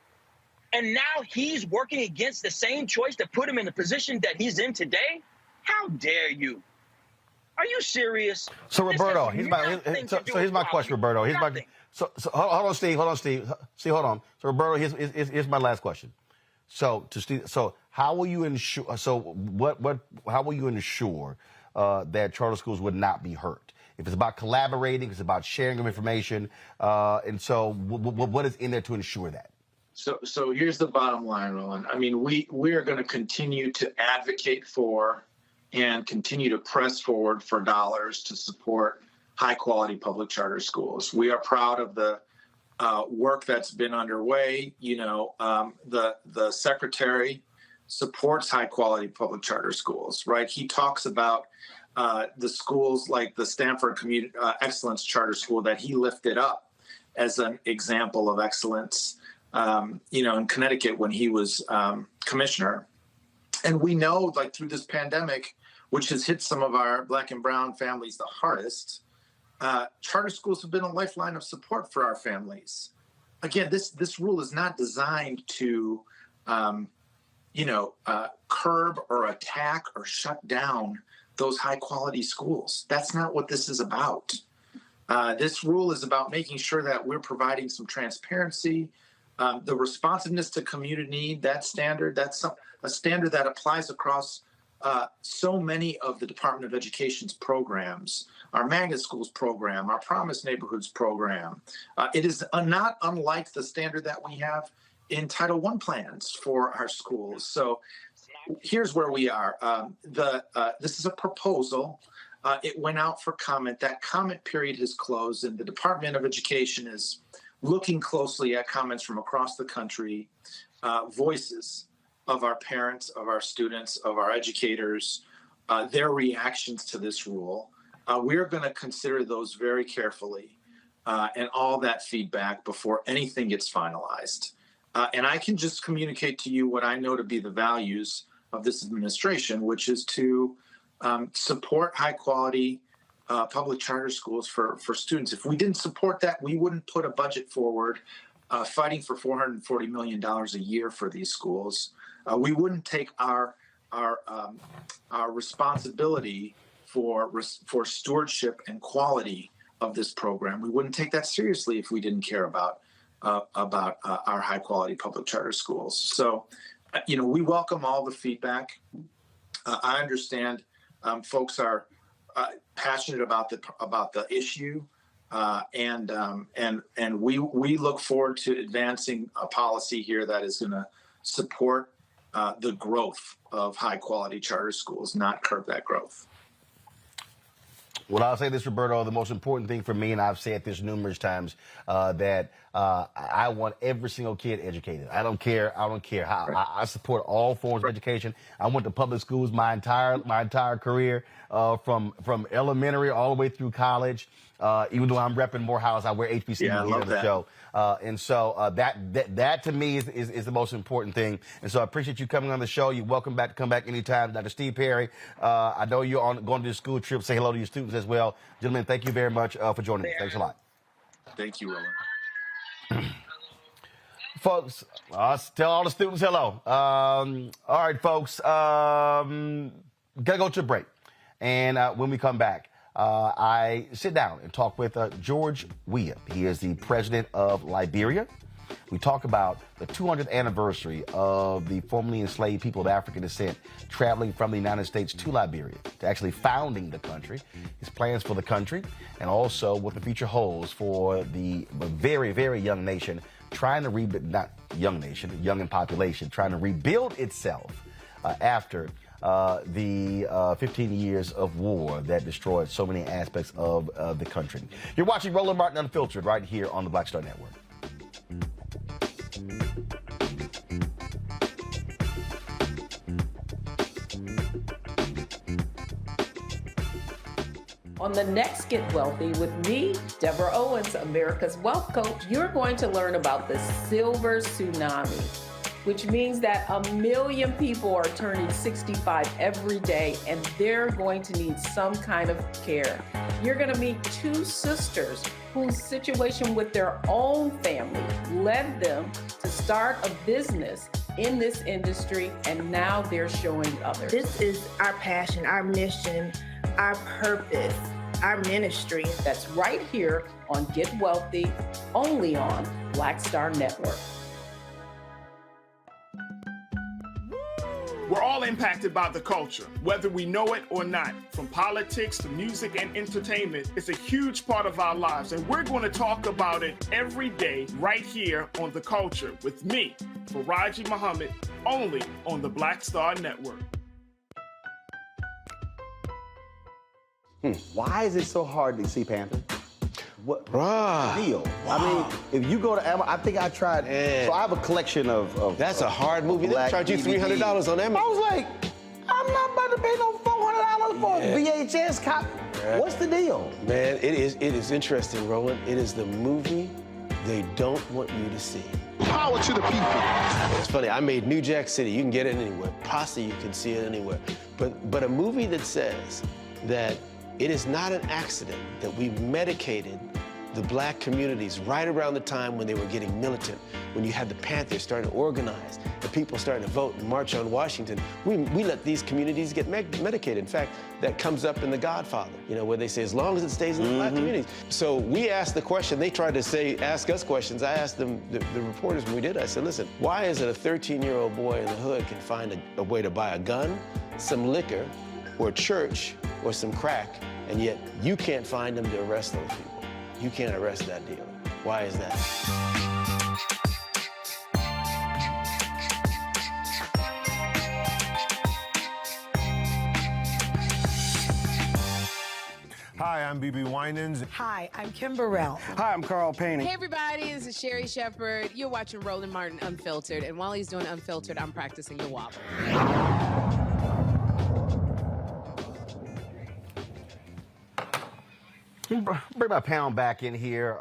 And now he's working against the same choice that put him in the position that he's in today? How dare you? Are you serious? So Roberto, here's my question, Roberto. So hold on, Steve. Hold on. So Roberto, here's my last question. So to Steve, so how will you ensure? So how will you ensure that charter schools would not be hurt? If it's about collaborating, if it's about sharing of information, and so what is in there to ensure that? So here's the bottom line, Roland. I mean, we are going to continue to advocate for and continue to press forward for dollars to support high-quality public charter schools. We are proud of the work that's been underway. You know, the secretary supports high-quality public charter schools, right? He talks about the schools like the Stanford Community Excellence Charter School that he lifted up as an example of excellence, in Connecticut when he was commissioner. And we know, like, through this pandemic, which has hit some of our Black and brown families the hardest, charter schools have been a lifeline of support for our families. Again, this rule is not designed to, curb or attack or shut down those high-quality schools. That's not what this is about. This rule is about making sure that we're providing some transparency, the responsiveness to community need, that standard, that's a standard that applies across so many of the Department of Education's programs, our Magnet Schools program, our Promise Neighborhoods program. It is not unlike the standard that we have in Title I plans for our schools. So here's where we are. This is a proposal. It went out for comment. That comment period has closed, and the Department of Education is looking closely at comments from across the country, voices of our parents, of our students, of our educators, their reactions to this rule. We're going to consider those very carefully and all that feedback before anything gets finalized. And I can just communicate to you what I know to be the values of this administration, which is to support high quality public charter schools for students. If we didn't support that, we wouldn't put a budget forward fighting for $440 million a year for these schools. We wouldn't take our responsibility for stewardship and quality of this program. We wouldn't take that seriously if we didn't care about our high quality public charter schools. So, we welcome all the feedback. I understand folks are passionate about the issue, and we look forward to advancing a policy here that is going to support the growth of high quality charter schools, not curb that growth. Well, I'll say this, Roberto, the most important thing for me, and I've said this numerous times, that I want every single kid educated. I don't care how. I support all forms of education. I went to public schools my entire career, from elementary all the way through college. Even though I'm repping Morehouse, I wear HBCU on the show. And so that to me is the most important thing. And so I appreciate you coming on the show. You're welcome back to come back anytime. Dr. Steve Perry, I know you're going to the school trip. Say hello to your students as well. Gentlemen, thank you very much for joining us. Thanks a lot. Thank you, Roland. Folks, tell all the students hello. All right, folks, gotta go to a break. And when we come back, I sit down and talk with George Weah. He is the president of Liberia. We talk about the 200th anniversary of the formerly enslaved people of African descent traveling from the United States to Liberia, to actually founding the country, his plans for the country, and also what the future holds for the very, very young nation trying to rebuild, not young nation, young in population, trying to rebuild itself after the 15 years of war that destroyed so many aspects of the country. You're watching Roland Martin Unfiltered right here on the Black Star Network. On the next Get Wealthy with me, Deborah Owens, America's Wealth Coach, you're going to learn about the silver tsunami, which means that 1 million people are turning 65 every day and they're going to need some kind of care. You're going to meet two sisters whose situation with their own family led them to start a business in this industry, and now they're showing others. This is our passion, our mission, our purpose, our ministry. That's right here on Get Wealthy, only on Black Star Network. We're all impacted by the culture, whether we know it or not. From politics to music and entertainment, it's a huge part of our lives, and we're going to talk about it every day right here on The Culture with me, Faraji Muhammad, only on the Black Star Network. Why is it so hard to see Panther? What deal? Wow. I mean, if you go to Amazon, I think I tried. So I have a collection of That's a hard movie. They charge you $300 on Amazon. I was like, I'm not about to pay no $400 for a VHS copy. What's the deal? Man, it is interesting, Roland. It is the movie they don't want you to see. Power to the people. It's funny, I made New Jack City. You can get it anywhere. Pasta, you can see it anywhere. But a movie that says that it is not an accident that we medicated the black communities right around the time when they were getting militant, when you had the Panthers starting to organize, the people starting to vote and march on Washington. We let these communities get medicated. In fact, that comes up in The Godfather, you know, where they say, as long as it stays in the black communities. So we asked the question, they tried to ask us questions. I asked them, the reporters when we did, I said, listen, why is it a 13-year-old boy in the hood can find a way to buy a gun, some liquor, or church, or some crack, and yet you can't find them to arrest those people? You can't arrest that dealer. Why is that? Hi, I'm BB Winans. Hi, I'm Kim Burrell. Hi, I'm Carl Payne. Hey everybody, this is Sherry Shepherd. You're watching Roland Martin Unfiltered, and while he's doing Unfiltered, I'm practicing the wobble. Bring my pound back in here.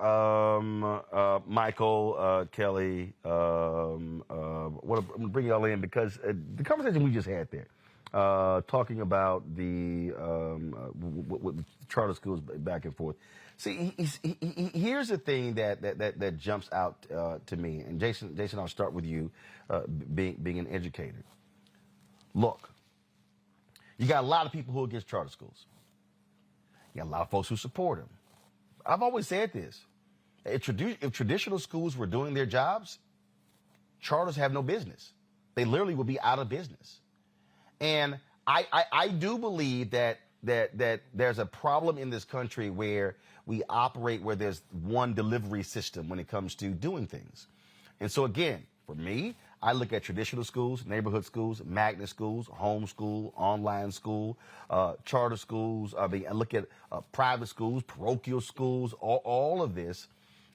Michael, Kelly, I'm going to bring y'all in because the conversation we just had there, talking about the charter schools back and forth. See, here's the thing that jumps out to me. And Jason, I'll start with you, being an educator. Look, you got a lot of people who are against charter schools. You got a lot of folks who support them. I've always said this. If traditional schools were doing their jobs, charters have no business. They literally would be out of business. And I do believe that there's a problem in this country where we operate where there's one delivery system when it comes to doing things. And so again, for me, I look at traditional schools, neighborhood schools, magnet schools, homeschool, online school, charter schools. I look at private schools, parochial schools, all of this,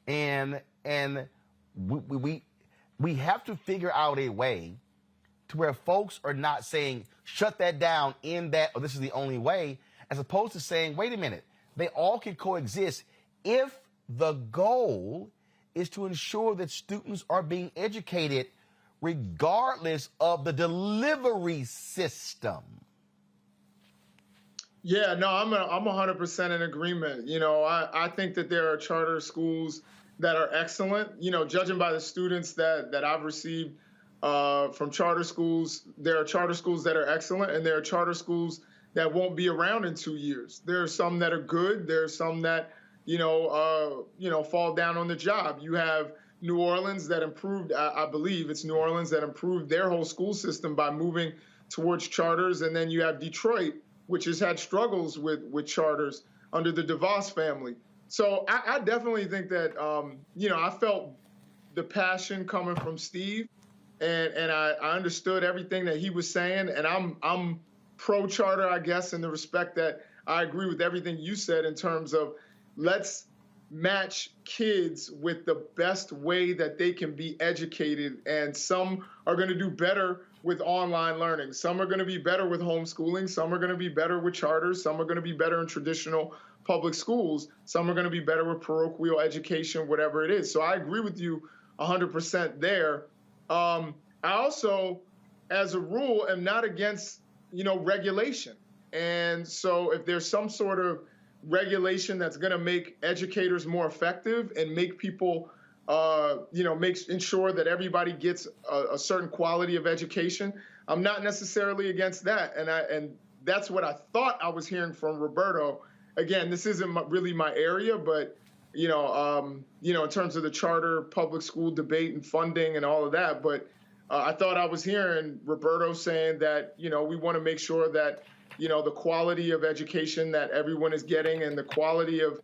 and we have to figure out a way to where folks are not saying shut that down, end that, or this is the only way, as opposed to saying, wait a minute, they all can coexist if the goal is to ensure that students are being educated regardless of the delivery system. Yeah, no, I'm 100% in agreement. You know, I think that there are charter schools that are excellent. You know, judging by the students that I've received from charter schools, there are charter schools that are excellent, and there are charter schools that won't be around in 2 years. There are some that are good. There are some that, fall down on the job. You have New Orleans that improved, I believe it's New Orleans that improved their whole school system by moving towards charters. And then you have Detroit, which has had struggles with charters under the DeVos family. So I definitely think that, I felt the passion coming from Steve, and I understood everything that he was saying. And I'm pro-charter, I guess, in the respect that I agree with everything you said in terms of let's match kids with the best way that they can be educated. And some are going to do better with online learning. Some are going to be better with homeschooling. Some are going to be better with charters. Some are going to be better in traditional public schools. Some are going to be better with parochial education, whatever it is. So I agree with you 100% there. I also, as a rule, am not against, regulation. And so if there's some sort of regulation that's going to make educators more effective and make people, ensure that everybody gets a certain quality of education, I'm not necessarily against that. And that's what I thought I was hearing from Roberto. Again, this isn't really my area, but, in terms of the charter public school debate and funding and all of that. But I thought I was hearing Roberto saying that, we want to make sure that, the quality of education that everyone is getting and the quality of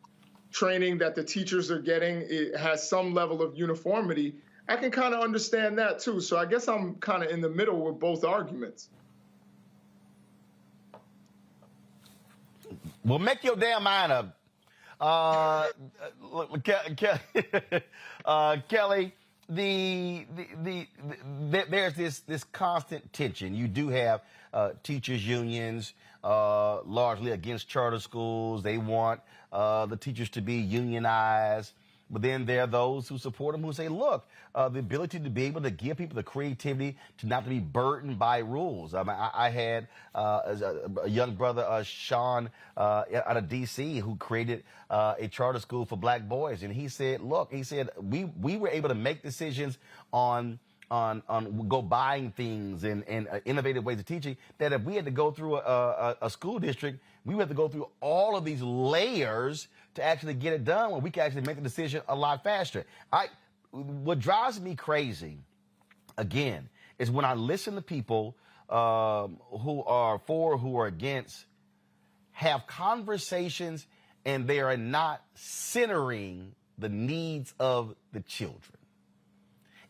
training that the teachers are getting, it has some level of uniformity. I can kind of understand that too. So I guess I'm kind of in the middle with both arguments. Well, make your damn mind up. Kelly, there's this constant tension. You do have teachers unions largely against charter schools. They want the teachers to be unionized. But then there are those who support them who say, look, the ability to be able to give people the creativity to not to be burdened by rules. I had a young brother, Sean, out of D.C., who created a charter school for black boys. And he said, look, we were able to make decisions on go buying things and innovative ways of teaching, that if we had to go through a school district, we would have to go through all of these layers to actually get it done, when we can actually make the decision a lot faster. What drives me crazy, again, is when I listen to people who are for, who are against, have conversations and they are not centering the needs of the children.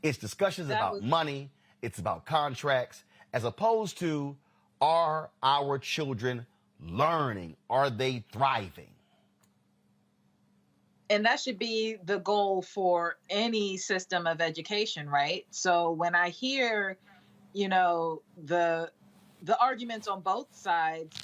It's discussions about money, it's about contracts, as opposed to, are our children learning? Are they thriving? And that should be the goal for any system of education, right? So when I hear, the arguments on both sides,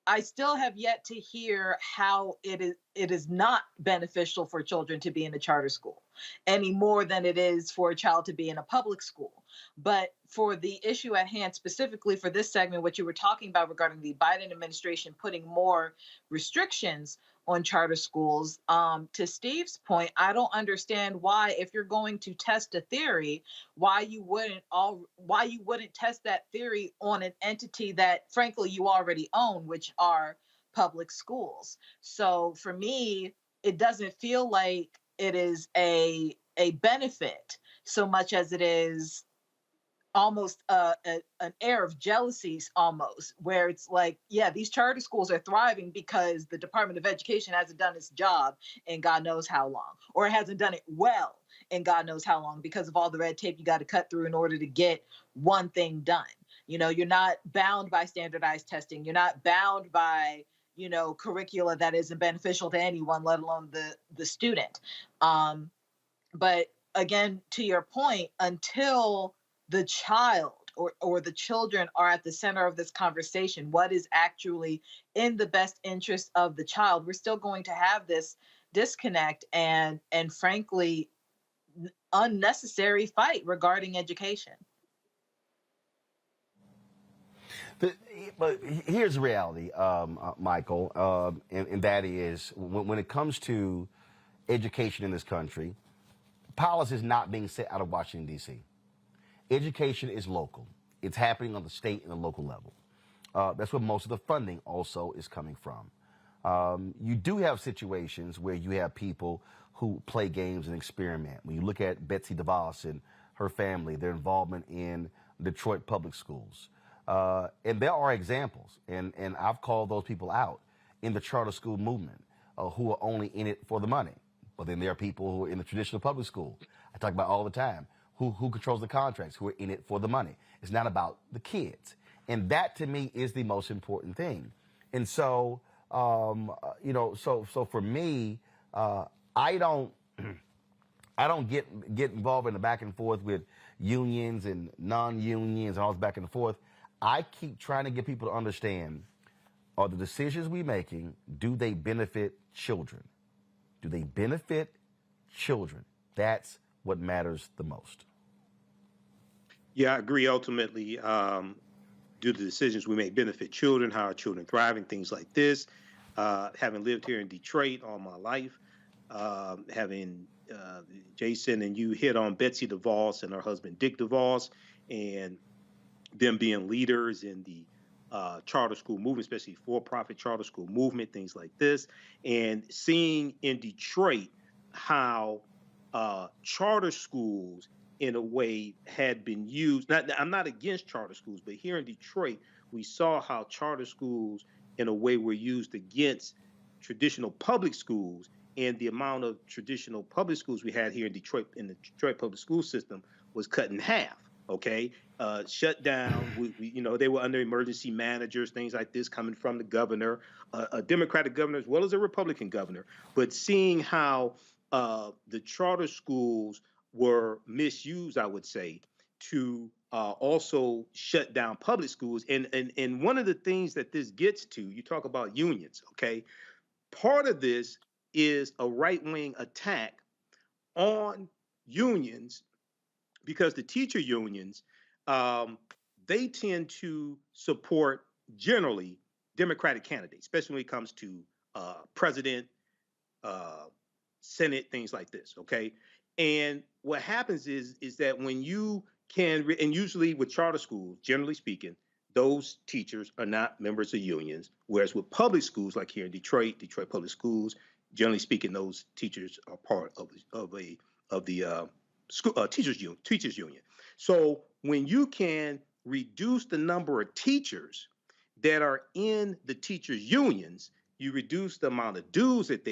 I still have yet to hear how it is not beneficial for children to be in a charter school any more than it is for a child to be in a public school. But for the issue at hand, specifically for this segment, what you were talking about regarding the Biden administration putting more restrictions on charter schools, to Steve's point, I don't understand why, if you're going to test a theory, why you wouldn't test that theory on an entity that, frankly, you already own, which are public schools. So for me, it doesn't feel like it is a benefit so much as it is almost an air of jealousy, almost, where it's like, yeah, these charter schools are thriving because the Department of Education hasn't done its job in God knows how long, or it hasn't done it well in God knows how long because of all the red tape you got to cut through in order to get one thing done. You know, you're not bound by standardized testing. You're not bound by, you know, curricula that isn't beneficial to anyone, let alone the student. But again, to your point, until the child or the children are at the center of this conversation, what is actually in the best interest of the child, we're still going to have this disconnect and frankly, unnecessary fight regarding education. But here's the reality, Michael, and that is when it comes to education in this country, policy is not being set out of Washington, D.C. Education is local. It's happening on the state and the local level. That's where most of the funding also is coming from. You do have situations where you have people who play games and experiment. When you look at Betsy DeVos and her family, their involvement in Detroit public schools. And there are examples, and I've called those people out in the charter school movement who are only in it for the money. But then there are people who are in the traditional public school. I talk about all the time. Who controls the contracts, who are in it for the money. It's not about the kids. And that, to me, is the most important thing. And so, you know, so for me, I don't get involved in the back and forth with unions and non-unions and all this back and forth. I keep trying to get people to understand, are the decisions we're making, do they benefit children? Do they benefit children? That's what matters the most. Yeah, I agree. Ultimately, do the decisions we make benefit children? How are children thriving? Things like this. Having lived here in Detroit all my life, having Jason and you hit on Betsy DeVos and her husband Dick DeVos, and them being leaders in the charter school movement, especially for-profit charter school movement, things like this, and seeing in Detroit how charter schools in a way had been used. I'm not against charter schools, but here in Detroit, we saw how charter schools in a way were used against traditional public schools, and the amount of traditional public schools we had here in Detroit, in the Detroit public school system, was cut in half. Okay, shut down. We, you know, they were under emergency managers, things like this coming from the governor, a Democratic governor as well as a Republican governor. But seeing how the charter schools were misused, I would say, to also shut down public schools. And one of the things that this gets to, you talk about unions, okay? Part of this is a right-wing attack on unions, because the teacher unions, they tend to support generally Democratic candidates, especially when it comes to president, Senate, things like this, okay? And what happens is that when you can, and usually with charter schools, generally speaking, those teachers are not members of unions, whereas with public schools, like here in Detroit public schools, generally speaking, those teachers are part of the teachers union. So when you can reduce the number of teachers that are in the teachers unions, you reduce the amount of dues that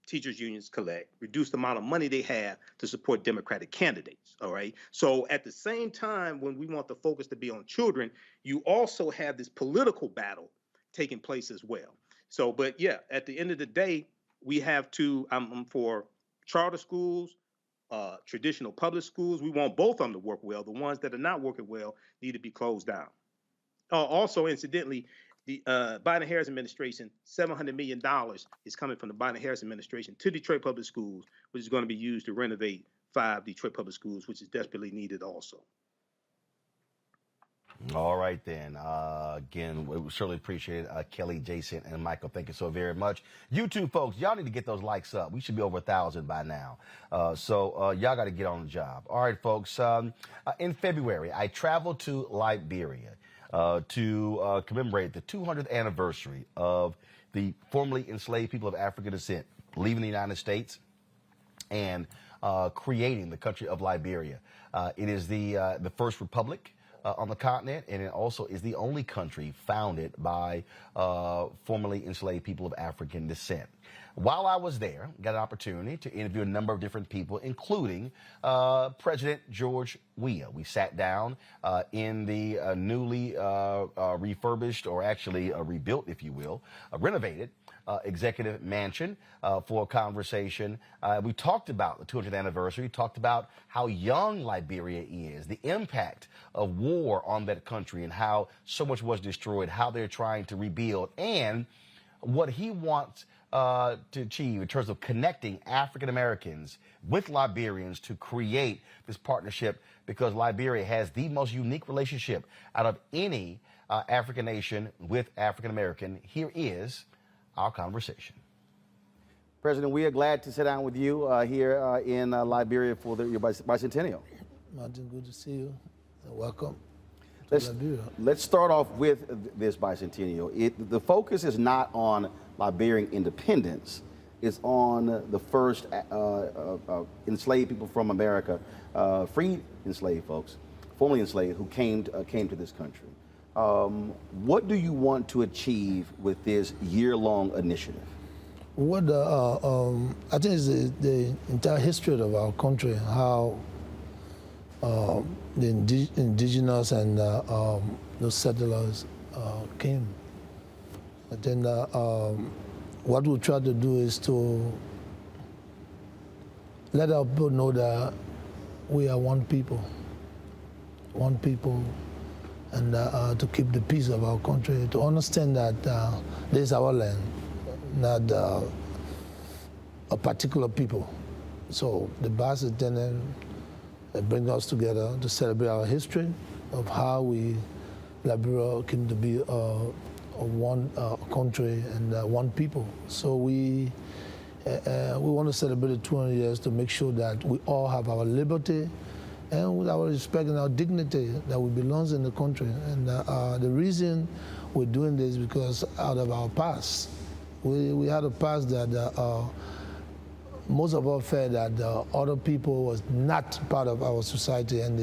teachers unions collect, reduce the amount of money they have to support Democratic candidates. All right. So at the same time, when we want the focus to be on children, you also have this political battle taking place as well. So, but yeah, at the end of the day, we have to, I'm for charter schools, traditional public schools. We want both of them to work well. The ones that are not working well need to be closed down. Also, incidentally, the Biden-Harris administration, $700 million is coming from the Biden-Harris administration to Detroit public schools, which is going to be used to renovate 5 Detroit public schools, which is desperately needed also. All right, then. Again, we certainly appreciate it. Kelly, Jason, and Michael, thank you so very much. You two folks, y'all need to get those likes up. We should be over 1,000 by now. So y'all got to get on the job. All right, folks. In February, I traveled to Liberia to commemorate the 200th anniversary of the formerly enslaved people of African descent leaving the United States and creating the country of Liberia. It is the first republic on the continent, and it also is the only country founded by formerly enslaved people of African descent. While I was there, got an opportunity to interview a number of different people, including President George Weah. We sat down in the newly refurbished, or actually rebuilt, if you will, renovated executive mansion for a conversation. We talked about the 200th anniversary, talked about how young Liberia is, the impact of war on that country and how so much was destroyed, how they're trying to rebuild, and what he wants to achieve in terms of connecting African Americans with Liberians to create this partnership, because Liberia has the most unique relationship out of any African nation with African American. Here is our conversation. President Weah, glad to sit down with you here in Liberia for your bicentennial. Martin, good to see you. Welcome. Let's start off with this bicentennial. The focus is not on Liberian independence. It's on the first enslaved people from America, freed enslaved folks, formerly enslaved, who came to this country. What do you want to achieve with this year-long initiative? What I think is the entire history of our country, how the indigenous and those settlers came. And then what we try to do is to let our people know that we are one people, and to keep the peace of our country, to understand that this is our land, not a particular people. So the bicentennial brings us together to celebrate our history of how Liberia came to be one country and one people. So we want to celebrate the 200 years to make sure that we all have our liberty and with our respect and our dignity that we belongs in the country. And the reason we're doing this is because out of our past, we had a past that most of us felt that other people was not part of our society and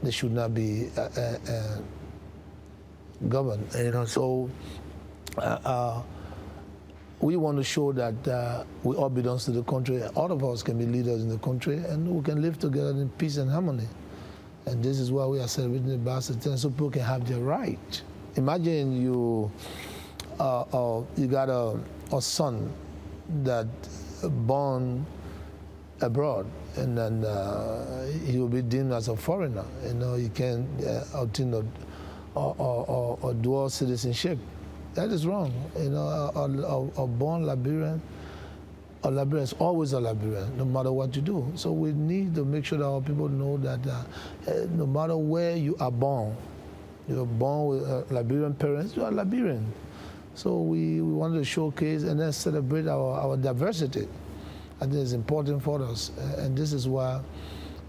they should not be governed. You know, so we want to show that we all belong to the country. All of us can be leaders in the country, and we can live together in peace and harmony. And this is why we are celebrating the bicentennial, so people can have their right. Imagine you got a son that born abroad, and then he will be deemed as a foreigner. You know, he can obtain a dual citizenship. That is wrong. You know, a born Liberian, a Liberian is always a Liberian, no matter what you do. So we need to make sure that our people know that no matter where you are born with Liberian parents, you are Liberian. So we wanted to showcase and then celebrate our diversity. I think it's important for us, and this is why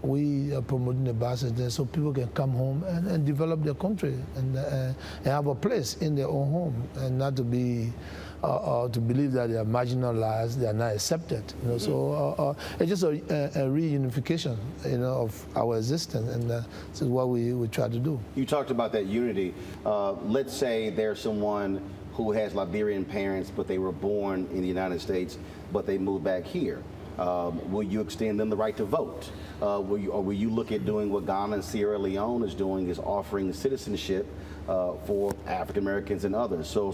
we are promoting the bicentennial, so people can come home and develop their country and have a place in their own home, and not to be to believe that they are marginalized, they are not accepted. You know, so it's just a reunification, you know, of our existence, and this is what we try to do. You talked about that unity. Let's say there's someone who has Liberian parents, but they were born in the United States, but they moved back here. Will you extend them the right to vote? Will you look at doing what Ghana and Sierra Leone is doing, is offering citizenship for African Americans and others? So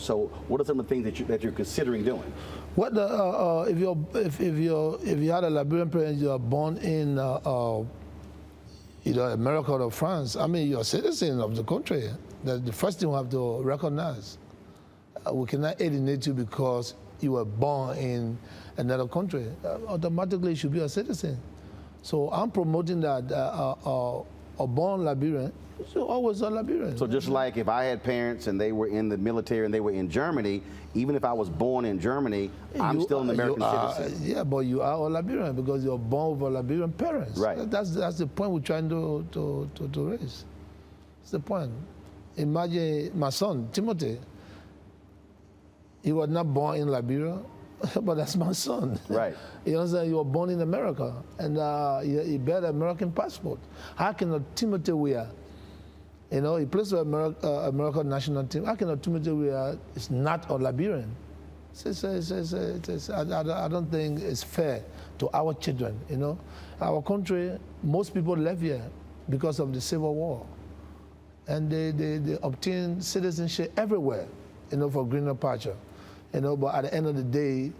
what are some of the things that you're considering doing? What if you had a Liberian parent, you are born in either America or France, I mean, you're a citizen of the country. That's the first thing we have to recognize. We cannot alienate you because you were born in another country. Automatically, you should be a citizen. So I'm promoting that a born Liberian is always a Liberian. So just like if I had parents and they were in the military and they were in Germany, even if I was born in Germany, I'm still an American citizen. Yeah, but you are a Liberian because you're born with a Liberian parents. Right. That's the point we're trying to raise. That's the point. Imagine my son, Timothy. He was not born in Liberia, but that's my son. Right. You understand? You were born in America, and he bear the American passport. How can a Timothy Weah, You know, he plays for American national team. How can ultimately it's not a Liberian? I don't think it's fair to our children, you know. Our country, most people left here because of the Civil War. And they obtain citizenship everywhere, you know, for greener pasture. You know, but at the end of the day,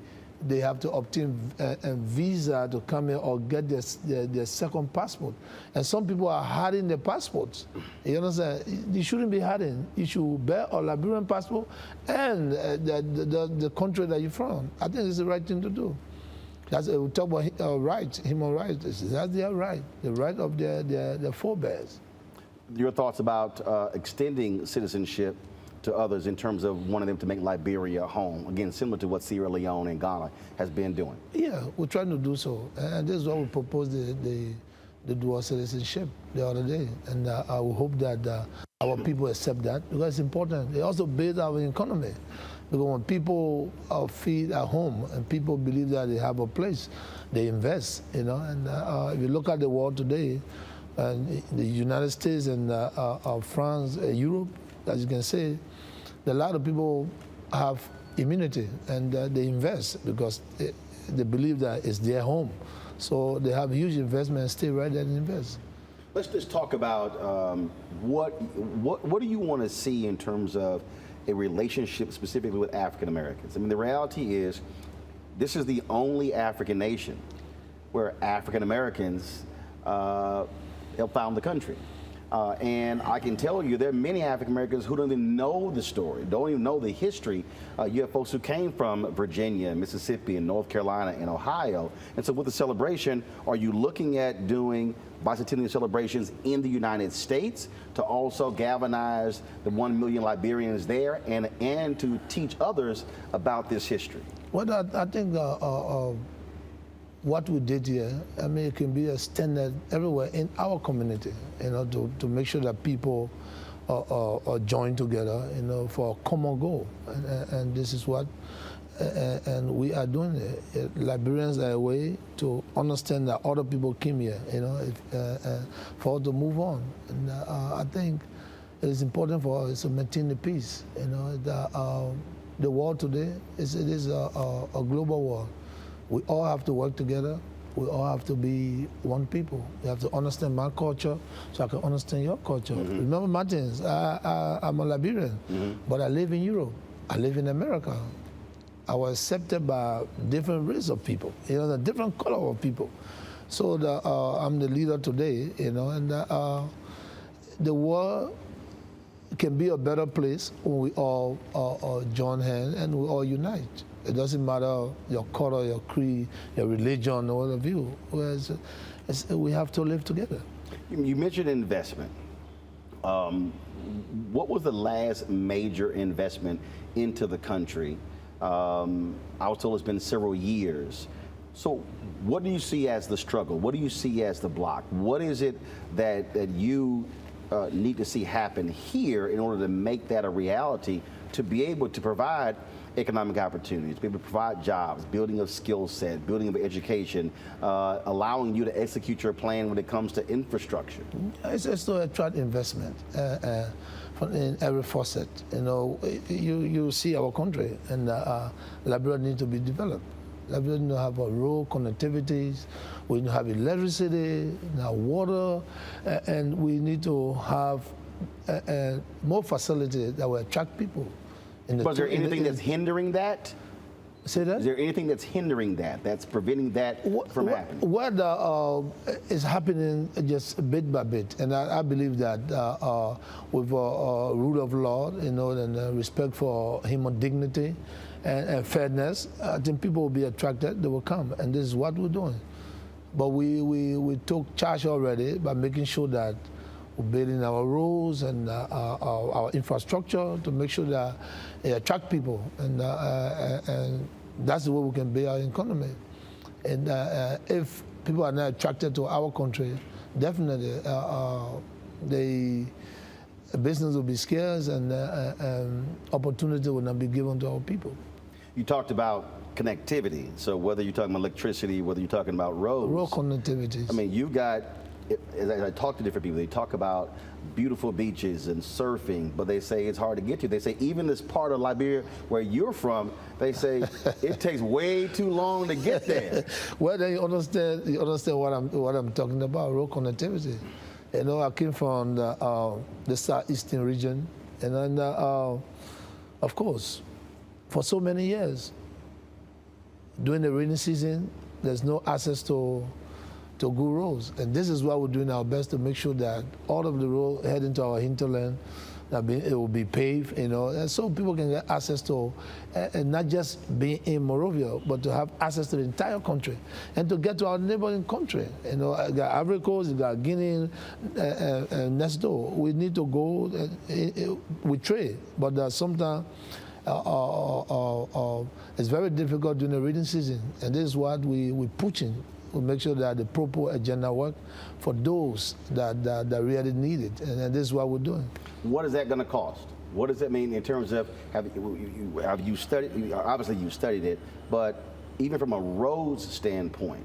they have to obtain a visa to come here or get their second passport. And some people are hiding their passports. You understand? You shouldn't be hiding. You should bear a Liberian passport and the country that you're from. I think it's the right thing to do. That's, we talk about rights, human rights. That's their right, the right of their forebears. Your thoughts about extending citizenship to others in terms of wanting them to make Liberia home, again, similar to what Sierra Leone and Ghana has been doing? Yeah, we're trying to do so. And this is why we proposed the dual citizenship the other day. And I will hope that our people accept that, because it's important. It also builds our economy. Because when people feel at home and people believe that they have a place, they invest, you know. And if you look at the world today, the United States and France, Europe, as you can see, a lot of people have immunity and they invest because they believe that it's their home. So they have huge investment and stay right there and invest. Let's just talk about what do you want to see in terms of a relationship specifically with African Americans? I mean, the reality is this is the only African nation where African Americans have found the country. And I can tell you there are many African Americans who don't even know the story, don't even know the history. You have folks who came from Virginia, Mississippi, and North Carolina, and Ohio. And so with the celebration, are you looking at doing bicentennial celebrations in the United States to also galvanize the 1 million Liberians there and to teach others about this history? Well, I think what we did here, I mean, it can be a standard everywhere in our community, you know, to make sure that people are joined together, you know, for a common goal. And this is what, and we are doing it. Liberians are a way to understand that other people came here, you know, for us to move on. And I think it is important for us to maintain the peace, you know. The world today, it is a global world. We all have to work together. We all have to be one people. You have to understand my culture so I can understand your culture. Mm-hmm. Remember, Martins, I'm a Liberian, but I live in Europe. I live in America. I was accepted by different race of people, you know, the different color of people. So I'm the leader today, you know, and the world can be a better place when we all join hands and we all unite. It doesn't matter your color, your creed, your religion, or what have you. Whereas we have to live together. You mentioned investment. What was the last major investment into the country? I was told it's been several years. So what do you see as the struggle? What do you see as the block? What is it that you need to see happen here in order to make that a reality, to be able to provide economic opportunities, be able to provide jobs, building of skill set, building of education, allowing you to execute your plan when it comes to infrastructure? It's to attract investment in every facet. You know, you see our country, and Liberia needs to be developed. Liberia needs to have a rural connectivities. We need to have electricity, water, and we need to have more facilities that will attract people. But is there anything that's hindering that? Say that? Is there anything that's hindering that, that's preventing that from happening? What is happening just bit by bit, and I believe that with rule of law, you know, and respect for human dignity and fairness, I think people will be attracted, they will come, and this is what we're doing. But we took charge already by making sure that we're building our roads and our infrastructure to make sure that it attract people, and that's the way we can build our economy. And if people are not attracted to our country, definitely the business will be scarce and opportunity will not be given to our people. You talked about connectivity. So whether you're talking about electricity, whether you're talking about roads. Road connectivity. I mean, you've got as I talk to different people, they talk about beautiful beaches and surfing, but they say it's hard to get to. They say even this part of Liberia where you're from, they say it takes way too long to get there. Well, then you understand what I'm talking about, road connectivity. You know, I came from the southeastern region, and then, of course, for so many years, during the rainy season, there's no access to good roads. And this is why we're doing our best to make sure that all of the road heading to our hinterland, it will be paved, you know, and so people can get access to, and not just being in Monrovia, but to have access to the entire country and to get to our neighboring country. You know, you got Ivory Coast, you got Guinea, next door. We need to go, we trade, but sometimes it's very difficult during the reading season, and this is what we're pushing. We make sure that the proper agenda work for those that really need it, and this is what we're doing. What is that going to cost? What does that mean in terms of, have you studied, obviously you studied it, but even from a roads standpoint,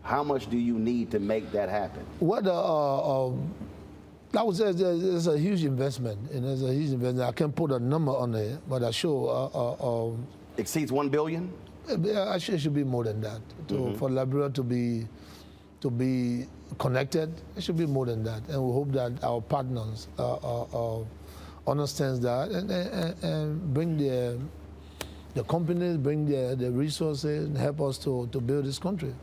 how much do you need to make that happen? Well, I would say it's a huge investment, and it's a huge investment. I can't put a number on it, but I sure. Exceeds $1 billion? Actually, it should be more than that. For Liberia to be connected, it should be more than that. And we hope that our partners understand that and bring the companies, bring the resources, and help us to build this country.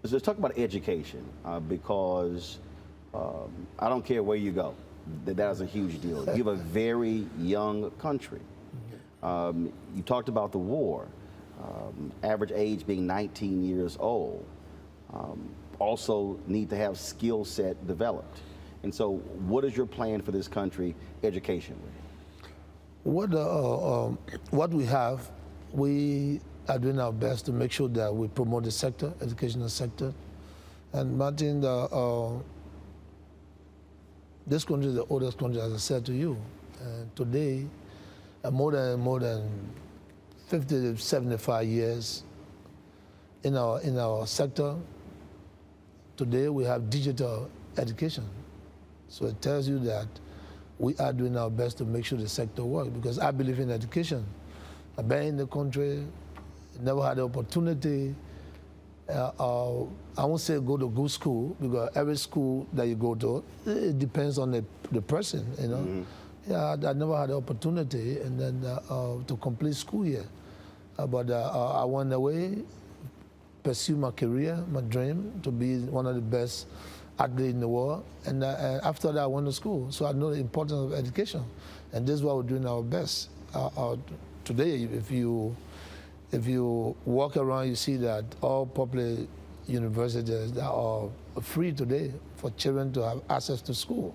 Let's talk about education, because I don't care where you go. That is a huge deal. You have a very young country. You talked about the war, average age being 19 years old. Also need to have skill set developed. And so what is your plan for this country educationally? What we have, we are doing our best to make sure that we promote the sector, educational sector. And Martin, this country is the oldest country, as I said to you. And today, more than 50 to 75 years in our sector. Today we have digital education. So it tells you that we are doing our best to make sure the sector works, because I believe in education. I've been in the country, never had the opportunity. I won't say go to good school, because every school that you go to, it depends on the person, you know. Mm-hmm. Yeah, I never had the opportunity and then to complete school here. But I went away, pursue my career, my dream to be one of the best athletes in the world. And after that, I went to school. So I know the importance of education. And this is why we're doing our best. Today, if you walk around, you see that all public universities are free today for children to have access to school.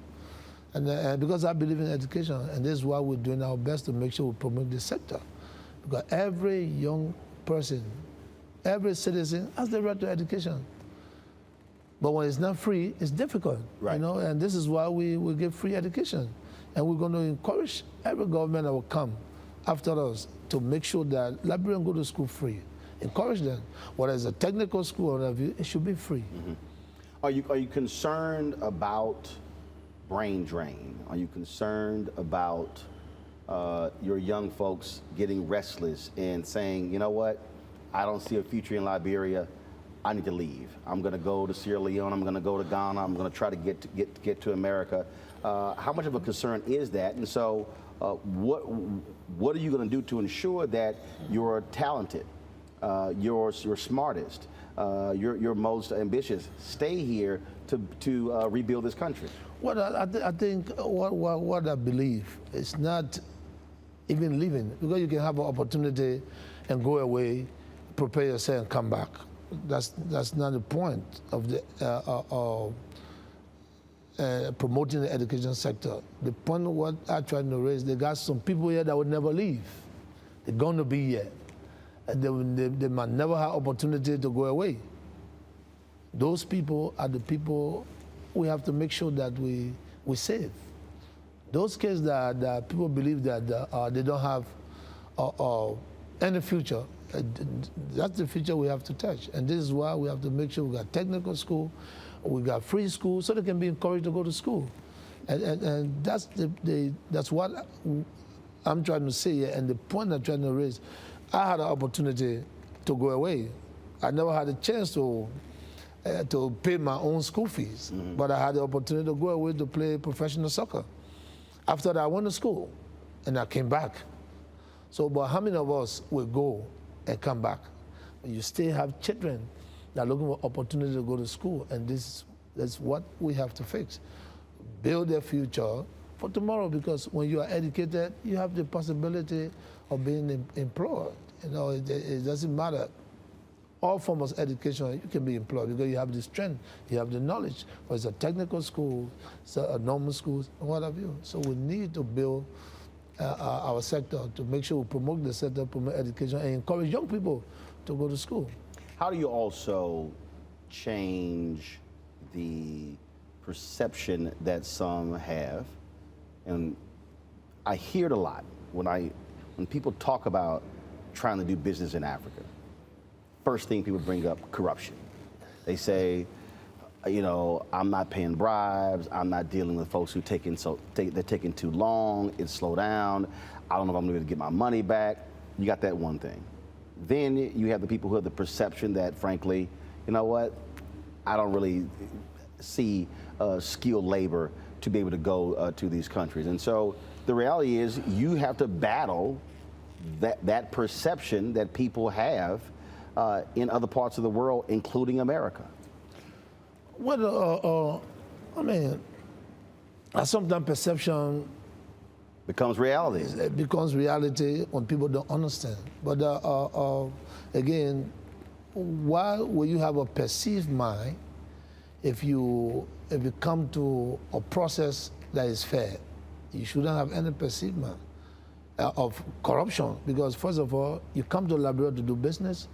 And because I believe in education, and this is why we're doing our best to make sure we promote this sector. Because every young person, every citizen has the right to education. But when it's not free, it's difficult, right. You know, and this is why we give free education. And we're going to encourage every government that will come after us to make sure that Liberians go to school free. Encourage them. Whether it's a technical school or whatever, it should be free. Mm-hmm. Are you concerned about brain drain? Are you concerned about your young folks getting restless and saying, you know what, I don't see a future in Liberia, I need to leave. I'm going to go to Sierra Leone, I'm going to go to Ghana, I'm going to try to get to America. How much of a concern is that? And so what are you going to do to ensure that you're talented, you're smartest, you're most ambitious stay here to rebuild this country? Well, I think what I believe is not even leaving, because you can have an opportunity and go away, prepare yourself and come back. That's not the point of the promoting the education sector. The point of what I try to raise, they got some people here that would never leave. They're going to be here. And they might never have opportunity to go away. Those people are the people we have to make sure that we save. Those kids that people believe that they don't have any future That's the future we have to touch. And this is why we have to make sure we got technical school, we got free school, so they can be encouraged to go to school. And that's that's what I'm trying to say here, and the point I'm trying to raise. I had an opportunity to go away. I never had a chance to pay my own school fees, but I had the opportunity to go away to play professional soccer. After that, I went to school, and I came back. So, but how many of us will go and come back? You still have children that are looking for opportunity to go to school, and that's what we have to fix. Build their future for tomorrow, because when you are educated, you have the possibility of being employed. You know, it doesn't matter. All forms of education, you can be employed because you have the strength, you have the knowledge. Whether it's a technical school, it's a normal schools, what have you. So we need to build our sector to make sure we promote the sector, promote education, and encourage young people to go to school. How do you also change the perception that some have? And I hear it a lot when people talk about trying to do business in Africa. First thing people bring up, corruption. They say, you know, I'm not paying bribes. I'm not dealing with folks who they're taking too long. It's slow down. I don't know if I'm going to be able to get my money back. You got that one thing. Then you have the people who have the perception that, frankly, you know what? I don't really see skilled labor to be able to go to these countries. And so the reality is you have to battle that perception that people have in other parts of the world, including America. Well, I mean, sometimes perception becomes reality. It becomes reality when people don't understand. But again, why will you have a perceived mind if you come to a process that is fair? You shouldn't have any perceived mind of corruption, because first of all, you come to Liberia to do business.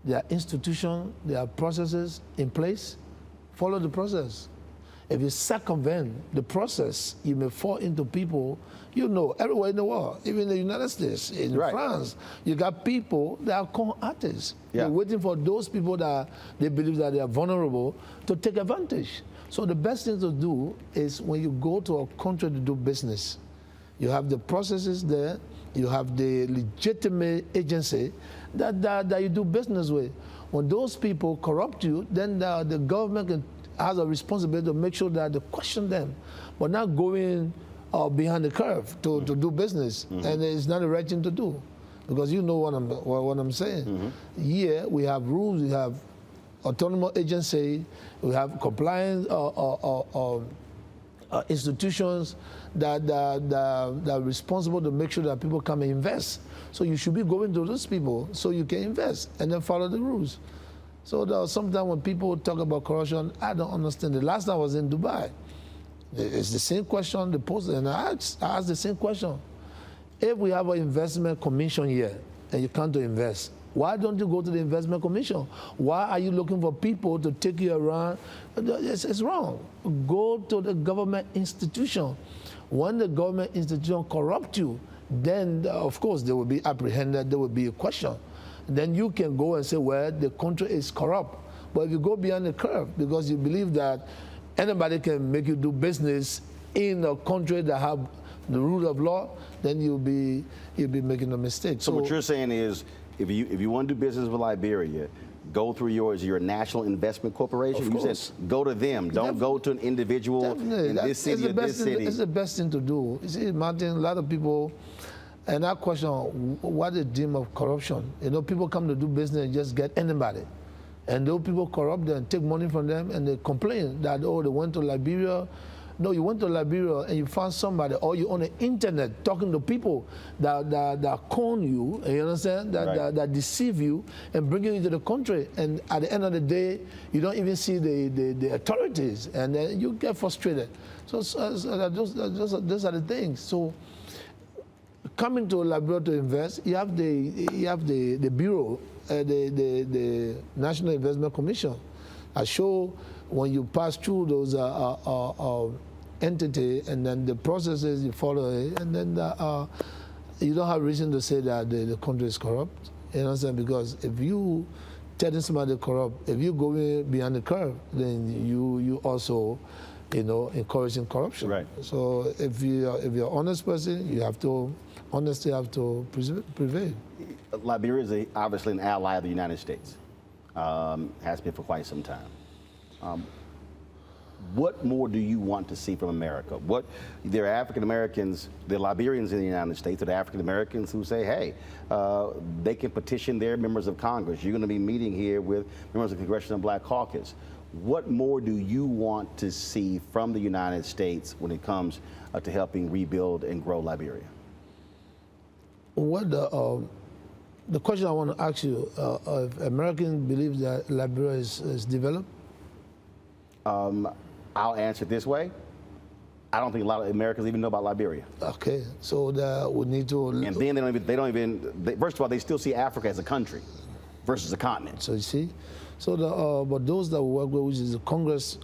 There are institutions, there are processes in place. Follow the process. If you circumvent the process, you may fall into people, you know, everywhere in the world, even in the United States, in France, you got people that are con artists. They're waiting for those people that they believe that they are vulnerable to take advantage. So the best thing to do is when you go to a country to do business, you have the processes there, you have the legitimate agency that you do business with. When those people corrupt you, then the government has a responsibility to make sure that they question them, but not going behind the curve to do business. And it's not the right thing to do, because you know what I'm saying. Here we have rules, we have autonomous agency, we have compliance institutions that are responsible to make sure that people come and invest. So you should be going to those people so you can invest and then follow the rules. So sometimes when people talk about corruption, I don't understand. The last time I was in Dubai, it's the same question they posed, and I asked the same question. If we have an investment commission here and you come to invest, why don't you go to the investment commission? Why are you looking for people to take you around? It's wrong. Go to the government institution. When the government institution corrupt you, then of course they will be apprehended, there will be a question. Then you can go and say, well, the country is corrupt. But if you go beyond the curve because you believe that anybody can make you do business in a country that have the rule of law, then you'll be making a mistake. So what you're saying is, if you want to do business with Liberia, go through your national investment corporation. You said go to them. Don't go to an individual in this city or this city. It's the best thing to do. You see, Martin, a lot of people, and I question what is the deem of corruption. You know, people come to do business and just get anybody. And those people corrupt them, take money from them, and they complain that, oh, they went to Liberia. No, you went to Liberia and you found somebody, or you on the internet talking to people that con you, you understand, that deceive you and bring you into the country. And at the end of the day, you don't even see the authorities, and then you get frustrated. So those are the things. So coming to Liberia to invest, you have the bureau, the National Investment Commission. I show when you pass through those entity, and then the processes you follow it, and then you don't have reason to say that the country is corrupt. You know what I'm saying? Because if you telling somebody corrupt, if you go beyond the curve, then you also, encouraging corruption. Right. So if you're an honest person, you have to, honesty have to prevail. Liberia is obviously an ally of the United States. Has been for quite some time. What more do you want to see from America? There are African Americans, there are Liberians in the United States, there are African Americans who say, hey, they can petition their members of Congress. You're going to be meeting here with members of the Congressional Black Caucus. What more do you want to see from the United States when it comes to helping rebuild and grow Liberia? What the question I want to ask you, if Americans believe that Liberia is developed? I'll answer it this way. I don't think a lot of Americans even know about Liberia. Okay, so we need to. And then they don't even. First of all, they still see Africa as a country versus a continent. So you see, so but those that we work with, which is the Congress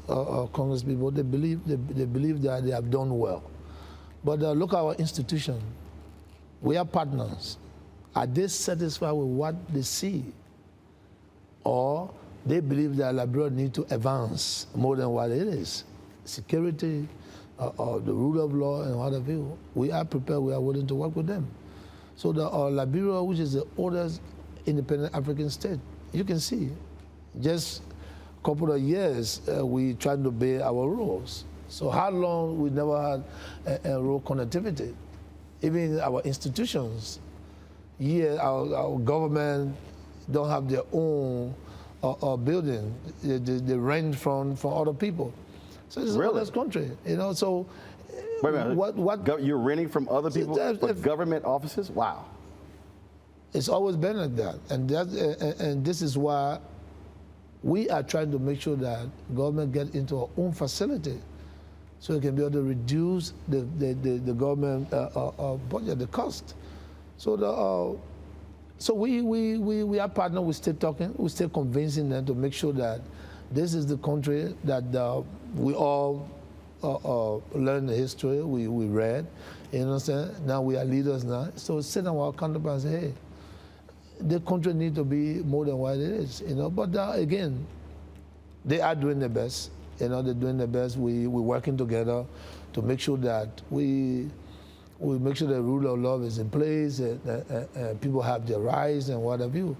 people, they believe that they have done well. But look at our institution. We are partners. Are they satisfied with what they see, or they believe that Liberia need to advance more than what it is? Security, the rule of law, and what have you. We are prepared, we are willing to work with them. So the Liberia, which is the oldest independent African state, you can see, just a couple of years, we tried to obey our rules. So how long we never had a rural connectivity? Even our institutions, our government don't have their own building. They rent from other people. So it's really? A honest country, So wait a minute. What you're renting from other people for government offices? Wow. It's always been like that, and this is why we are trying to make sure that government get into our own facility, so it can be able to reduce the government budget, the cost. So So we are partners. We stay talking. We stay convincing them to make sure that this is the country that we all learn the history. We read. You know what I'm saying? Now we are leaders now. So sit down with our counterparts and say, hey, the country needs to be more than what it is. But again, they are doing their best. They're doing their best. We're working together to make sure that we make sure the rule of law is in place, and people have their rights and what have you.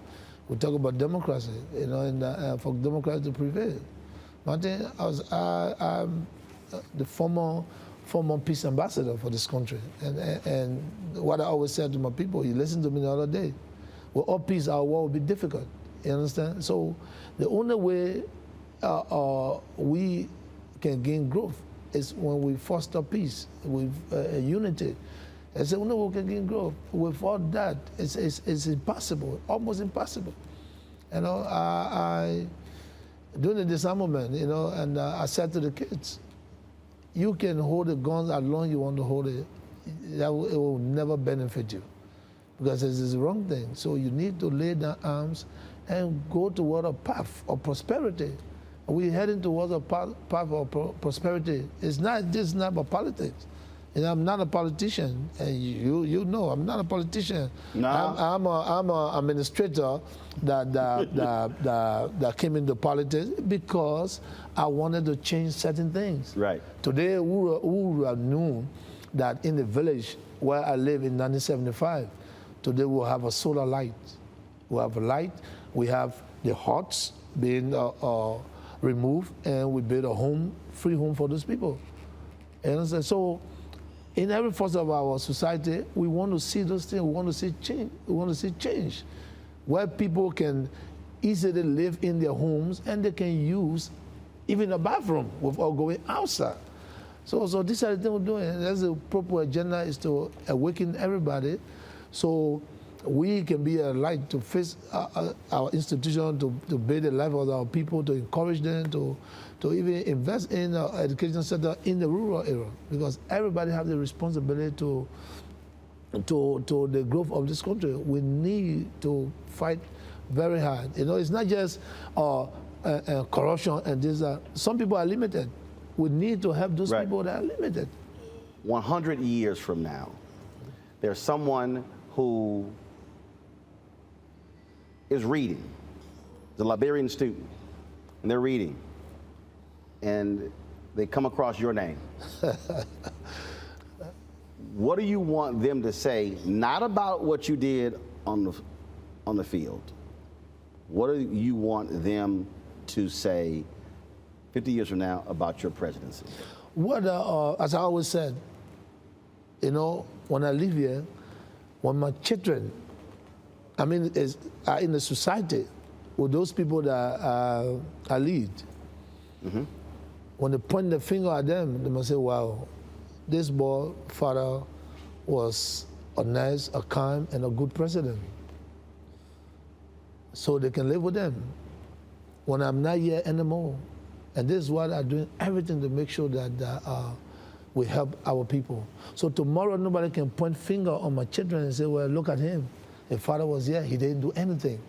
We talk about democracy, and for democracy to prevail. Martin, I'm the former peace ambassador for this country, and what I always said to my people, you listened to me the other day, without peace, our war will be difficult. You understand? So the only way we can gain growth is when we foster peace with unity. And so no one can gain growth. Without that, it's impossible, almost impossible. I during the disarmament, and I said to the kids, you can hold the guns as long as you want to hold it. It will never benefit you, because this is the wrong thing. So you need to lay down arms and go toward a path of prosperity. We're heading towards a path of prosperity. It's not about politics. I'm not a politician, and you know I'm not a politician. No. I'm an administrator that came into politics because I wanted to change certain things. Right. Today, we have known that in the village where I live in 1975, today we'll have a solar light. We have a light. We have the huts being removed, and we build a free home for those people. And so, in every facet of our society, we want to see those things. We want to see change. We want to see change, where people can easily live in their homes and they can use even a bathroom without going outside. So these are the things we're doing. That's the proper agenda, is to awaken everybody, so we can be a light to face our institution, to build the life of our people, to encourage them, to even invest in our education center in the rural area, because everybody has the responsibility to the growth of this country. We need to fight very hard. It's not just corruption and this. Some people are limited. We need to help those people that are limited. 100 years from now, there's someone who is reading, the Liberian student, and they're reading, and they come across your name, what do you want them to say, not about what you did on the field? What do you want them to say 50 years from now about your presidency? What, as I always said, you know, when I live here, when my children, are in the society with those people that I lead, when they point the finger at them, they must say, wow, this boy, father, was a nice, a kind, and a good president. So they can live with them when I'm not here anymore. And this is what I'm doing, everything to make sure that we help our people. So tomorrow, nobody can point finger on my children and say, well, look at him. If father was here, he didn't do anything.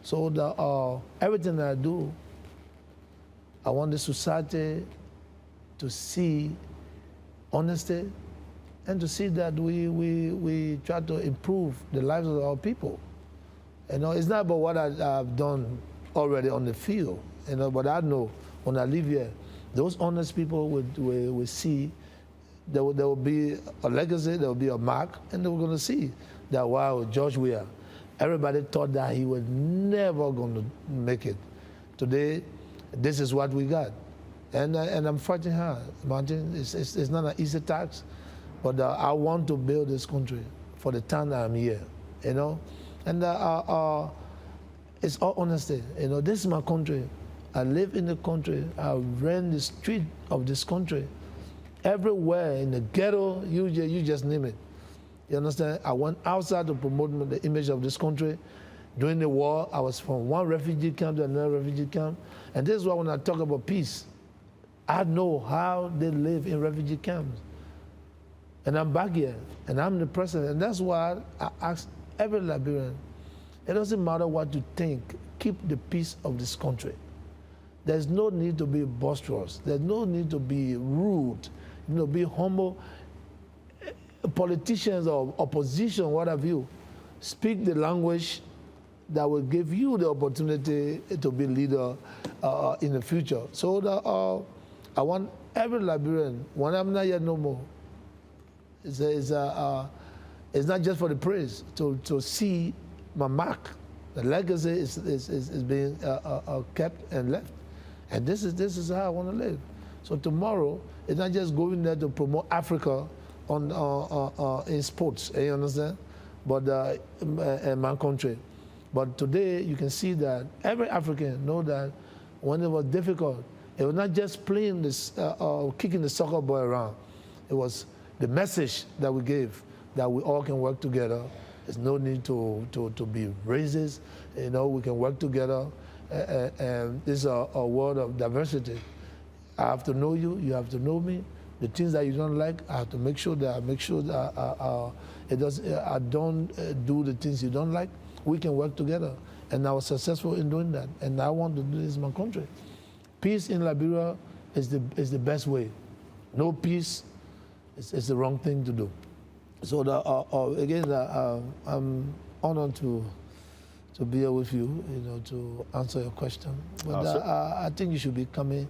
So everything that I do, I want the society to see honesty and to see that we try to improve the lives of our people. You know, it's not about what I've done already on the field, you know, but I know when I live here, those honest people will see there will be a legacy, there will be a mark, and they're going to see that, wow, George Weah, everybody thought that he was never going to make it. Today, this is what we got. And I'm fighting hard, Martin. It's not an easy task, but I want to build this country for the time that I'm here, you know? And it's all honesty. You know, this is my country. I live in the country. I ran the street of this country. Everywhere, in the ghetto, you just name it. You understand? I went outside to promote the image of this country. During the war, I was from one refugee camp to another refugee camp. And this is why when I talk about peace, I know how they live in refugee camps. And I'm back here, and I'm the president. And that's why I ask every Liberian, it doesn't matter what you think, keep the peace of this country. There's no need to be boisterous. There's no need to be rude, you know, be humble. Politicians or opposition, what have you, speak the language that will give you the opportunity to be leader in the future. So I want every Liberian, when I'm not here no more, it's not just for the praise, to see my mark. The legacy is being kept and left. And this is how I want to live. So tomorrow, it's not just going there to promote Africa in sports, you understand? But in my country. But today, you can see that every African know that when it was difficult, it was not just playing this, kicking the soccer ball around. It was the message that we gave, that we all can work together. There's no need to be racist. You know, we can work together. And this is a world of diversity. I have to know you, you have to know me. The things that you don't like, I have to make sure that I don't do the things you don't like. We can work together. And I was successful in doing that. And I want to do this in my country. Peace in Liberia is the best way. No peace is the wrong thing to do. So again, I'm honored to be here with you, you know, to answer your question. But I think you should be coming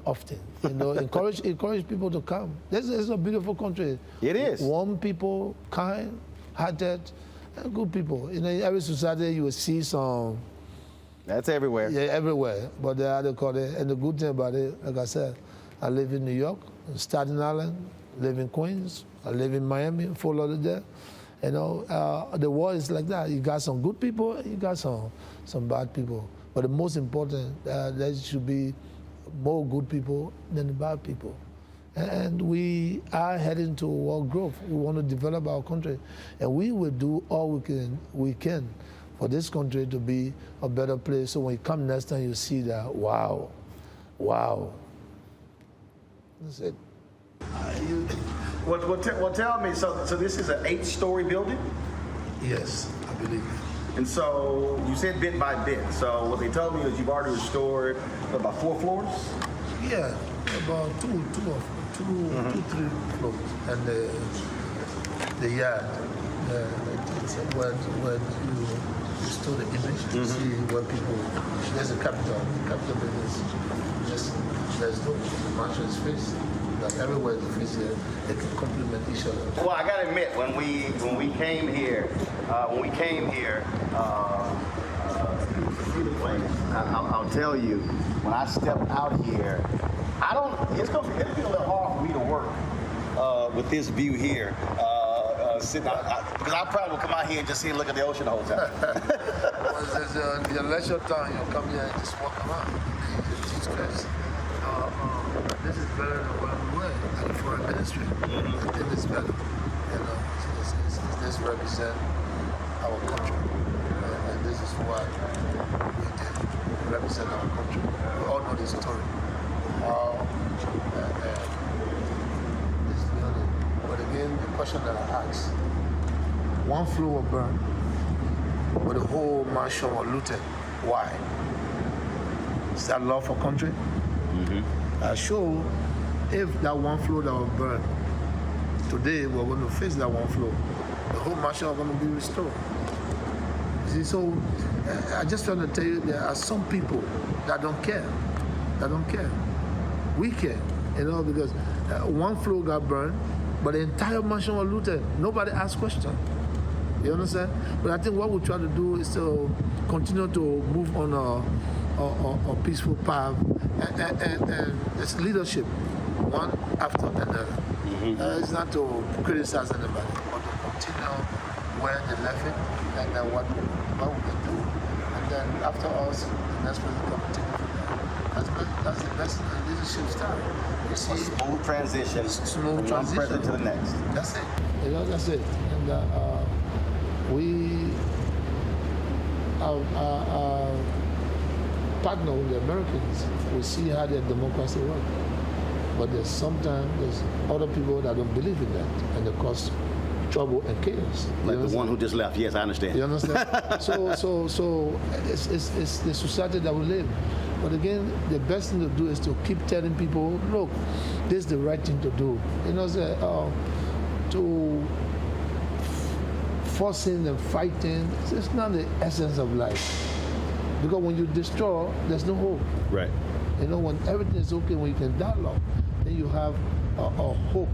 often. You know, encourage people to come. This is a beautiful country. It is. Warm people, kind, hearted, and good people. You know, in every society you will see some. That's everywhere. Yeah, everywhere. But they are the and the good thing about it, like I said, I live in New York, in Staten Island, live in Queens, I live in Miami, Fort Lauderdale. You know, the world is like that. You got some good people, you got some bad people. But the most important, there should be more good people than the bad people. And we are heading to world growth. We want to develop our country. And we will do all we can for this country to be a better place. So when you come next time, you see that, wow. That's it. Well, tell me, so this is an 8-story building? Yes, I believe. And so you said bit by bit. So what they told me is you've already restored about 4 floors? Yeah, about two, 3 floors. And the yard, where restore the image. See where people, there's a capital business. There's no marshal space. Like everywhere the face here, they can complement each other. Well, I gotta admit, when we came here, I'll tell you, when I stepped out here, it'll be a little hard for me to work with this view here. Sitting out, because I probably will come out here and just see and look at the ocean the whole time. Your leisure time, you'll come here and just walk around. Teach class. This is better than what we were for a ministry. I think it's better. This represents our country. And this is what we did. Represent our country. We all know the story. This building. But again, the question that I asked, one floor will burn, but the whole mansion was looted. Why? Is that love for country? Sure, if that one floor that will burn, today we're going to face that one floor, the whole mansion is going to be restored. See, so I just want to tell you, there are some people that don't care. We care, because one floor got burned, but the entire mansion was looted. Nobody asked questions. You understand? But I think what we try to do is to continue to move on a peaceful path, and it's leadership, one after another. It's not to criticize anybody, but to continue where they left it, and then what we can do. And then after us, the next person can continue from there. That's the best leadership style. You see, a smooth transition from one president to the next. That's it. That's it. And we partner with the Americans. We see how their democracy works. But there's other people that don't believe in that, and they cause trouble and chaos. Like the one who just left. Yes, I understand. You understand? So it's the society that we live. But again, the best thing to do is to keep telling people, look, this is the right thing to do. To forcing and fighting, it's not the essence of life. Because when you destroy, there's no hope. Right. When everything is okay, when you can dialogue, then you have a hope.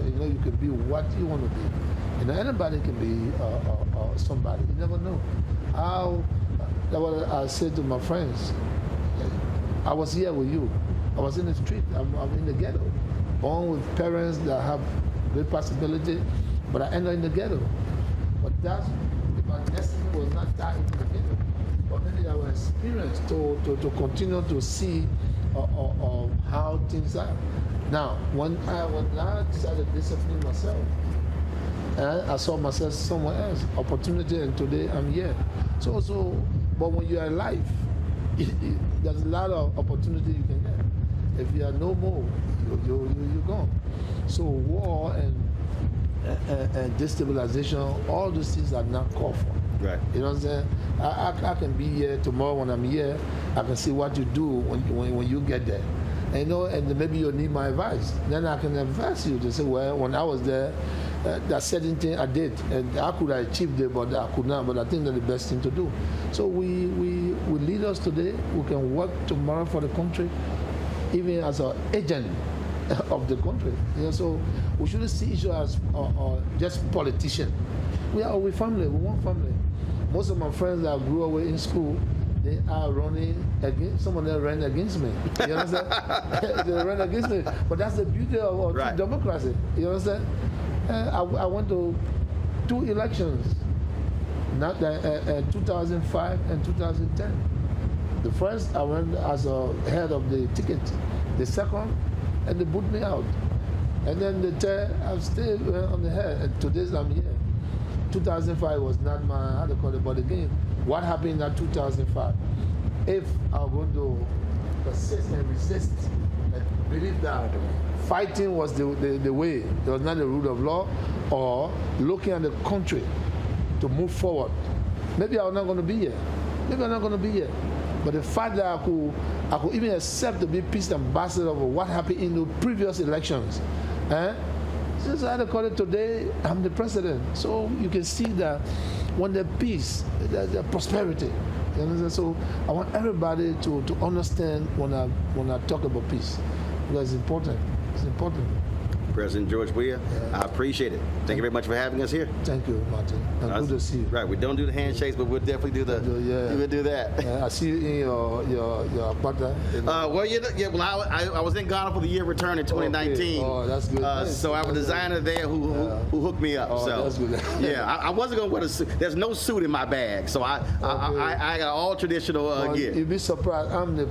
You can be what you want to be. Anybody can be somebody. You never know. That's what I said to my friends. I was here with you. I was in the street. I'm in the ghetto. Born with parents that have great possibility, but I ended in the ghetto. But my destiny was not tied to the ghetto. But maybe our experience to continue to see how things are. Now, when I decided to discipline myself, I saw myself somewhere else, opportunity, and today I'm here. But when you are alive, there's a lot of opportunity you can get. If you are no more, you're gone. So war and destabilization, all those things are not called for. Right. You know what I'm saying? I can be here tomorrow when I'm here. I can see what you do when you get there. And maybe you need my advice. Then I can advise you to say, well, when I was there, that certain thing I did, and I could have achieved it, but I could not. But I think that's the best thing to do. So we lead us today. We can work tomorrow for the country, even as an agent of the country. So we shouldn't see each other as just politicians. We family. We want family. Most of my friends that grew up in school, they are running against, some of them ran against me. You understand? They ran against me. But that's the beauty of right. democracy. You understand? I went to 2 elections, 2005 and 2010. The first, I went as a head of the ticket. The second, and they put me out. And then the third, I'm still on the head. And today I'm here. 2005 was not my, how to call it, but again, what happened in that 2005? If I'm going to persist and resist and believe that fighting was the way, it was not the rule of law, or looking at the country to move forward, maybe I'm not going to be here. Maybe I'm not going to be here. But the fact that I could even accept to be peace ambassador of what happened in the previous elections, since I had to call it today, I'm the president. So you can see that want the peace, the prosperity. You understand? So I want everybody to understand when I talk about peace, because it's important. It's important. President George Weah, I appreciate it. Thank you very much for having us here. Thank you, Martin. Good to see you. Right, we don't do the handshakes, but we'll definitely do we'll do that. I see you in your partner. Well, I was in Ghana for the year return in 2019. Okay. Oh, that's good. So I have a designer there who hooked me up. So that's good. Yeah, I wasn't gonna wear a suit. There's no suit in my bag, so I got all traditional gear. You'd be surprised. I'm the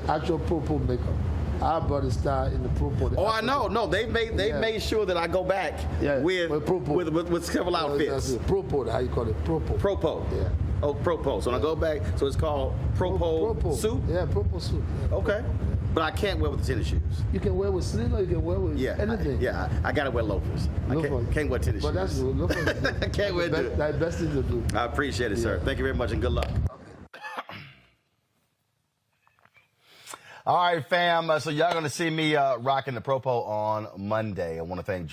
actual purple maker. I brought the style in the purple. I know. No, they made sure that I go back with several outfits. That's the propo. How you call it? Propo. Propo. Yeah. Oh, propo. So when I go back, so it's called propo suit. Yeah, propo suit. Yeah. Okay. But I can't wear with the tennis shoes. You can wear with sneakers. You can wear with anything. I gotta wear loafers. I can't wear tennis shoes. But that's good. Loafers. I can't wear that. That's the best thing to do. I appreciate it, sir. Thank you very much, and good luck. All right, fam. So y'all going to see me rocking the Propo on Monday. I want to thank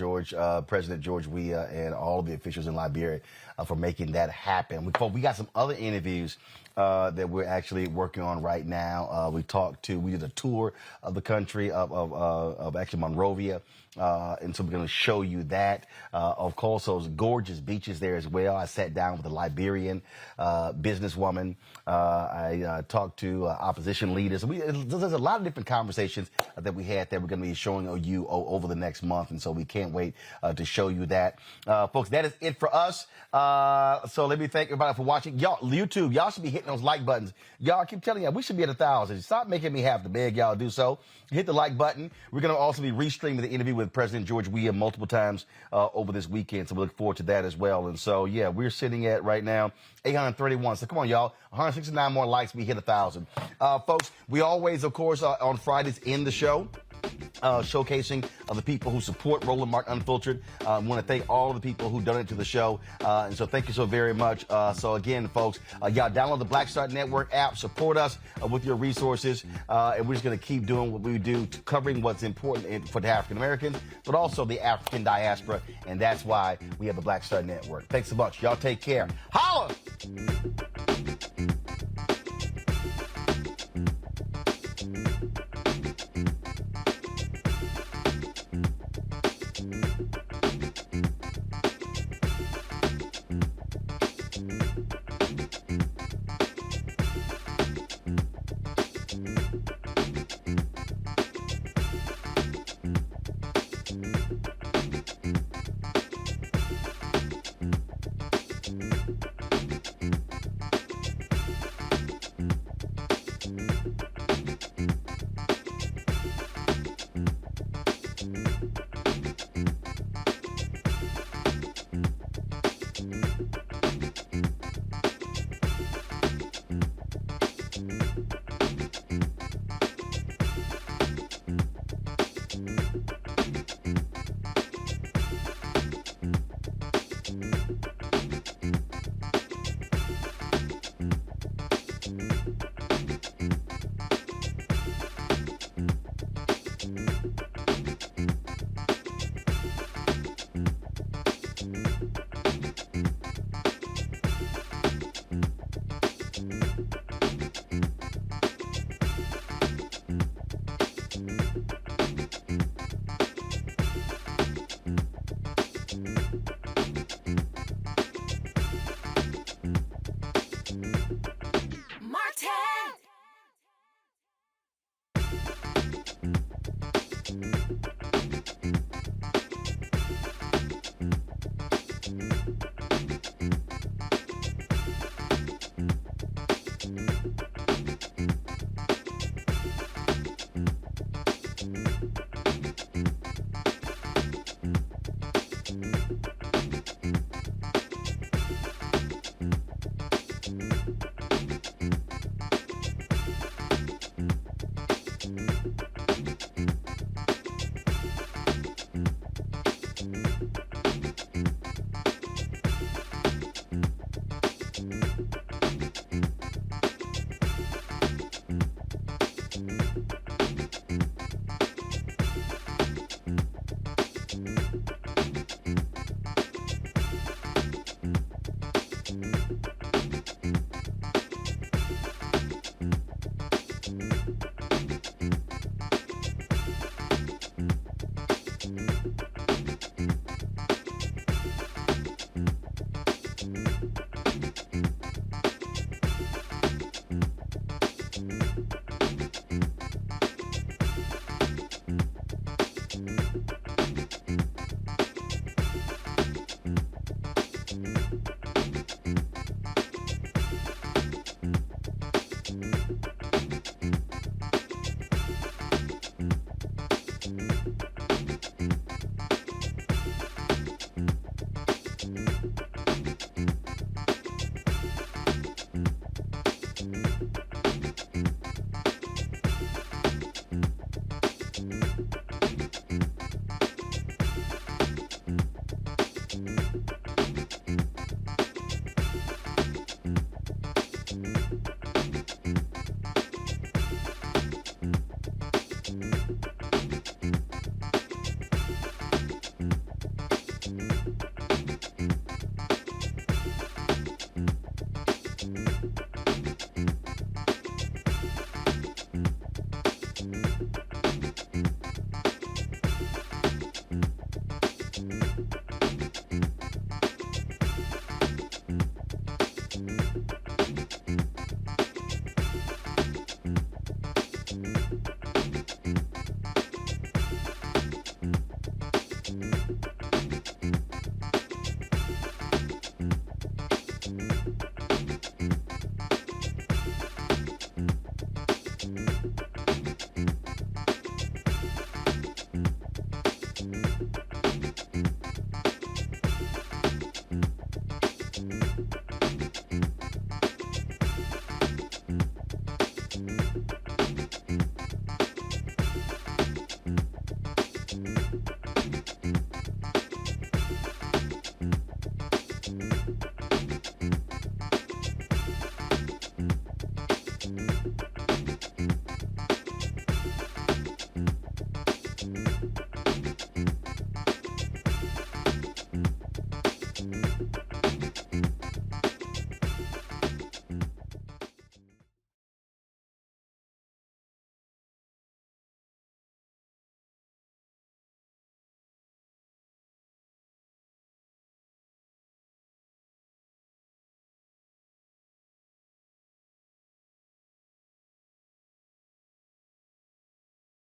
President George Weah and all of the officials in Liberia for making that happen. We got some other interviews that we're actually working on right now. We did a tour of the country of actually Monrovia. And so we're going to show you that. Of course, those gorgeous beaches there as well. I sat down with a Liberian businesswoman. I talked to opposition leaders. There's a lot of different conversations that we had that we're going to be showing you over the next month. And so we can't wait to show you that. Folks, that is it for us. So let me thank everybody for watching. Y'all, YouTube, y'all should be hitting those like buttons. Y'all, I keep telling you, we should be at 1,000. Stop making me have to beg y'all to do so. Hit the like button. We're going to also be restreaming the interview with President George Weah multiple times over this weekend. So we look forward to that as well. And so, yeah, we're sitting at right now 831. So come on, y'all. 169 more likes. We hit 1,000. Folks, we always, of course, on Fridays end the show. Showcasing the people who support Roland Martin Unfiltered. I want to thank all of the people who donate to the show. And so thank you so very much. So again, folks, y'all download the Black Star Network app. Support us with your resources. And we're just going to keep doing what we do, covering what's important for the African Americans, but also the African diaspora. And that's why we have the Black Star Network. Thanks a bunch. Y'all take care. Holla!